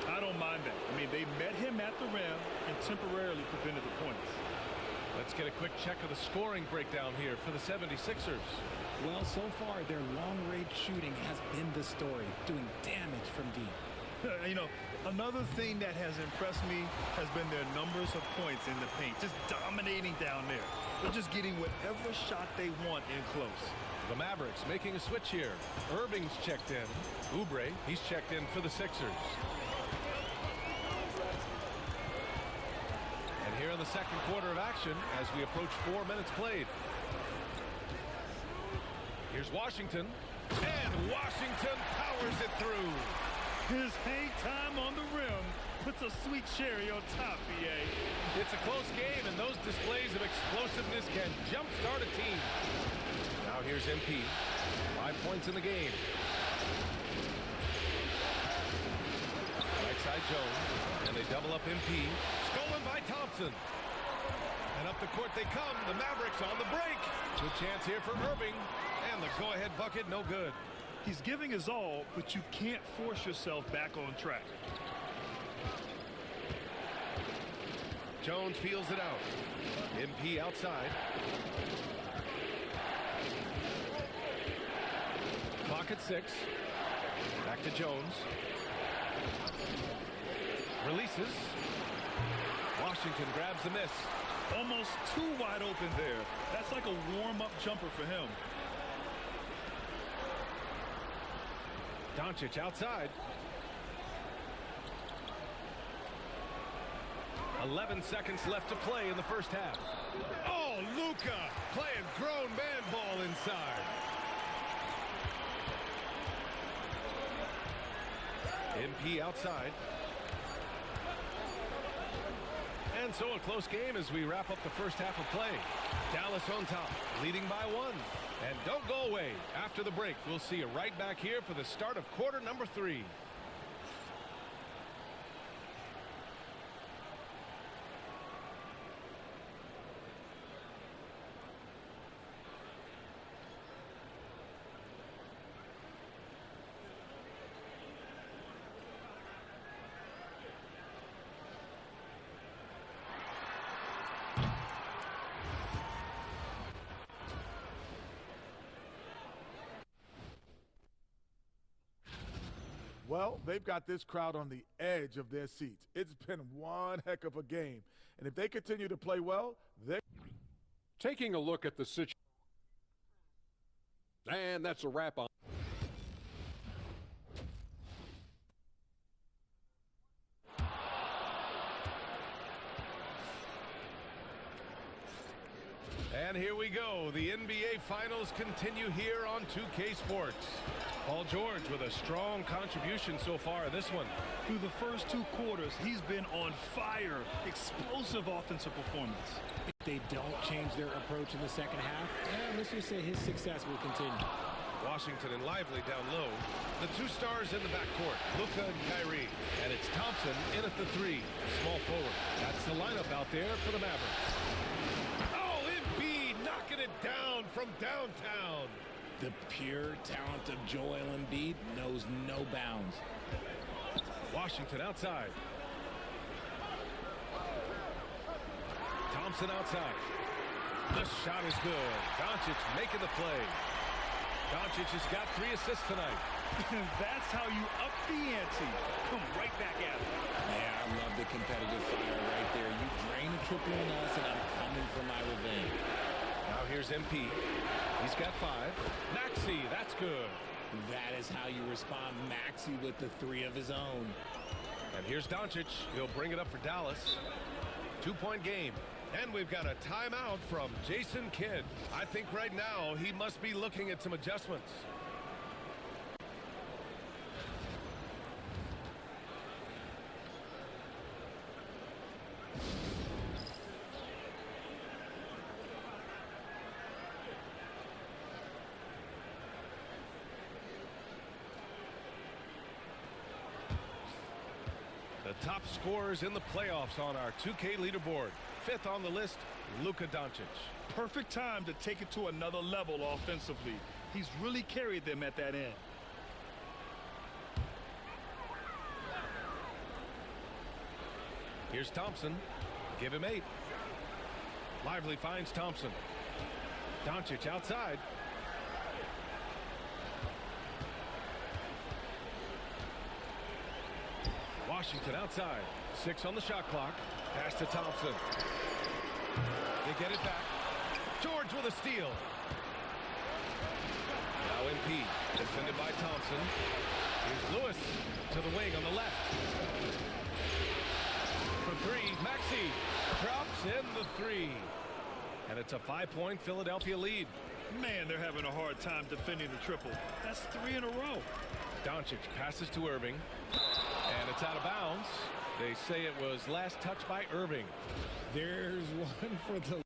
I don't mind that. I mean, they met him at the rim and temporarily prevented the points. Let's get a quick check of the scoring breakdown here for the 76ers. Well, so far, their long-range shooting has been the story, doing damage from deep. You know, another thing that has impressed me has been their numbers of points in the paint, just dominating down there. They're just getting whatever shot they want in close. The Mavericks making a switch here. Irving's checked in. Oubre, he's checked in for the Sixers. And here in the second quarter of action as we approach 4 minutes played. Here's Washington. And Washington powers it through. His hang time on the rim puts a sweet cherry on top, BA. It's a close game, and those displays of explosiveness can jumpstart a team. Now here's MP. 5 points in the game. Right side Jones. And they double up MP. Stolen by Thompson. And up the court they come. The Mavericks on the break. Good chance here for Irving. And the go-ahead bucket, no good. He's giving his all, but you can't force yourself back on track. Jones feels it out. MP outside. Clock at 6. Back to Jones. Releases. Washington grabs the miss. Almost too wide open there. That's like a warm-up jumper for him. Doncic outside. 11 seconds left to play in the first half. Oh, Luka playing grown man ball inside. MP outside. And so a close game as we wrap up the first half of play. Dallas on top, leading by 1. And don't go away. After the break, we'll see you right back here for the start of quarter number 3. Well, they've got this crowd on the edge of their seats. It's been one heck of a game. And if they continue to play well, they... Taking a look at the situation. And that's a wrap on. And here we go. The NBA Finals continue here on 2K Sports. Paul George with a strong contribution so far in this one. Through the first 2 quarters, he's been on fire. Explosive offensive performance. If they don't change their approach in the second half, let's just say his success will continue. Washington and Lively down low. The two stars in the backcourt, Luka and Kyrie. And it's Thompson in at the 3, small forward. That's the lineup out there for the Mavericks. Oh, Embiid knocking it down from downtown. The pure talent of Joel Embiid knows no bounds. Washington outside. Thompson outside. The shot is good. Doncic making the play. Doncic has got 3 assists tonight. That's how you up the ante. Come right back at it. Yeah, I love the competitive fire right there. You drain a triple on us, and I'm coming for my revenge. Now here's MP. He's got 5. Maxey, that's good. That is how you respond. Maxey with the 3 of his own. And here's Doncic. He'll bring it up for Dallas. 2-point game. And we've got a timeout from Jason Kidd. I think right now he must be looking at some adjustments. The top scorers in the playoffs on our 2K leaderboard. 5th on the list, Luka Doncic. Perfect time to take it to another level offensively. He's really carried them at that end. Here's Thompson. Give him 8. Lively finds Thompson. Doncic outside. Washington outside. 6 on the shot clock. Pass to Thompson. They get it back. George with a steal. Now MP. Defended by Thompson. Here's Lewis to the wing on the left. For 3, Maxey drops in the 3. And it's a 5-point Philadelphia lead. Man, they're having a hard time defending the triple. That's 3 in a row. Doncic passes to Irving. And it's out of bounds. They say it was last touched by Irving. There's one for the...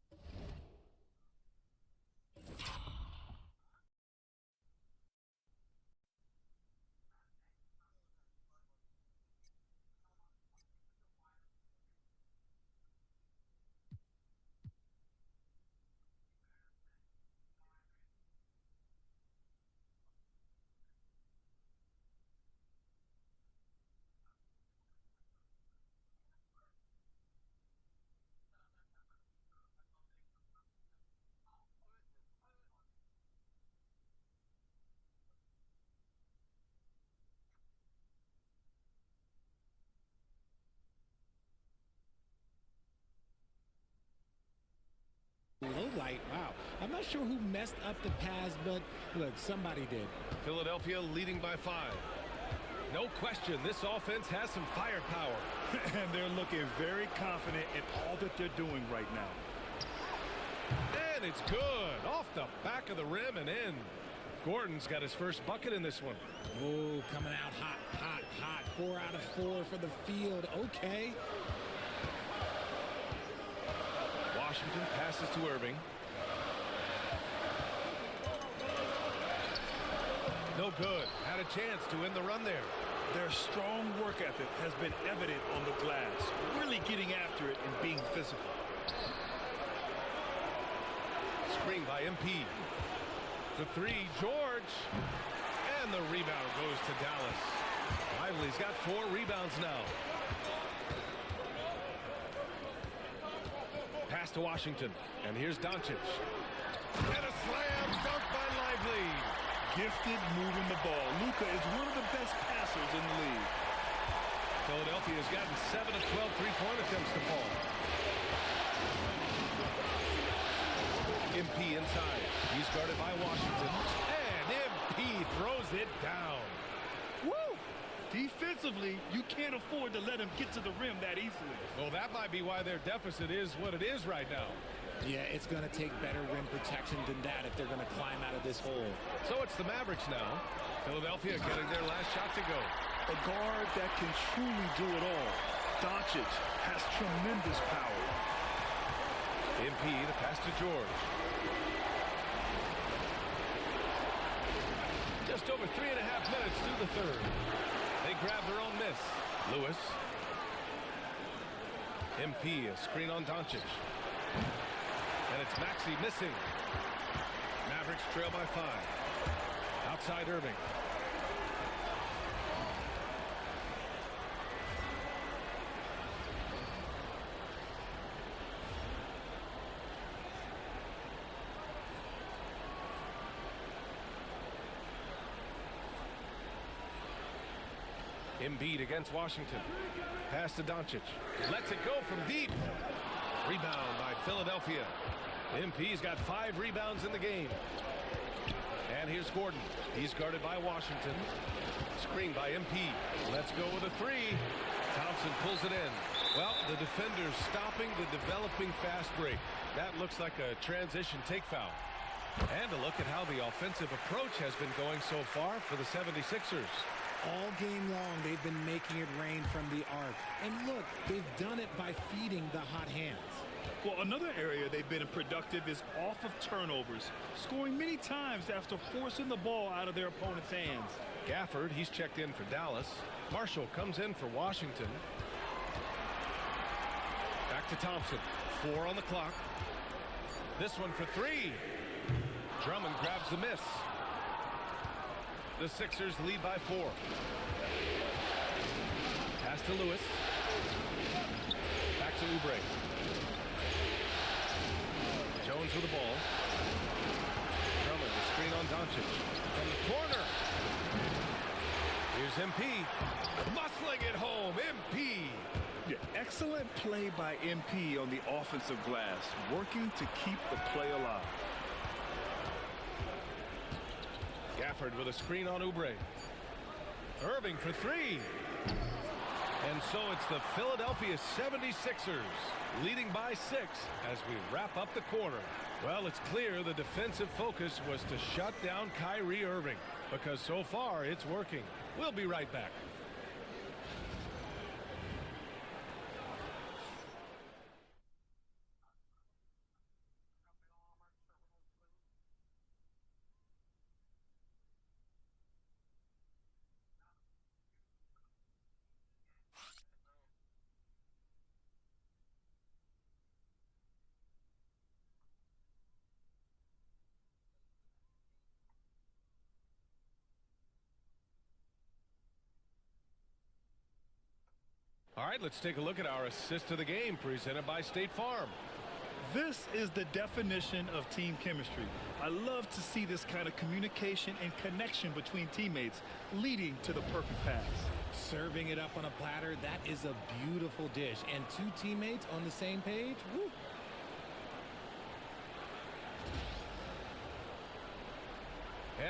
Low light, wow. I'm not sure who messed up the pass, but look, somebody did. Philadelphia leading by 5. No question, this offense has some firepower. And they're looking very confident in all that they're doing right now. And it's good. Off the back of the rim and in. Gordon's got his first bucket in this one. Oh, coming out hot, hot, hot. 4 out of 4 for the field. Okay. Washington passes to Irving. No good. Had a chance to end the run there. Their strong work ethic has been evident on the glass. Really getting after it and being physical. Screen by MP. The 3, George. And the rebound goes to Dallas. Lively's got 4 rebounds now. Pass to Washington. And here's Doncic. And a slam dunk by Lively. Gifted moving the ball. Luka is one of the best passers in the league. Philadelphia has gotten 7 of 12 3-point attempts to fall. MP inside. He's guarded by Washington. And MP throws it down. Woo! Defensively, you can't afford to let him get to the rim that easily. Well, that might be why their deficit is what it is right now. Yeah, it's going to take better rim protection than that if they're going to climb out of this hole. So it's the Mavericks now. Philadelphia getting their last shot to go. A guard that can truly do it all. Doncic has tremendous power. MP, the pass to George. Just over 3.5 minutes through the third. They grab their own miss. Lewis. MP, a screen on Doncic. And it's Maxey missing. Mavericks trail by 5. Outside Irving. Embiid against Washington. Pass to Doncic. Lets it go from deep. Rebound by Philadelphia. MP's got 5 rebounds in the game. And here's Gordon. He's guarded by Washington. Screen by MP. Let's go with a 3. Thompson pulls it in. Well, the defender's stopping the developing fast break. That looks like a transition take foul. And a look at how the offensive approach has been going so far for the 76ers. All game long, they've been making it rain from the arc. And look, they've done it by feeding the hot hands. Well, another area they've been productive is off of turnovers, scoring many times after forcing the ball out of their opponent's hands. Gafford, he's checked in for Dallas. Marshall comes in for Washington. Back to Thompson. 4 on the clock. This one for 3. Drummond grabs the miss. The Sixers lead by 4. Pass to Lewis. Back to Oubre. Jones with the ball. Drummond, the screen on Doncic. From the corner. Here's MP. Muscling it home. MP. Yeah, excellent play by MP on the offensive glass, working to keep the play alive. Gafford with a screen on Oubre. Irving for 3. And so it's the Philadelphia 76ers leading by 6 as we wrap up the quarter. Well, it's clear the defensive focus was to shut down Kyrie Irving because so far it's working. We'll be right back. All right, let's take a look at our assist of the game presented by State Farm. This is the definition of team chemistry. I love to see this kind of communication and connection between teammates leading to the perfect pass. Serving it up on a platter, that is a beautiful dish. And 2 teammates on the same page, woo.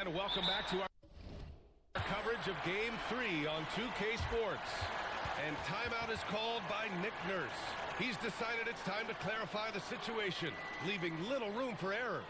And welcome back to our coverage of Game 3 on 2K Sports. And timeout is called by Nick Nurse. He's decided it's time to clarify the situation, leaving little room for error.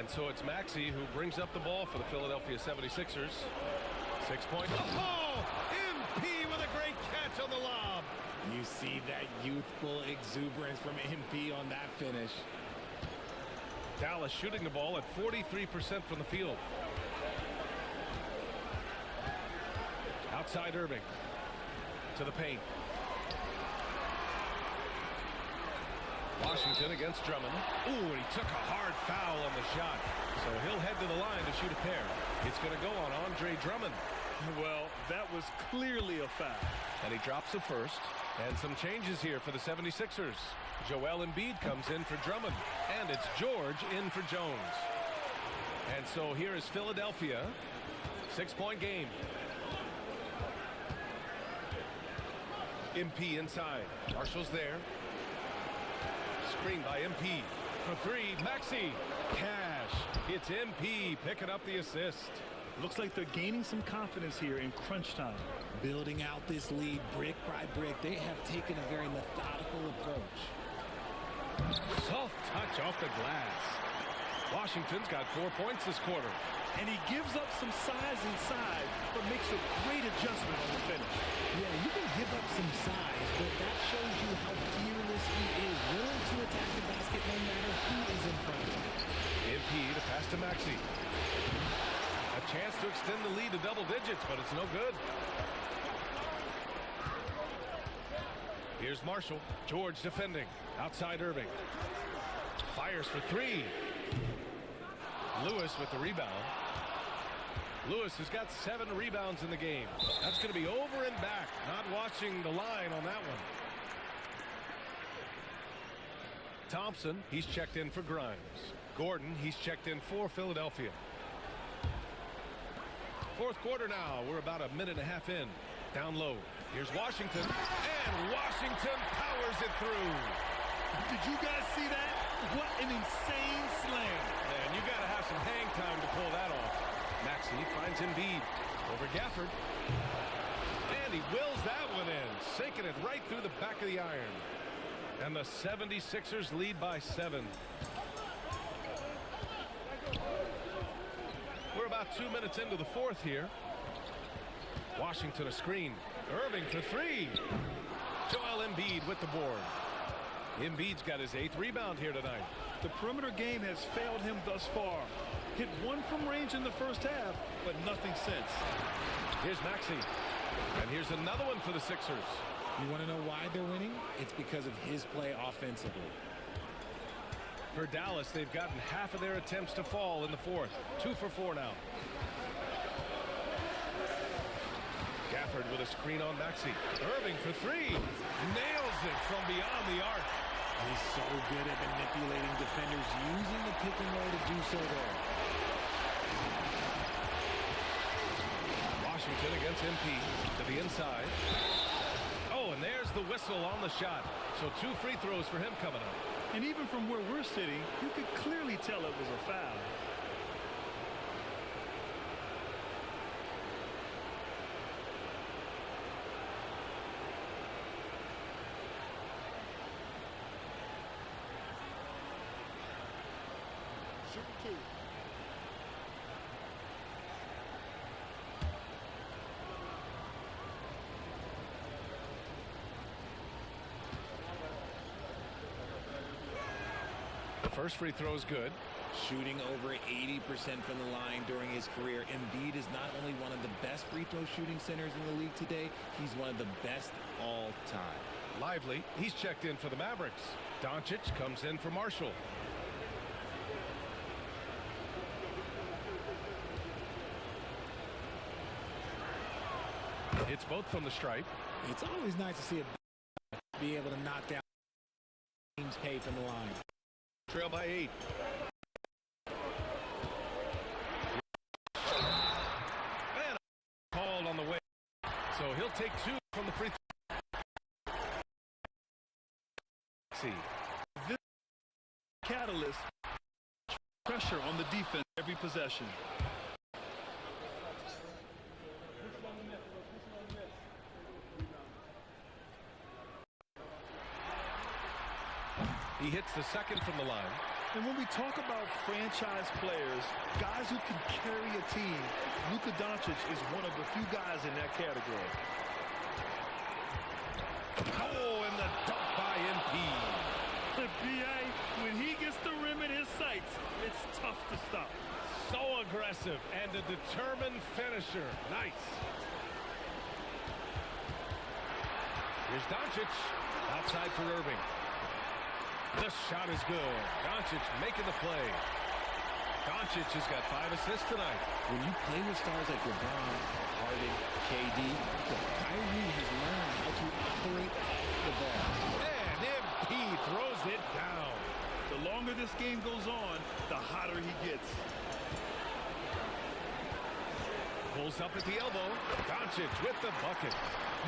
And so it's Maxey who brings up the ball for the Philadelphia 76ers. 6-point. Oh! MP with a great catch on the lob. You see that youthful exuberance from MP on that finish. Dallas shooting the ball at 43% from the field. Outside Irving. To the paint. Washington against Drummond. Ooh, and he took a hard foul on the shot. So he'll head to the line to shoot a pair. It's going to go on Andre Drummond. Well, that was clearly a foul. And he drops the first. And some changes here for the 76ers. Joel Embiid comes in for Drummond. And it's George in for Jones. And so here is Philadelphia. 6-point game. MP inside. Marshall's there. Screen by MP. For three, Maxey. Cash. It's MP picking up the assist. Looks like they're gaining some confidence here in crunch time. Building out this lead brick by brick. They have taken a very methodical approach. Soft touch off the glass. Washington's got 4 points this quarter. And he gives up some size inside, but makes a great adjustment on the finish. Yeah, you can give up some size, but that shows you how fearless he is, willing to attack the basket no matter who is in front of him. MP to pass to Maxey. A chance to extend the lead to double digits, but it's no good. Here's Marshall. George defending. Outside Irving. Fires for three. Lewis with the rebound. Lewis has got 7 rebounds in the game. That's going to be over and back. Not watching the line on that one. Thompson, he's checked in for Grimes. Gordon, he's checked in for Philadelphia. Fourth quarter now. We're about a minute and a half in. Down low. Here's Washington. And Washington powers it through. Did you guys see that? What an insane slam. Man, you got to have some hang time to pull that off. Maxey finds Embiid over Gafford. And he wills that one in, sinking it right through the back of the iron. And the 76ers lead by 7. We're about 2 minutes into the fourth here. Washington a screen. Irving for three. Joel Embiid with the board. Embiid's got his 8th rebound here tonight. The perimeter game has failed him thus far. Hit one from range in the first half, but nothing since. Here's Maxey. And here's another one for the Sixers. You want to know why they're winning? It's because of his play offensively. For Dallas, they've gotten half of their attempts to fall in the fourth. 2 for 4 now. Gafford with a screen on Maxey. Irving for three. Nails it from beyond the arc. He's so good at manipulating defenders, using the pick and roll to do so there. Washington against MP to the inside. Oh, and there's the whistle on the shot. So 2 free throws for him coming up. And even from where we're sitting, you could clearly tell it was a foul. First free throw is good. Shooting over 80% from the line during his career. Embiid is not only one of the best free throw shooting centers in the league today, he's one of the best all time. Lively, he's checked in for the Mavericks. Doncic comes in for Marshall. It's both from the stripe. It's always nice to see a be able to knock down teams pay from the line. Trail by 8. And called on the way. So he'll take 2 from the free throw. See. This catalyst pressure on the defense every possession. He hits the second from the line. And when we talk about franchise players, guys who can carry a team, Luka Doncic is one of the few guys in that category. Oh, and the dunk by MP. B.A., when he gets the rim in his sights, it's tough to stop. So aggressive and a determined finisher. Nice. Here's Doncic. Outside for Irving. The shot is good. Doncic making the play. Doncic has got 5 assists tonight. When you play with stars like LeBron, Harden, KD, Kyrie has learned how to operate off the ball. And MP throws it down. The longer this game goes on, the hotter he gets. Pulls up at the elbow. Doncic with the bucket.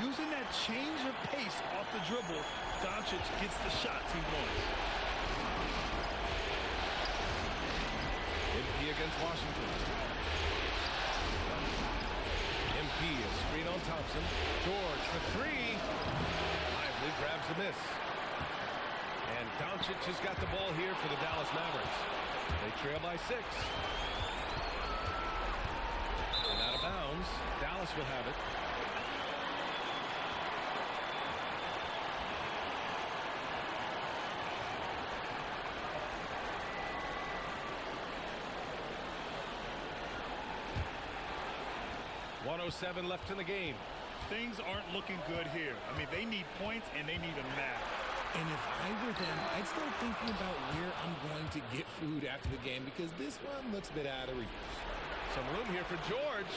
Using that change of pace off the dribble, Doncic gets the shots he wants. MP against Washington. MP, a screen on Thompson. George for 3. Lively grabs the miss. And Doncic has got the ball here for the Dallas Mavericks. They trail by 6. And out of bounds. Dallas will have it. .107 left in the game. Things aren't looking good here. I mean, they need points and they need them now. And if I were them, I'd start thinking about where I'm going to get food after the game because this one looks a bit out of reach. Some room here for George.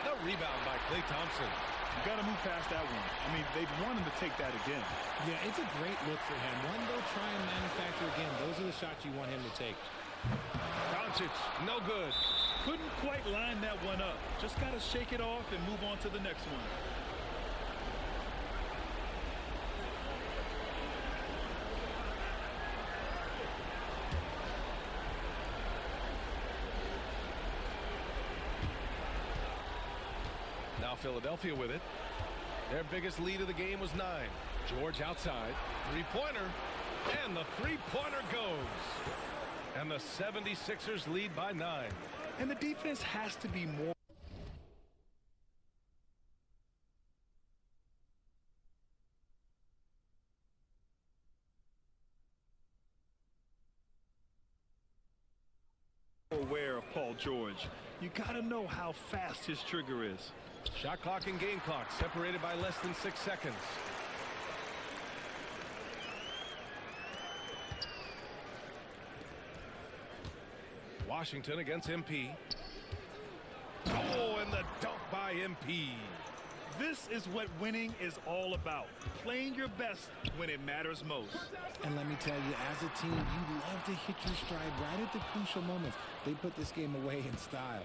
The rebound by Klay Thompson. You got to move past that one. I mean, they'd want him to take that again. Yeah, it's a great look for him. One they'll try and manufacture again. Those are the shots you want him to take. Doncic, no good. Couldn't quite line that one up. Just got to shake it off and move on to the next one. Now Philadelphia with it. Their biggest lead of the game was 9. George outside. Three-pointer. And the three-pointer goes. And the 76ers lead by 9. And the defense has to be more. Aware of Paul George. You got to know how fast his trigger is. Shot clock and game clock separated by less than 6 seconds. Washington against MP. Oh, and the dunk by MP. This is what winning is all about. Playing your best when it matters most. And let me tell you, as a team, you love to hit your stride right at the crucial moments. They put this game away in style.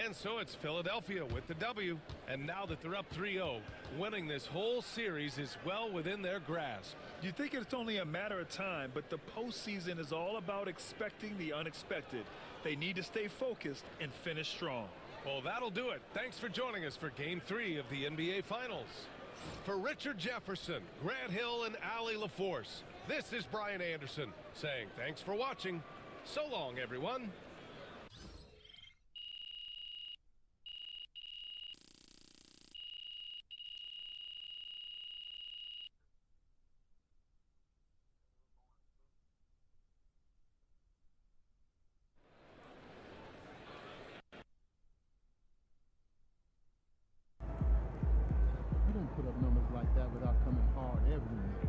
And so it's Philadelphia with the W. And now that they're up 3-0, winning this whole series is well within their grasp. You think it's only a matter of time, but the postseason is all about expecting the unexpected. They need to stay focused and finish strong. Well, that'll do it. Thanks for joining us for Game 3 of the NBA Finals. For Richard Jefferson, Grant Hill, and Allie LaForce, this is Brian Anderson saying thanks for watching. So long, everyone. Put up numbers like that without coming hard every night.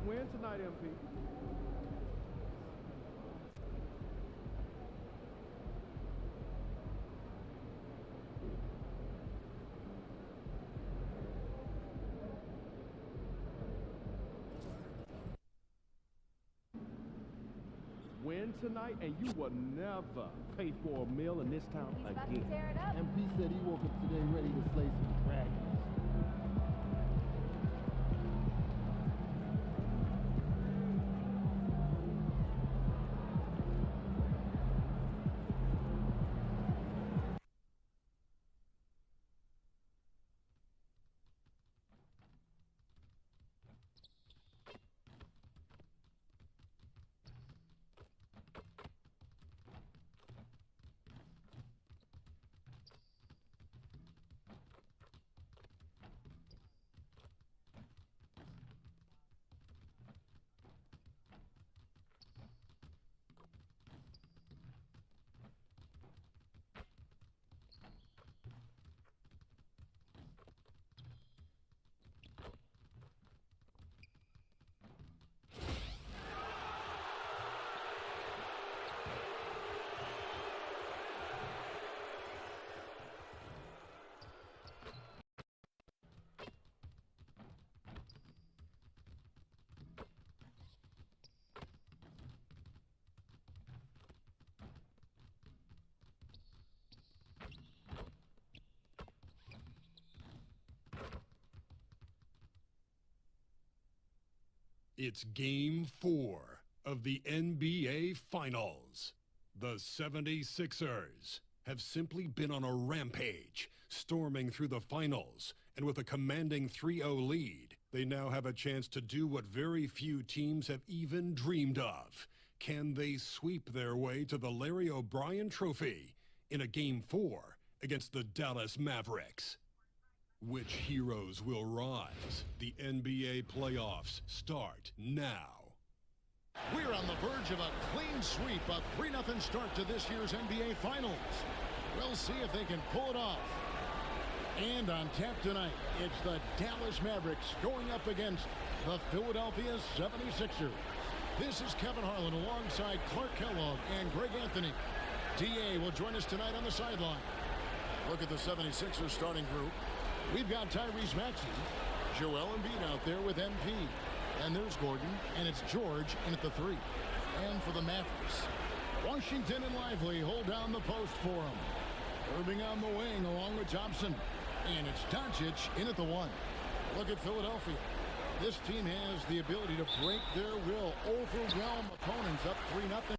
win tonight, MP. Win tonight, and you will never pay for a meal in this town again. Tear it up. MP said he woke up today ready to slay some dragons. It's Game 4 of the NBA Finals. The 76ers have simply been on a rampage, storming through the finals, and with a commanding 3-0 lead, they now have a chance to do what very few teams have even dreamed of. Can they sweep their way to the Larry O'Brien Trophy in a Game 4 against the Dallas Mavericks? Which heroes will rise? The NBA playoffs start now. We're on the verge of a clean sweep, a 3-0 start to this year's NBA Finals. We'll see if they can pull it off. And on tap tonight, it's the Dallas Mavericks going up against the Philadelphia 76ers. This is Kevin Harlan alongside Clark Kellogg and Greg Anthony. DA will join us tonight on the sideline. Look at the 76ers starting group. We've got Tyrese Maxey, Joel Embiid out there with MP. And there's Gordon, and it's George in at the 3. And for the Mavericks, Washington and Lively hold down the post for him. Irving on the wing along with Thompson. And it's Doncic in at the 1. Look at Philadelphia. This team has the ability to break their will, overwhelm opponents up 3-0.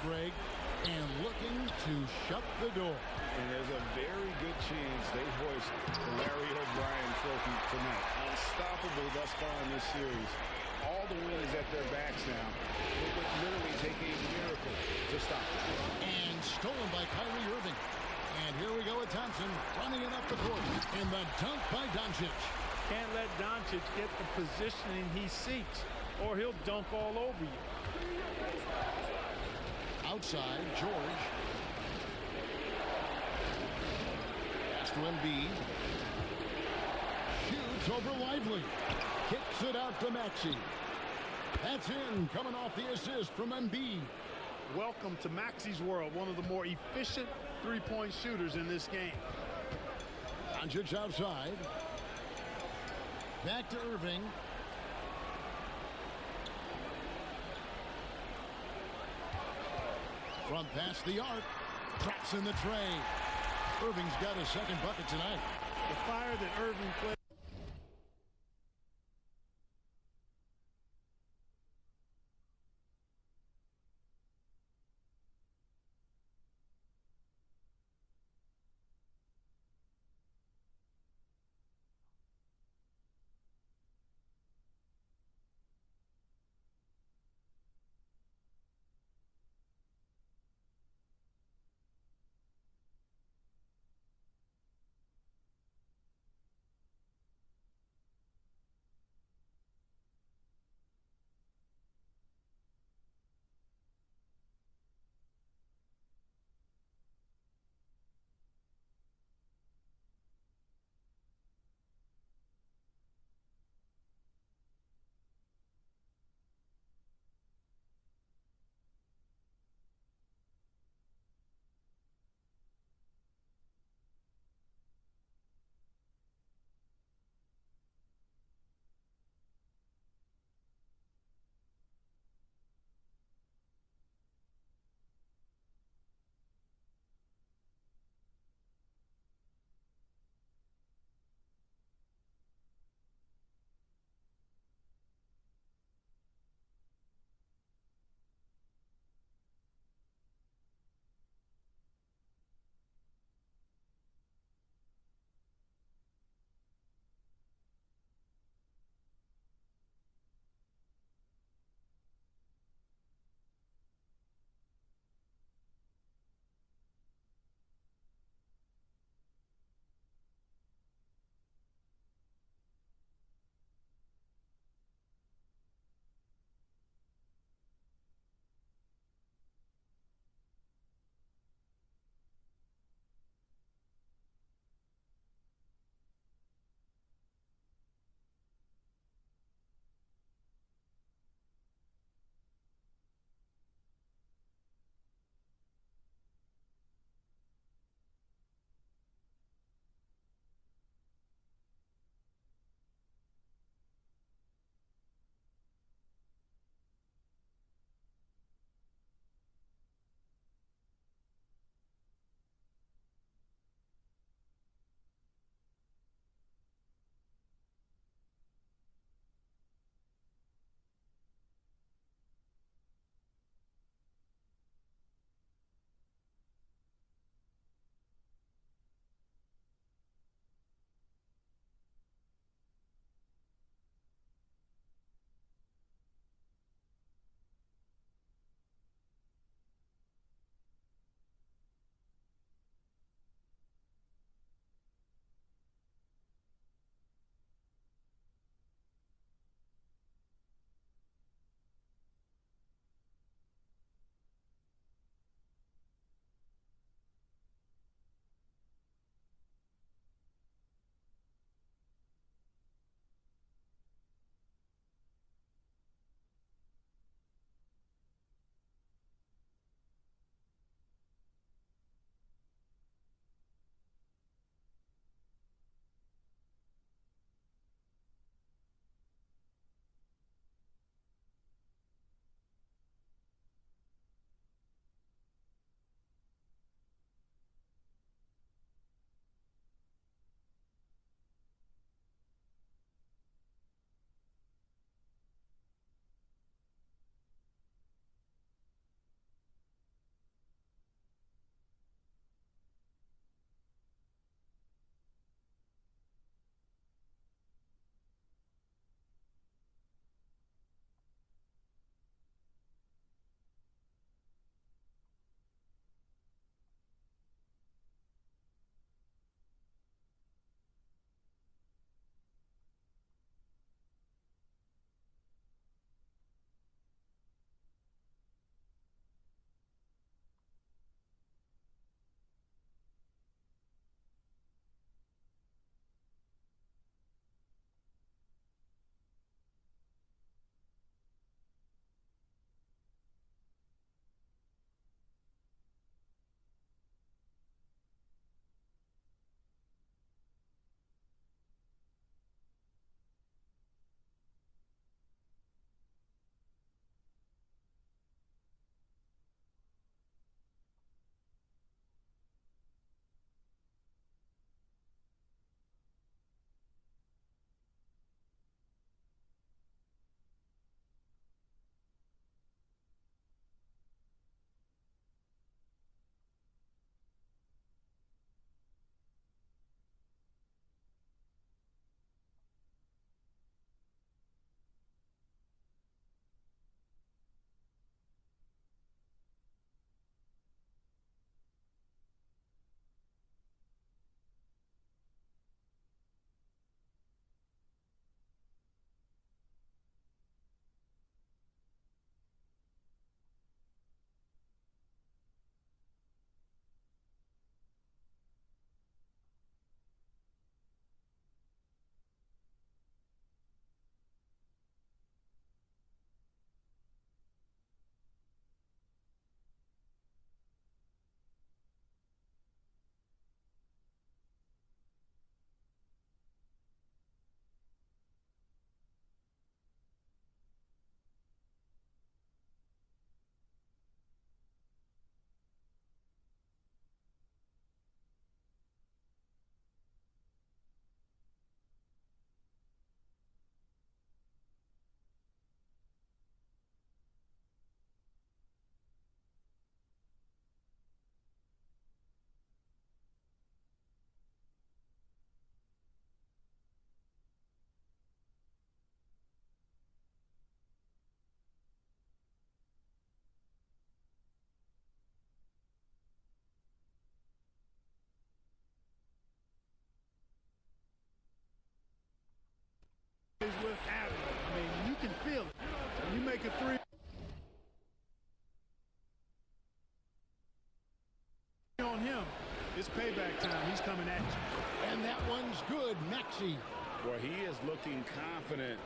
break and looking to shut the door. And there's a very good chance they hoist the Larry O'Brien Trophy tonight. Unstoppable thus far in this series. All the wins at their backs now. It would literally take a miracle to stop them. And stolen by Kyrie Irving. And here we go with Thompson running it up the court. And the dunk by Doncic. Can't let Doncic get the positioning he seeks, or he'll dunk all over you. Outside, George. Pass to Embiid. Shoots over Lively. Kicks it out to Maxey. That's in, coming off the assist from Embiid. Welcome to Maxey's world, one of the more efficient three-point shooters in this game. Doncic outside. Back to Irving. From past the arc. Traps in the tray. Irving's got his second bucket tonight. The fire that Irving played. On him. It's payback time. He's coming at you. And that one's good. Maxey. Boy, he is looking confident.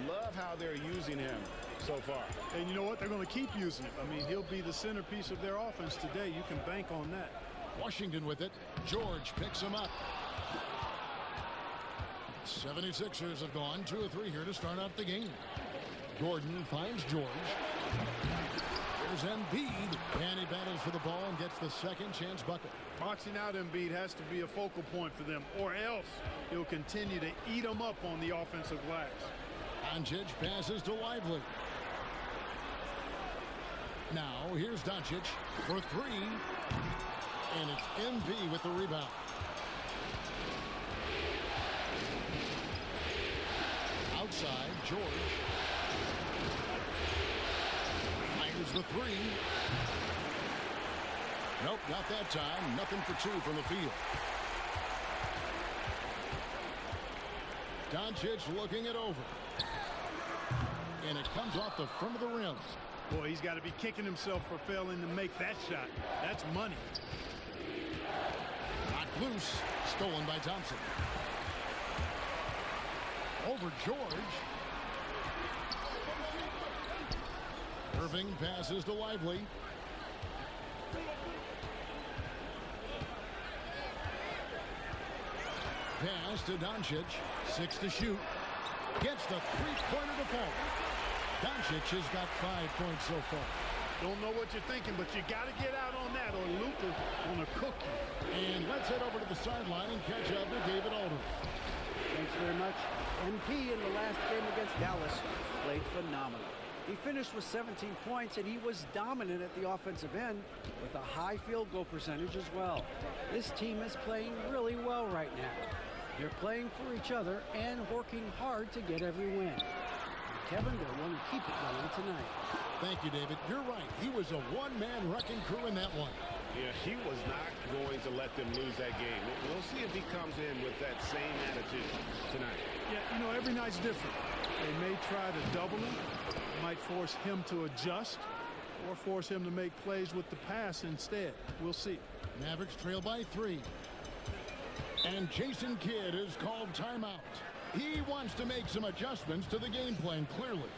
Love how they're using him so far. And you know what? They're going to keep using him. I mean, he'll be the centerpiece of their offense today. You can bank on that. Washington with it. George picks him up. 76ers have gone 2 of 3 here to start out the game. Gordon finds George. There's Embiid, and he battles for the ball and gets the second chance bucket. Boxing out Embiid has to be a focal point for them, or else he'll continue to eat them up on the offensive glass. Doncic passes to Lively. Now here's Doncic for 3, and it's MB with the rebound. Outside, George. Fires the 3. Nope, not that time. Nothing for 2 from the field. Doncic looking it over. And it comes off the front of the rim. Boy, he's got to be kicking himself for failing to make that shot. That's money. Knocked loose. Stolen by Thompson. Over George. Irving passes to Lively. Pass to Doncic. 6 to shoot. Gets the three-pointer to fall. Doncic has got 5 points so far. Don't know what you're thinking, but you got to get out on that or Luka on a cookie. And let's head over to the sideline and catch up with David Aldridge. Thanks very much. MP in the last game against Dallas played phenomenal. He finished with 17 points, and he was dominant at the offensive end with a high field goal percentage as well. This team is playing really well right now. They're playing for each other and working hard to get every win. Kevin, they'll want to keep it going tonight. Thank you, David. You're right. He was a one-man wrecking crew in that one. Yeah, he was not going to let them lose that game. We'll see if he comes in with that same attitude tonight. Yeah, you know, every night's different. They may try to double him, might force him to adjust, or force him to make plays with the pass instead. We'll see. Mavericks trail by 3. And Jason Kidd is called timeout. He wants to make some adjustments to the game plan, clearly.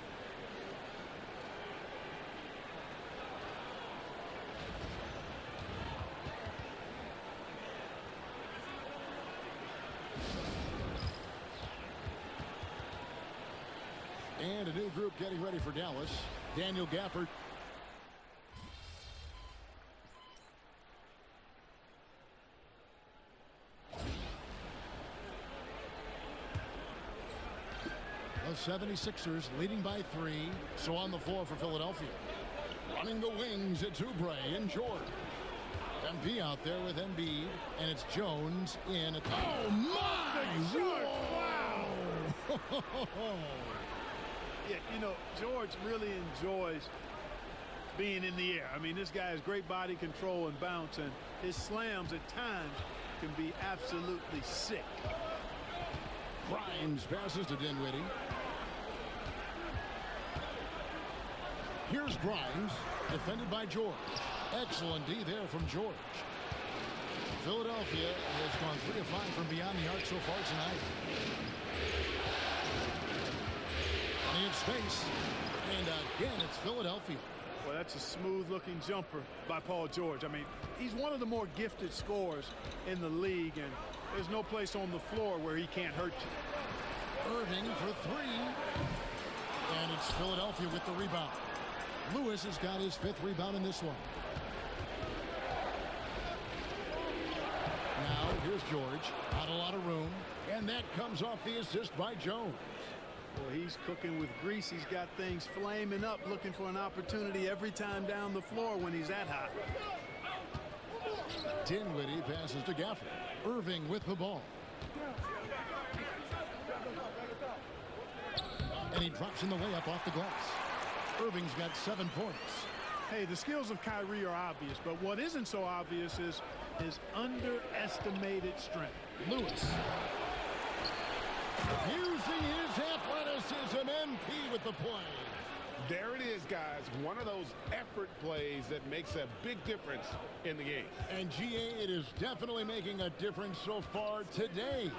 And a new group getting ready for Dallas. Daniel Gafford. The 76ers leading by 3. So on the floor for Philadelphia. Running the wings, it's Oubre and George. MP out there with Embiid. And it's Jones in. Oh, my! Wow! Yeah, you know, George really enjoys being in the air. I mean, this guy has great body control and bounce, and his slams at times can be absolutely sick. Grimes passes to Dinwiddie. Here's Grimes, defended by George. Excellent D there from George. Philadelphia has gone 3 of 5 from beyond the arc so far tonight. In space, and again it's Philadelphia. Well, that's a smooth-looking jumper by Paul George. I mean, he's one of the more gifted scorers in the league, and there's no place on the floor where he can't hurt you. Irving for 3, and it's Philadelphia with the rebound. Lewis has got his 5th rebound in this one. Now here's George, not a lot of room, and that comes off the assist by Jones. Well, he's cooking with grease. He's got things flaming up, looking for an opportunity every time down the floor when he's that hot. Dinwiddie passes to Gafford. Irving with the ball. And he drops in the layup off the glass. Irving's got 7 points. Hey, the skills of Kyrie are obvious, but what isn't so obvious is his underestimated strength. Lewis. Using his athleticism, MP with the play. There it is, guys. One of those effort plays that makes a big difference in the game. And GA, it is definitely making a difference so far today.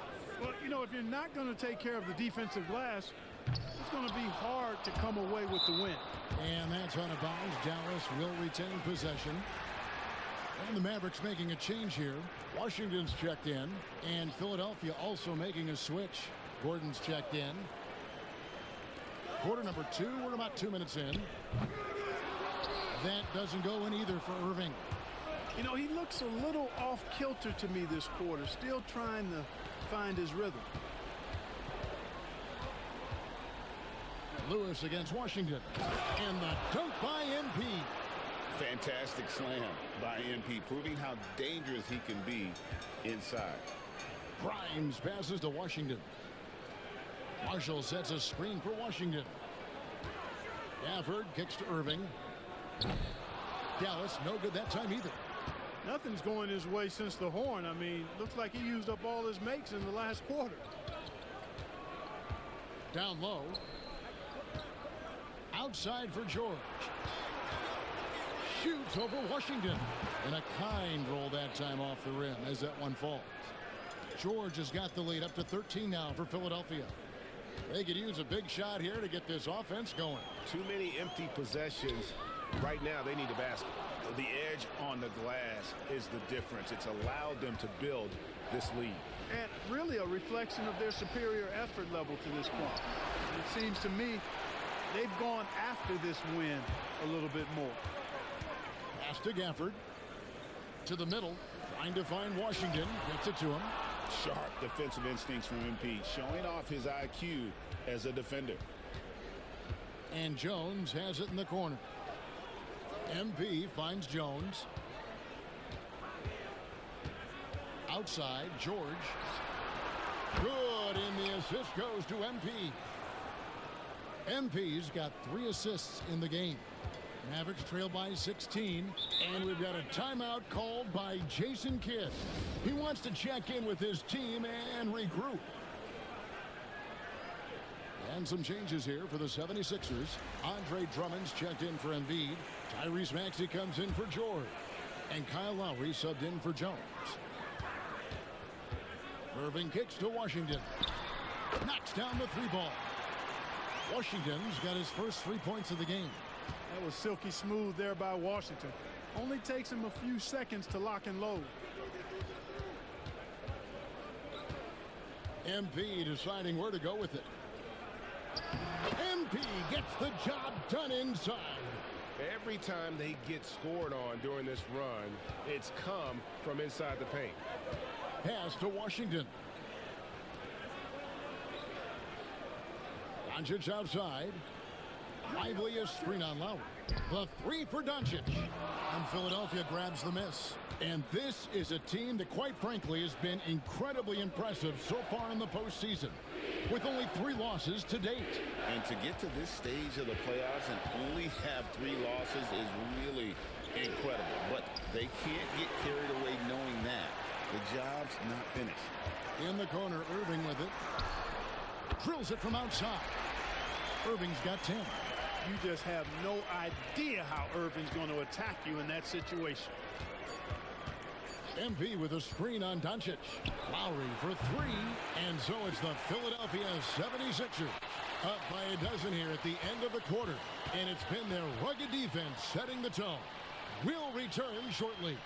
Well, you know, if you're not going to take care of the defensive glass, it's going to be hard to come away with the win. And that's out of bounds. Dallas will retain possession. And the Mavericks making a change here. Washington's checked in. And Philadelphia also making a switch. Gordon's checked in. Quarter number 2. We're about 2 minutes in. That doesn't go in either for Irving. You know, he looks a little off kilter to me this quarter. Still trying to find his rhythm. Lewis against Washington. And the dunk by MP. Fantastic slam by MP, proving how dangerous he can be inside. Grimes passes to Washington. Marshall sets a screen for Washington. Gafford kicks to Irving. Dallas no good that time either. Nothing's going his way since the horn. I mean, looks like he used up all his makes in the last quarter. Down low. Outside for George. Shoots over Washington. And a kind roll that time off the rim as that one falls. George has got the lead up to 13 now for Philadelphia. They could use a big shot here to get this offense going. Too many empty possessions. Right now, they need a basket. The edge on the glass is the difference. It's allowed them to build this lead. And really a reflection of their superior effort level to this point. It seems to me they've gone after this win a little bit more. Pass to Gafford. To the middle. Trying to find Washington. Gets it to him. Sharp defensive instincts from MP, showing off his IQ as a defender. And Jones has it in the corner. MP finds Jones. Outside, George. Good, and the assist goes to MP. MP's got 3 assists in the game. Mavericks trail by 16, and we've got a timeout called by Jason Kidd. He wants to check in with his team and regroup. And some changes here for the 76ers. Andre Drummond's checked in for Embiid. Tyrese Maxey comes in for George. And Kyle Lowry subbed in for Jones. Irving kicks to Washington. Knocks down the 3 ball. Washington's got his first 3 points of the game. That was silky smooth there by Washington. Only takes him a few seconds to lock and load. MP deciding where to go with it. MP gets the job done inside. Every time they get scored on during this run, it's come from inside the paint. Pass to Washington. Doncic outside. Lively a screen on Lowry. The 3 for Doncic. And Philadelphia grabs the miss. And this is a team that, quite frankly, has been incredibly impressive so far in the postseason, with only 3 losses to date. And to get to this stage of the playoffs and only have 3 losses is really incredible. But they can't get carried away knowing that. The job's not finished. In the corner, Irving with it. Drills it from outside. Irving's got 10. You just have no idea how Irving's going to attack you in that situation. MP with a screen on Doncic. Lowry for 3. And so it's the Philadelphia 76ers up by a dozen here at the end of the quarter. And it's been their rugged defense setting the tone. We'll return shortly.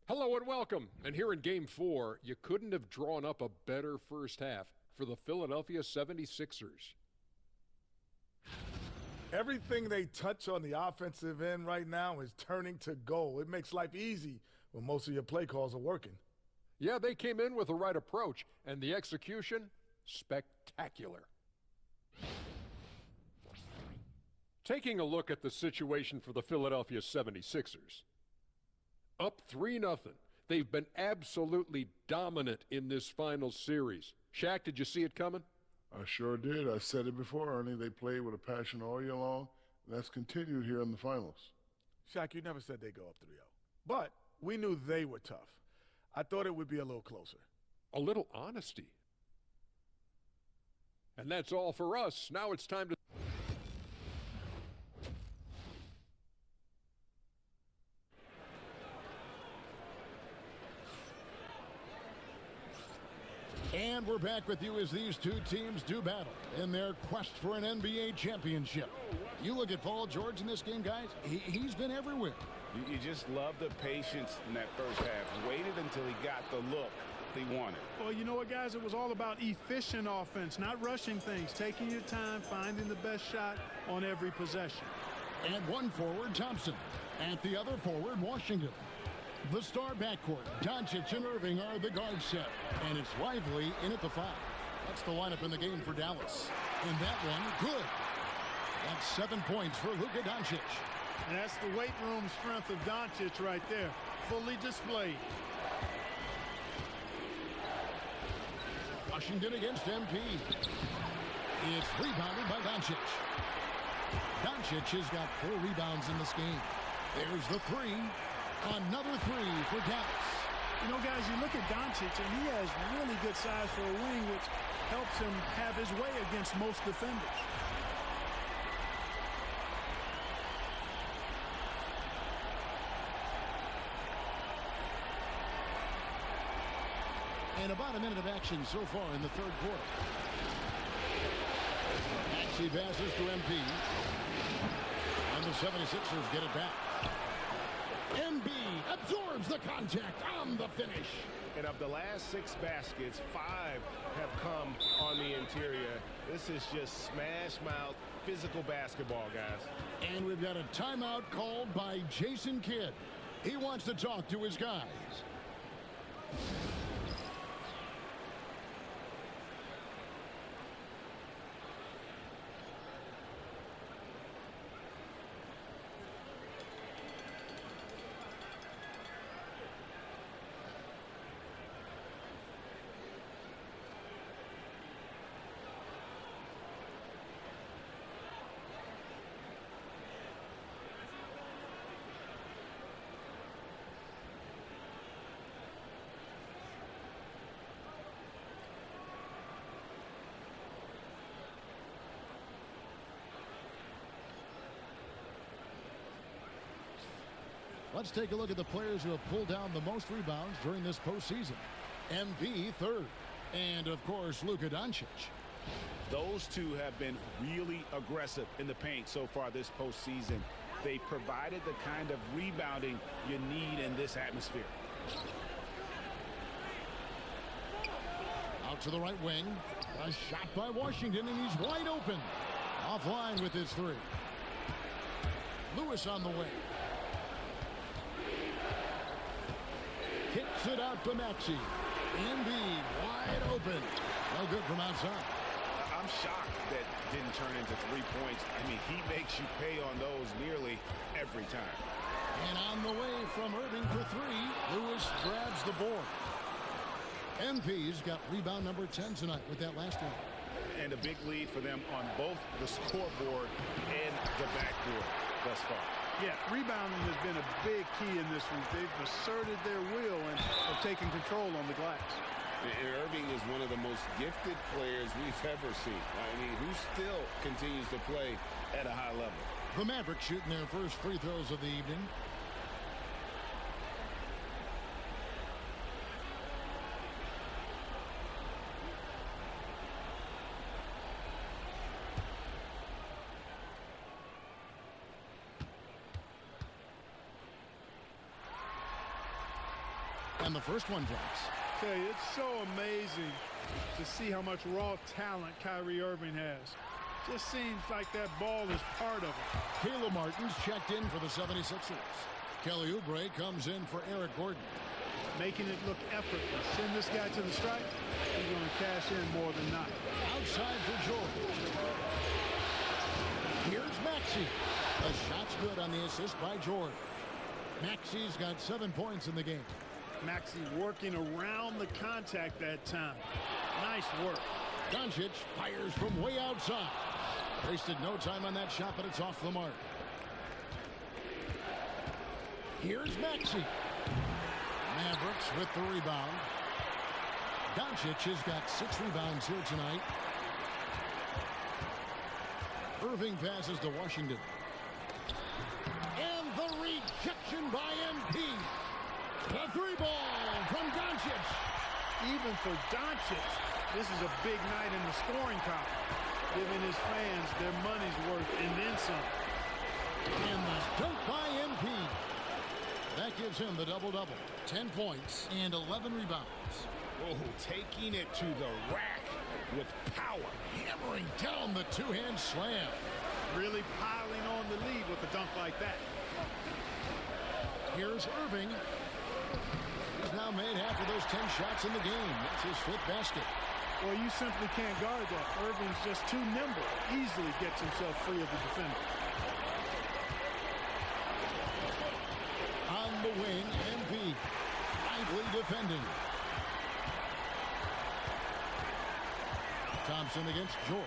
Hello and welcome. And here in Game 4, you couldn't have drawn up a better first half for the Philadelphia 76ers. Everything they touch on the offensive end right now is turning to goal. It makes life easy when most of your play calls are working. Yeah, they came in with the right approach, and the execution, spectacular. Taking a look at the situation for the Philadelphia 76ers. Up 3-0. They've been absolutely dominant in this final series. Shaq, did you see it coming? I sure did. I said it before, Ernie. They played with a passion all year long, and that's continued here in the finals. Shaq, you never said they'd go up 3-0. But we knew they were tough. I thought it would be a little closer. A little honesty. And that's all for us. Now it's time to... And we're back with you as these two teams do battle in their quest for an NBA championship. You look at Paul George in this game, guys. He's been everywhere. You just love the patience in that first half. Waited until he got the look he wanted. Well, you know what, guys? It was all about efficient offense, not rushing things, taking your time, finding the best shot on every possession. And one forward, Thompson. At the other forward, Washington. The star backcourt, Doncic and Irving are the guard set. And it's Lively in at the 5. That's the lineup in the game for Dallas. And that one, good. That's 7 points for Luka Doncic. And that's the weight room strength of Doncic right there, fully displayed. Washington against MP. It's rebounded by Doncic. Doncic has got 4 rebounds in this game. There's the 3. Another 3 for Dallas. You know, guys, you look at Doncic, and he has really good size for a wing, which helps him have his way against most defenders. And about a minute of action so far in the third quarter. Maxey passes to MP. And the 76ers get it back. MB absorbs the contact on the finish. And of the last 6 baskets, 5 have come on the interior. This is just smash-mouth physical basketball, guys. And we've got a timeout called by Jason Kidd. He wants to talk to his guys. Let's take a look at the players who have pulled down the most rebounds during this postseason. MB 3rd. And, of course, Luka Doncic. Those two have been really aggressive in the paint so far this postseason. They've provided the kind of rebounding you need in this atmosphere. Out to the right wing. A shot by Washington, and he's wide open. Offline with his 3. Lewis on the way. Kicks it out to Maxey. Embiid wide open. No good from outside. I'm shocked that didn't turn into 3 points. I mean, he makes you pay on those nearly every time. And on the way from Irving for 3, Lewis grabs the board. MP's got rebound number 10 tonight with that last one. And a big lead for them on both the scoreboard and the backboard thus far. Yeah, rebounding has been a big key in this one. They've asserted their will and have taken control on the glass. And Irving is one of the most gifted players we've ever seen. I mean, who still continues to play at a high level. The Mavericks shooting their first free throws of the evening. And the first one drops. Tell you, it's so amazing to see how much raw talent Kyrie Irving has. Just seems like that ball is part of it. Caleb Martin's checked in for the 76ers. Kelly Oubre comes in for Eric Gordon. Making it look effortless. Send this guy to the stripe. He's going to cash in more than not. Outside for George. Here's Maxey. The shot's good on the assist by George. Maxey's got 7 points in the game. Maxey working around the contact that time. Nice work. Doncic fires from way outside. Wasted no time on that shot, but it's off the mark. Here's Maxey. Mavericks with the rebound. Doncic has got 6 rebounds here tonight. Irving passes to Washington. And the rejection by MP. The 3-ball from Doncic. Even for Doncic, this is a big night in the scoring column, giving his fans their money's worth and then some. And the dunk by MP. That gives him the double-double. 10 points and 11 rebounds. Oh, taking it to the rack with power. Hammering down the two-hand slam. Really piling on the lead with a dunk like that. Here's Irving. He's now made half of those 10 shots in the game. That's his 5th basket. Well, you simply can't guard that. Irving's just too nimble. Easily gets himself free of the defender. On the wing, MP. Lively defending. Thompson against George.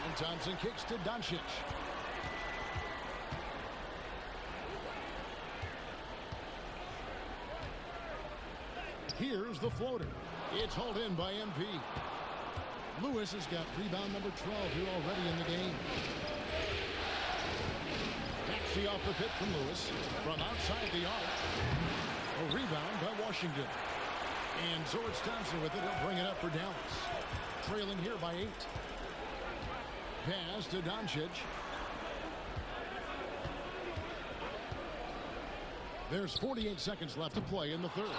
And Thompson kicks to Doncic. Here's the floater. It's hauled in by MP. Lewis has got rebound number 12 here already in the game. Maxey off the pick from Lewis. From outside the arc. A rebound by Washington. And George Thompson with it. He'll bring it up for Dallas. Trailing here by 8. Pass to Doncic. There's 48 seconds left to play in the third.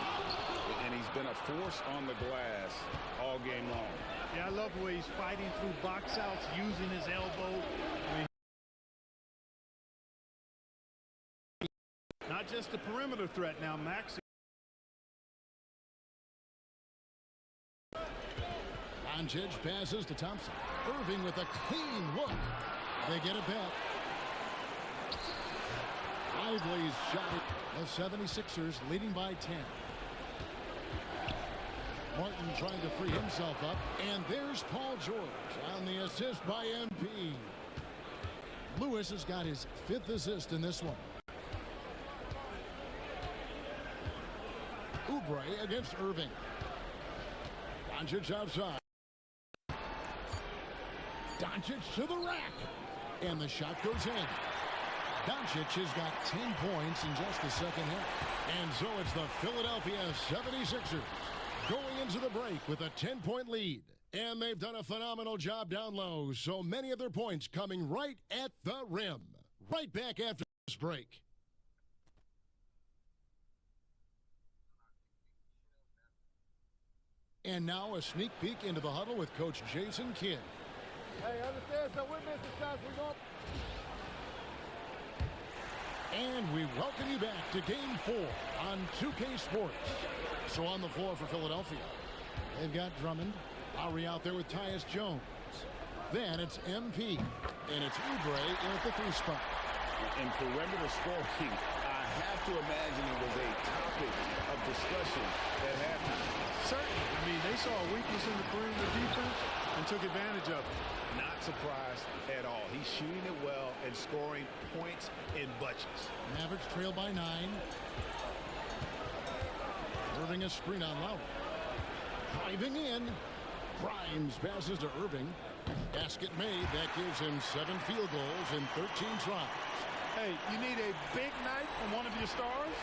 And he's been a force on the glass all game long. Yeah, I love the way he's fighting through box outs, using his elbow. I mean, not just a perimeter threat now, Max. Doncic passes to Thompson. Irving with a clean look. They get it back. Lively's shot. The 76ers leading by 10. Martin trying to free himself up. And there's Paul George on the assist by MP. Lewis has got his 5th assist in this one. Oubre against Irving. Doncic outside. Doncic to the rack. And the shot goes in. Doncic has got 10 points in just the second half. And so it's the Philadelphia 76ers going into the break with a 10-point lead. And they've done a phenomenal job down low. So many of their points coming right at the rim. Right back after this break. And now a sneak peek into the huddle with Coach Jason Kidd. Hey, understand, so we're missing shots. We're going. And we welcome you back to Game 4 on 2K Sports. So on the floor for Philadelphia, they've got Drummond. Lowry out there with Tyus Jones. Then it's MP. And it's Oubre in at the 3 spot. In perimeter scoring, I have to imagine it was a topic of discussion at halftime. Certainly. I mean, they saw a weakness in the perimeter defense and took advantage of it. Not surprised at all. He's shooting it well and scoring points in bunches. Mavericks trail by 9. Irving a screen on Lowry. Driving in. Grimes passes to Irving. Basket made. That gives him 7 field goals in 13 tries. Hey, you need a big night from one of your stars?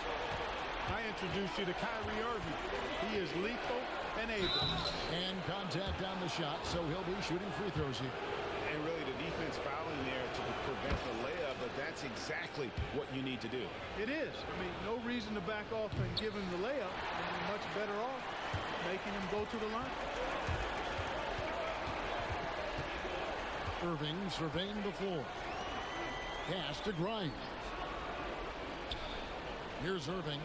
I introduced you to Kyrie Irving. He is lethal and able. And contact on the shot, so he'll be shooting free throws here. And really the defense fouling there to prevent the layup, but that's exactly what you need to do. It is. I mean, no reason to back off and give him the layup. You're much better off making him go to the line. Irving surveying the floor. Pass to Grimes. Here's Irving.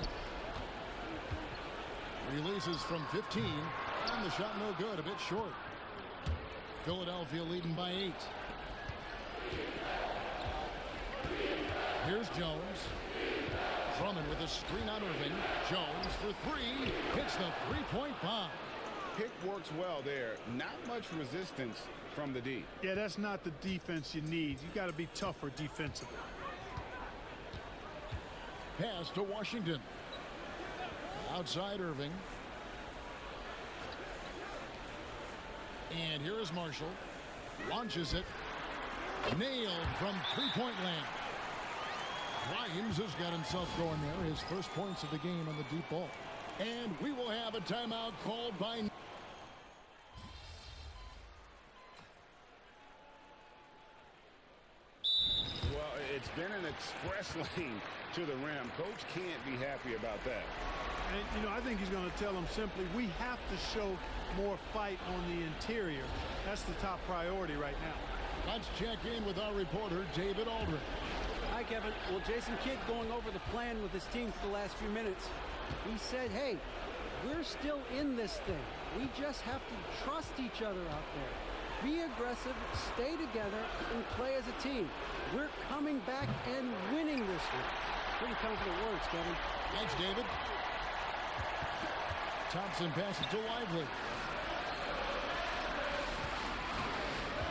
Releases from 15. And the shot no good, a bit short. Philadelphia leading by 8. Here's Jones. Drummond with a screen on Irving. Jones for 3. Hits the three-point bomb. Pick works well there. Not much resistance from the D. Yeah, that's not the defense you need. You got to be tougher defensively. Pass to Washington. Outside Irving. And here is Marshall. Launches it. Nailed from three-point land. Grimes has got himself going there. His first points of the game on the deep ball. And we will have a timeout called by... Well, it's been an express lane to the rim. Coach can't be happy about that. And, you know, I think he's going to tell them simply, we have to show more fight on the interior. That's the top priority right now. Let's check in with our reporter, David Aldridge. Hi, Kevin. Well, Jason Kidd going over the plan with his team for the last few minutes. He said, hey, we're still in this thing. We just have to trust each other out there. Be aggressive, stay together, and play as a team. We're coming back and winning this one. Pretty confident words, Kevin. Thanks, David. Thompson passes to Lively.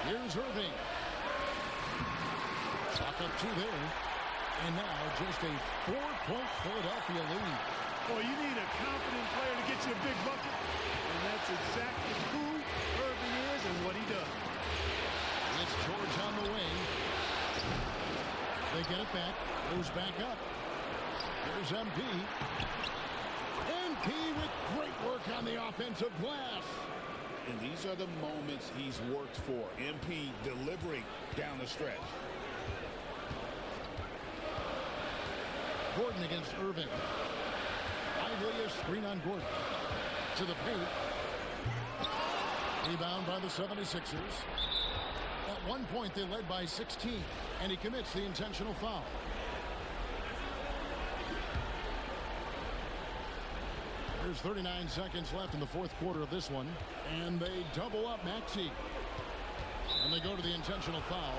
Here's Irving. Chalk up 2 there. And now just a 4-point Philadelphia lead. Boy, you need a confident player to get you a big bucket. And that's exactly who Irving is and what he does. It's George on the wing. They get it back. Goes back up. Here's MP. MP with great work on the offensive glass. And these are the moments he's worked for. MP delivering down the stretch. Gordon against Irving. Lively a screen on Gordon. To the paint. Rebound by the 76ers. At one point they led by 16. And he commits the intentional foul. There's 39 seconds left in the fourth quarter of this one. And they double up Maxey. And they go to the intentional foul.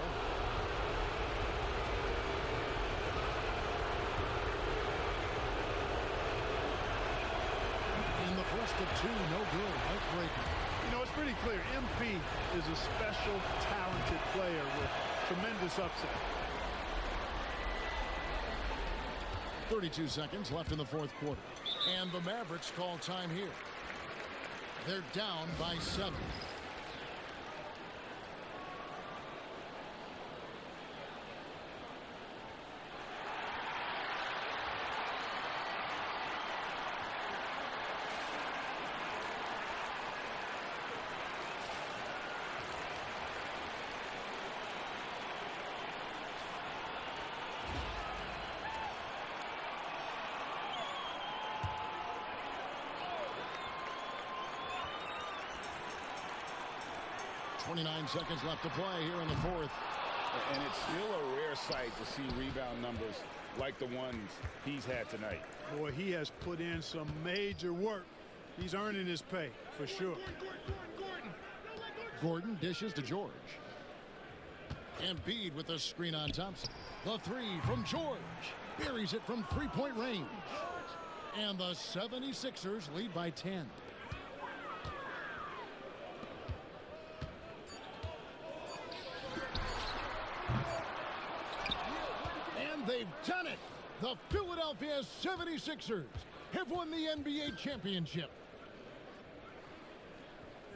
In the first of 2, no good. Heartbreaking. You know, it's pretty clear. MP is a special, talented player with tremendous upside. 32 seconds left in the fourth quarter. And the Mavericks call time here. They're down by 7. .29 seconds left to play here in the fourth. And it's still a rare sight to see rebound numbers like the ones he's had tonight. Boy, he has put in some major work. He's earning his pay, for sure. Gordon dishes to George. Embiid with a screen on Thompson. The 3 from George. Buries it from three-point range. And the 76ers lead by 10. They've done it! The Philadelphia 76ers have won the NBA championship.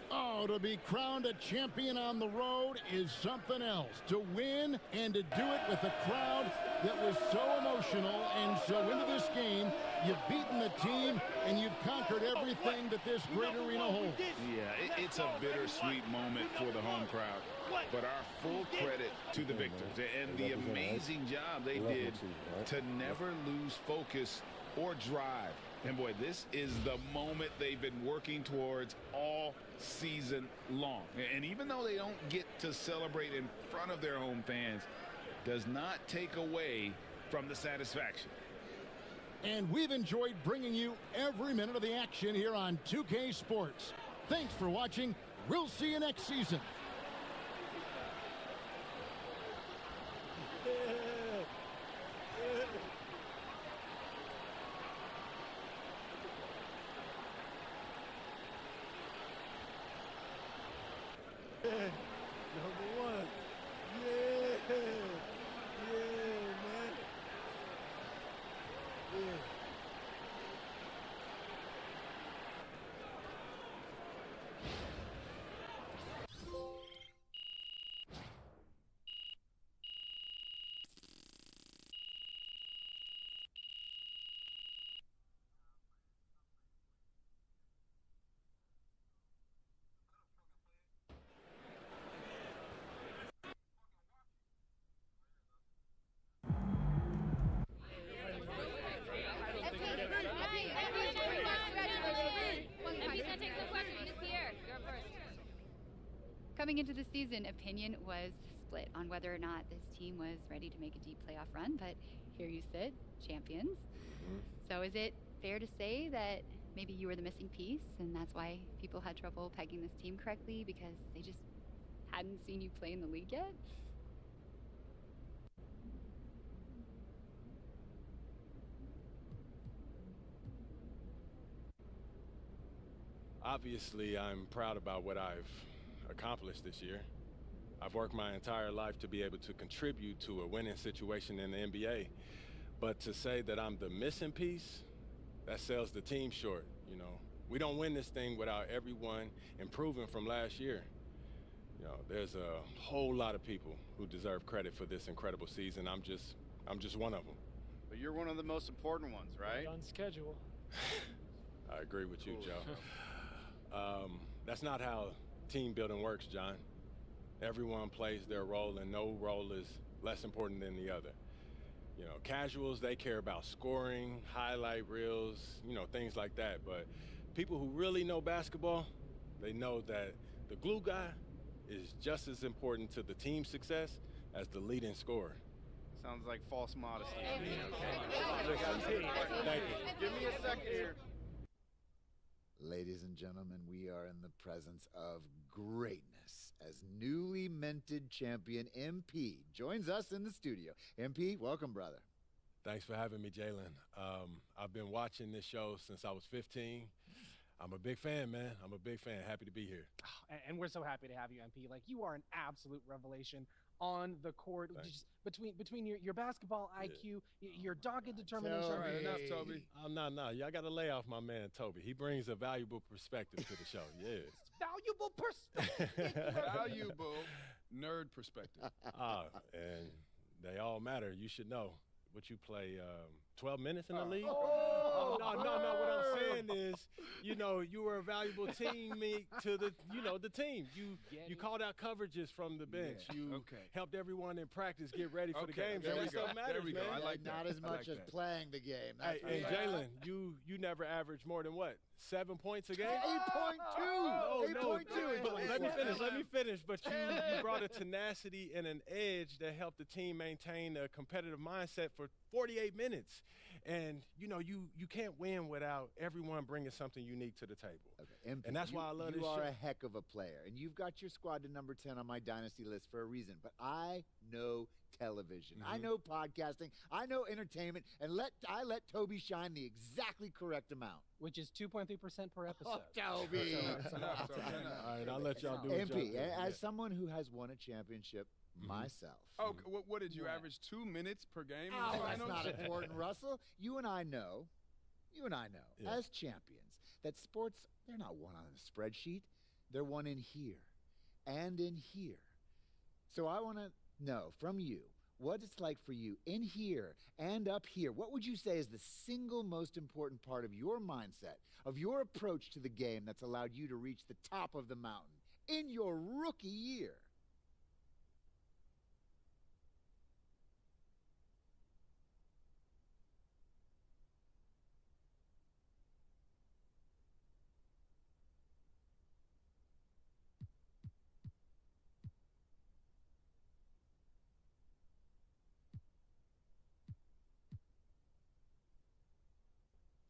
Oh, to be crowned a champion on the road is something else. To win and to do it with a crowd that was so emotional and so into this game, you've beaten the team and you've conquered everything that this great arena holds. Yeah, it's a bittersweet moment for the home crowd. But our full credit to the victors and the amazing job they did to never lose focus or drive. And boy, this is the moment they've been working towards all season long. And even though they don't get to celebrate in front of their home fans, does not take away from the satisfaction. And we've enjoyed bringing you every minute of the action here on 2K Sports. Thanks for watching. We'll see you next season. Number one. Yeah. Yeah, man. Yeah. Coming into the season, opinion was split on whether or not this team was ready to make a deep playoff run, but here you sit, champions. So is it fair to say that maybe you were the missing piece and that's why people had trouble pegging this team correctly because they just hadn't seen you play in the league yet? Obviously, I'm proud about what I've accomplished this year. I've worked my entire life to be able to contribute to a winning situation in the NBA. But to say that I'm the missing piece, that sells the team short, you know. We don't win this thing without everyone improving from last year. You know, there's a whole lot of people who deserve credit for this incredible season. I'm just one of them. But you're one of the most important ones, right? On schedule. I agree with you, Joe. That's not how team building works, John. Everyone plays their role, and no role is less important than the other. You know, casuals, they care about scoring, highlight reels, you know, things like that. But people who really know basketball, they know that the glue guy is just as important to the team's success as the leading scorer. Sounds like false modesty. Thank you. Give me a second here. Ladies and gentlemen, we are in the presence of greatness as newly minted champion MP joins us in the studio. MP, welcome, brother. Thanks for having me, Jalen. I've been watching this show since I was 15. I'm a big fan, man. I'm a big fan. Happy to be here. And we're so happy to have you, MP. Like, you are an absolute revelation on the court. Just between your basketball IQ, your dogged determination. All right, enough, Toby. No. Y'all got to lay off my man, Toby. He brings a valuable perspective to the show. Yeah. Valuable perspective. Valuable nerd perspective. And they all matter. You should know. What you play, 12 minutes in the league? No. What I'm saying is, you know, you were a valuable teammate to the, you know, the team. You called out coverages from the bench. Yeah. You helped everyone in practice get ready for the games. There we That go. stuff matters, There we go. man. I like that. Not as I much like as that. playing the game. Hey, That's for Jalen, you never averaged more than what? 7 points a game? 8.2. No. 8.2. Let me finish. But you brought a tenacity and an edge that helped the team maintain a competitive mindset for 48 minutes. And, you know, you can't win without everyone bringing something unique to the table. Okay, MP, and that's why I love this You are show. a heck of a player, and you've got your squad to number 10 on my dynasty list for a reason. But I know television. I know podcasting. I know entertainment. And I let Toby shine the exactly correct amount. Which is 2.3% per episode. Oh, Toby. All right, I'll let y'all do it. MP, as someone who has won a championship myself. Oh, what did you average? 2 minutes per game? Oh, that's not important, Russell. You and I know, as champions, that sports, they're not won on a spreadsheet. They're won in here and in here. So I want to know from you what it's like for you in here and up here. What would you say is the single most important part of your mindset, of your approach to the game that's allowed you to reach the top of the mountain in your rookie year?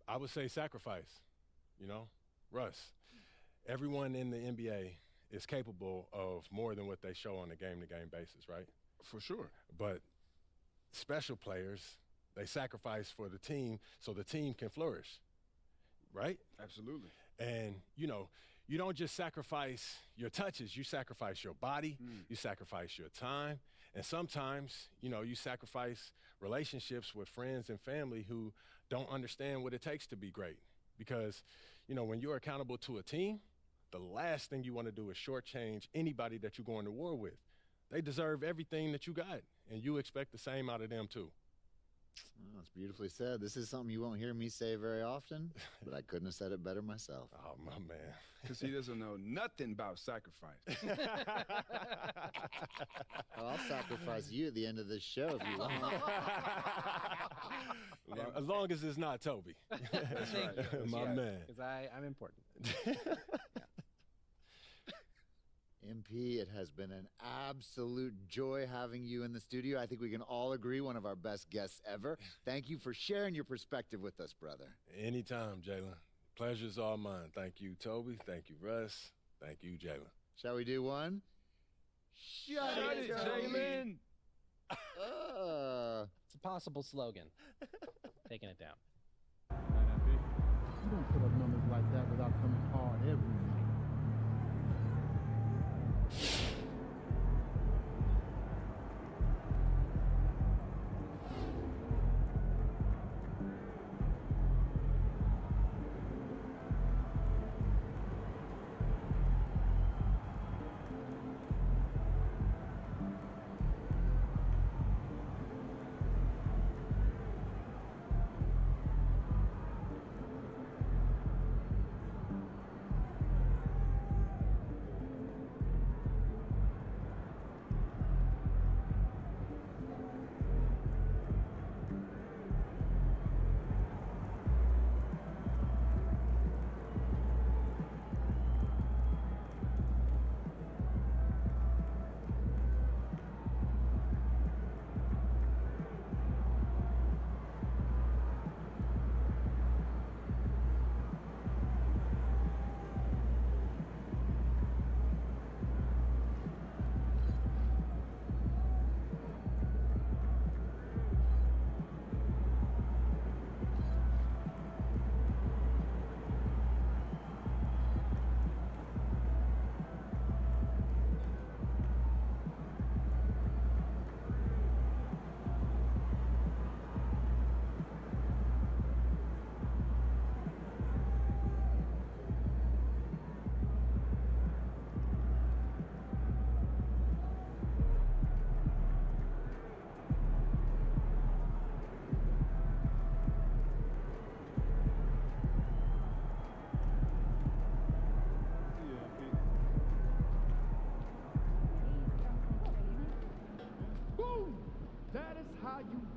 I would say sacrifice, you know. Russ, everyone in the NBA is capable of more than what they show on a game-to-game basis, right? For sure. But special players, they sacrifice for the team so the team can flourish, right? Absolutely. And, you know, you don't just sacrifice your touches, you sacrifice your body, you sacrifice your time, and sometimes, you know, you sacrifice relationships with friends and family who don't understand what it takes to be great. Because, you know, when you're accountable to a team, the last thing you want to do is shortchange anybody that you're going to war with. They deserve everything that you got, and you expect the same out of them too. Well, that's beautifully said. This is something you won't hear me say very often, but I couldn't have said it better myself. Oh, my man. Because he doesn't know nothing about sacrifice. Well, I'll sacrifice you at the end of this show if you want. As long as it's not Toby. That's right. My man. Because I'm important. MP, it has been an absolute joy having you in the studio. I think we can all agree one of our best guests ever. Thank you for sharing your perspective with us, brother. Anytime, Jalen. Pleasure's all mine. Thank you, Toby. Thank you, Russ. Thank you, Jalen. Shall we do one? Shut it, Jalen! It's a possible slogan. Taking it down. You don't put up numbers like that without coming hard every night.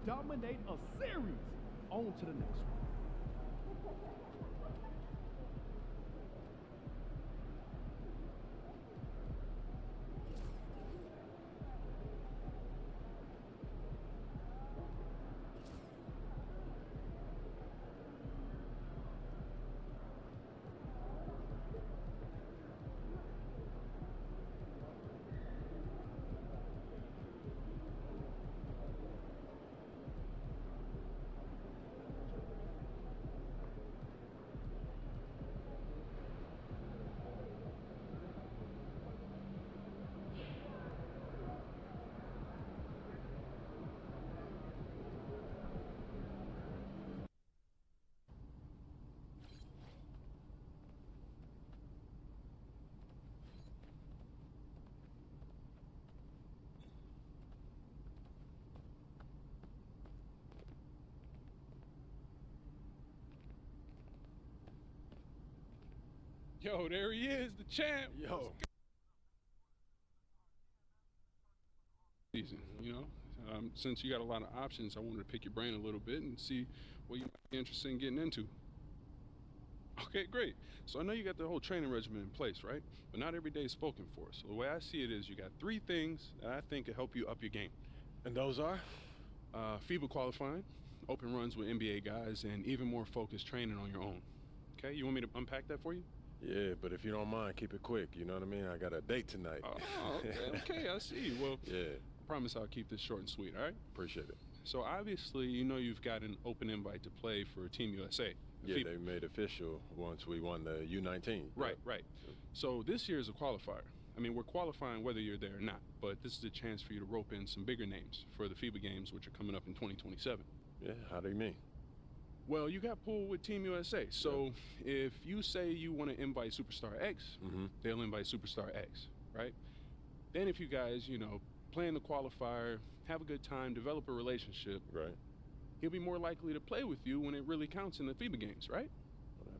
Dominate a series. On to the next one. Yo, there he is, the champ. Yo. Season, you know, since you got a lot of options, I wanted to pick your brain a little bit and see what you might be interested in getting into. Okay, great. So I know you got the whole training regimen in place, right? But not every day is spoken for. So the way I see it is you got 3 things that I think can help you up your game. And those are? FIBA qualifying, open runs with NBA guys, and even more focused training on your own. Okay, you want me to unpack that for you? Yeah, but if you don't mind, keep it quick. You know what I mean? I got a date tonight. Oh, okay, I see. Well, yeah. I promise I'll keep this short and sweet, all right? Appreciate it. So obviously, you know you've got an open invite to play for Team USA. Yeah, they made official once we won the U19. Right, right. So this year is a qualifier. I mean, we're qualifying whether you're there or not, but this is a chance for you to rope in some bigger names for the FIBA games, which are coming up in 2027. Yeah, how do you mean? Well, you got pulled with Team USA. So if you say you want to invite Superstar X, they'll invite Superstar X, right? Then if you guys, you know, play in the qualifier, have a good time, develop a relationship, right? He'll be more likely to play with you when it really counts in the FIBA games, right?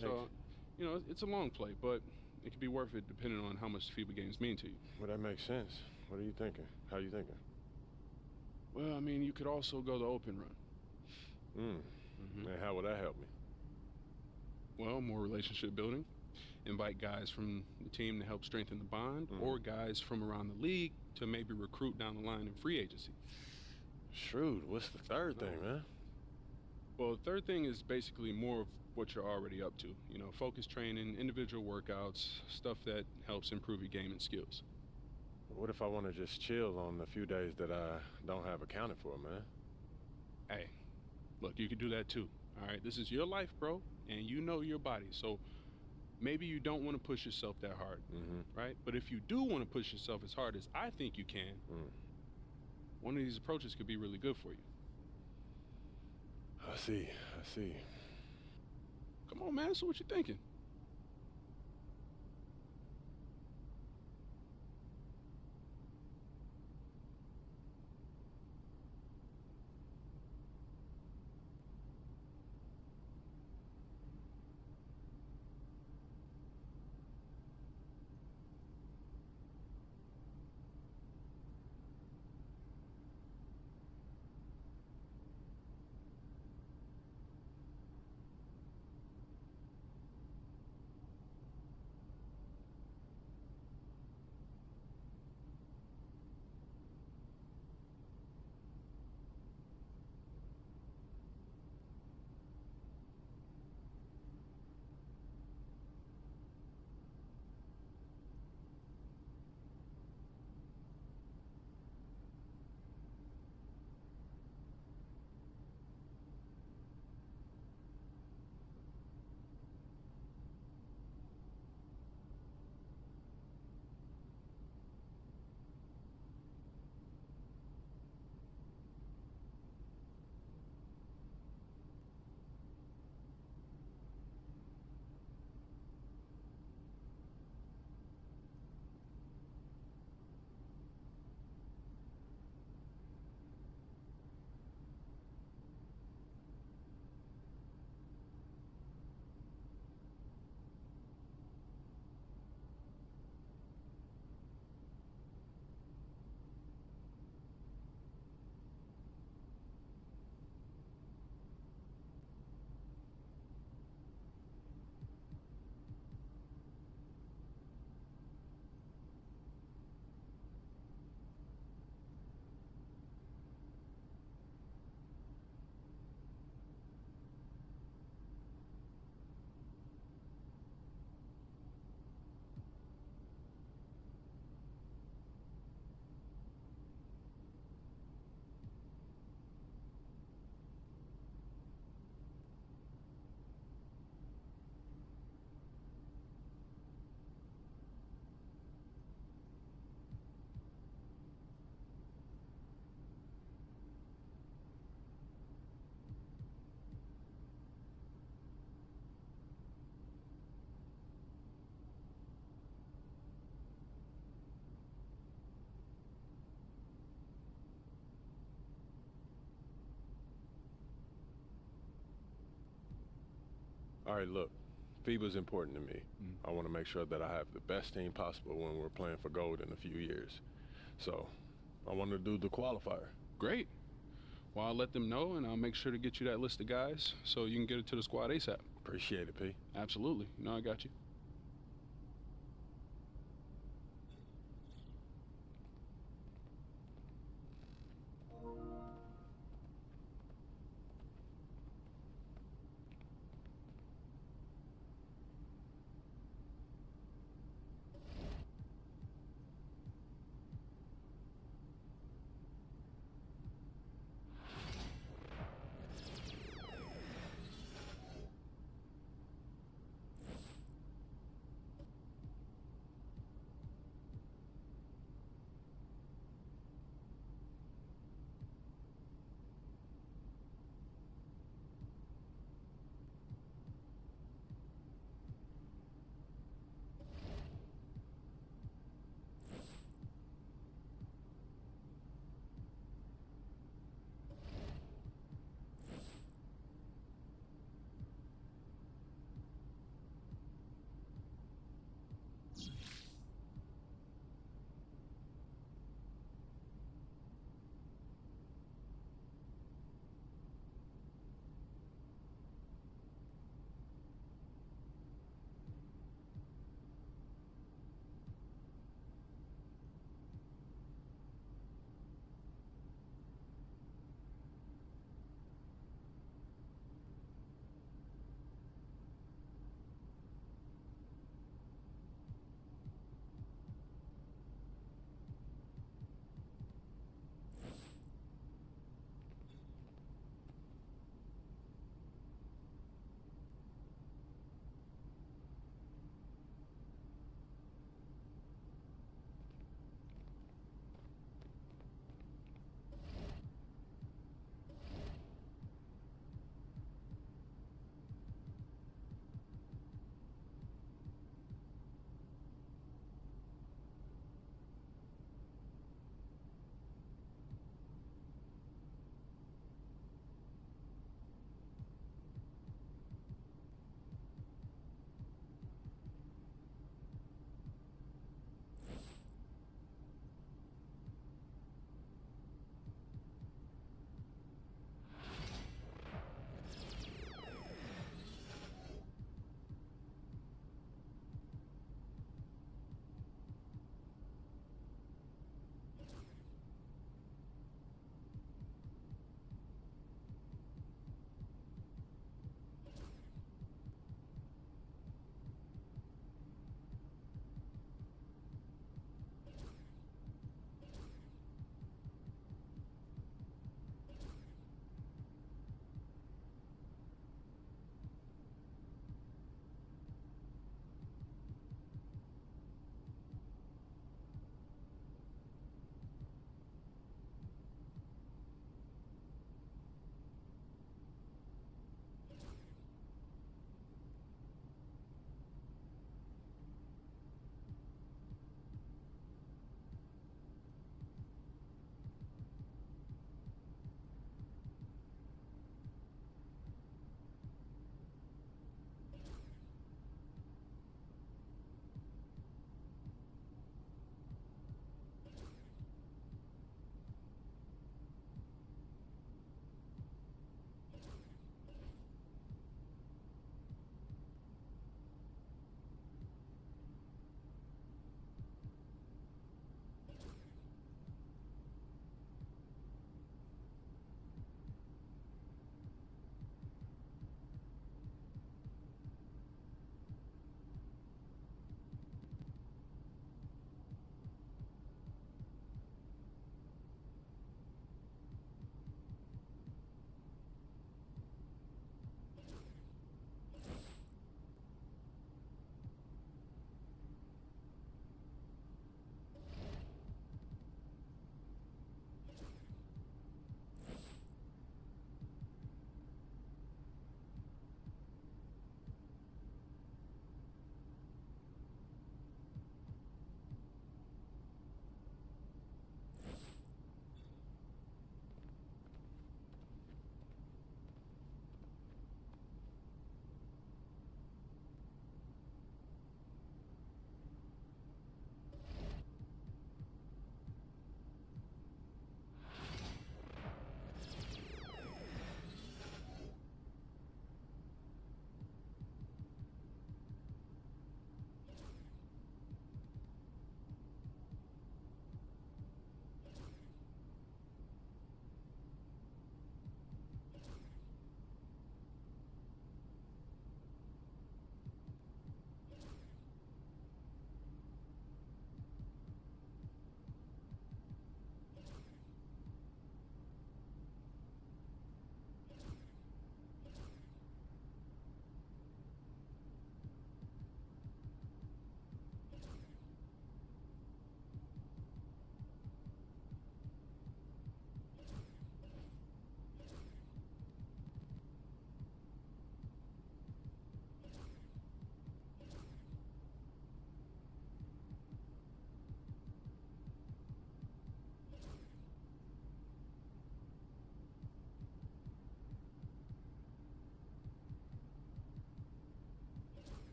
So, you know, it's a long play, but it could be worth it depending on how much the FIBA games mean to you. Well, that makes sense. What are you thinking? How are you thinking? Well, I mean, you could also go the open run. And how would that help me? Well, more relationship building. Invite guys from the team to help strengthen the bond, or guys from around the league to maybe recruit down the line in free agency. Shrewd. What's the third thing, man? Well, the third thing is basically more of what you're already up to. You know, focus training, individual workouts, stuff that helps improve your game and skills. What if I want to just chill on the few days that I don't have accounted for, man? Hey, look, you can do that too. All right, this is your life, bro, and you know your body. So maybe you don't want to push yourself that hard, right? But if you do want to push yourself as hard as I think you can, one of these approaches could be really good for you. I see. Come on, man. So what you thinking? All right, look, FIBA's important to me. I want to make sure that I have the best team possible when we're playing for gold in a few years. So I want to do the qualifier. Great. Well, I'll let them know, and I'll make sure to get you that list of guys so you can get it to the squad ASAP. Appreciate it, P. Absolutely. You know I got you.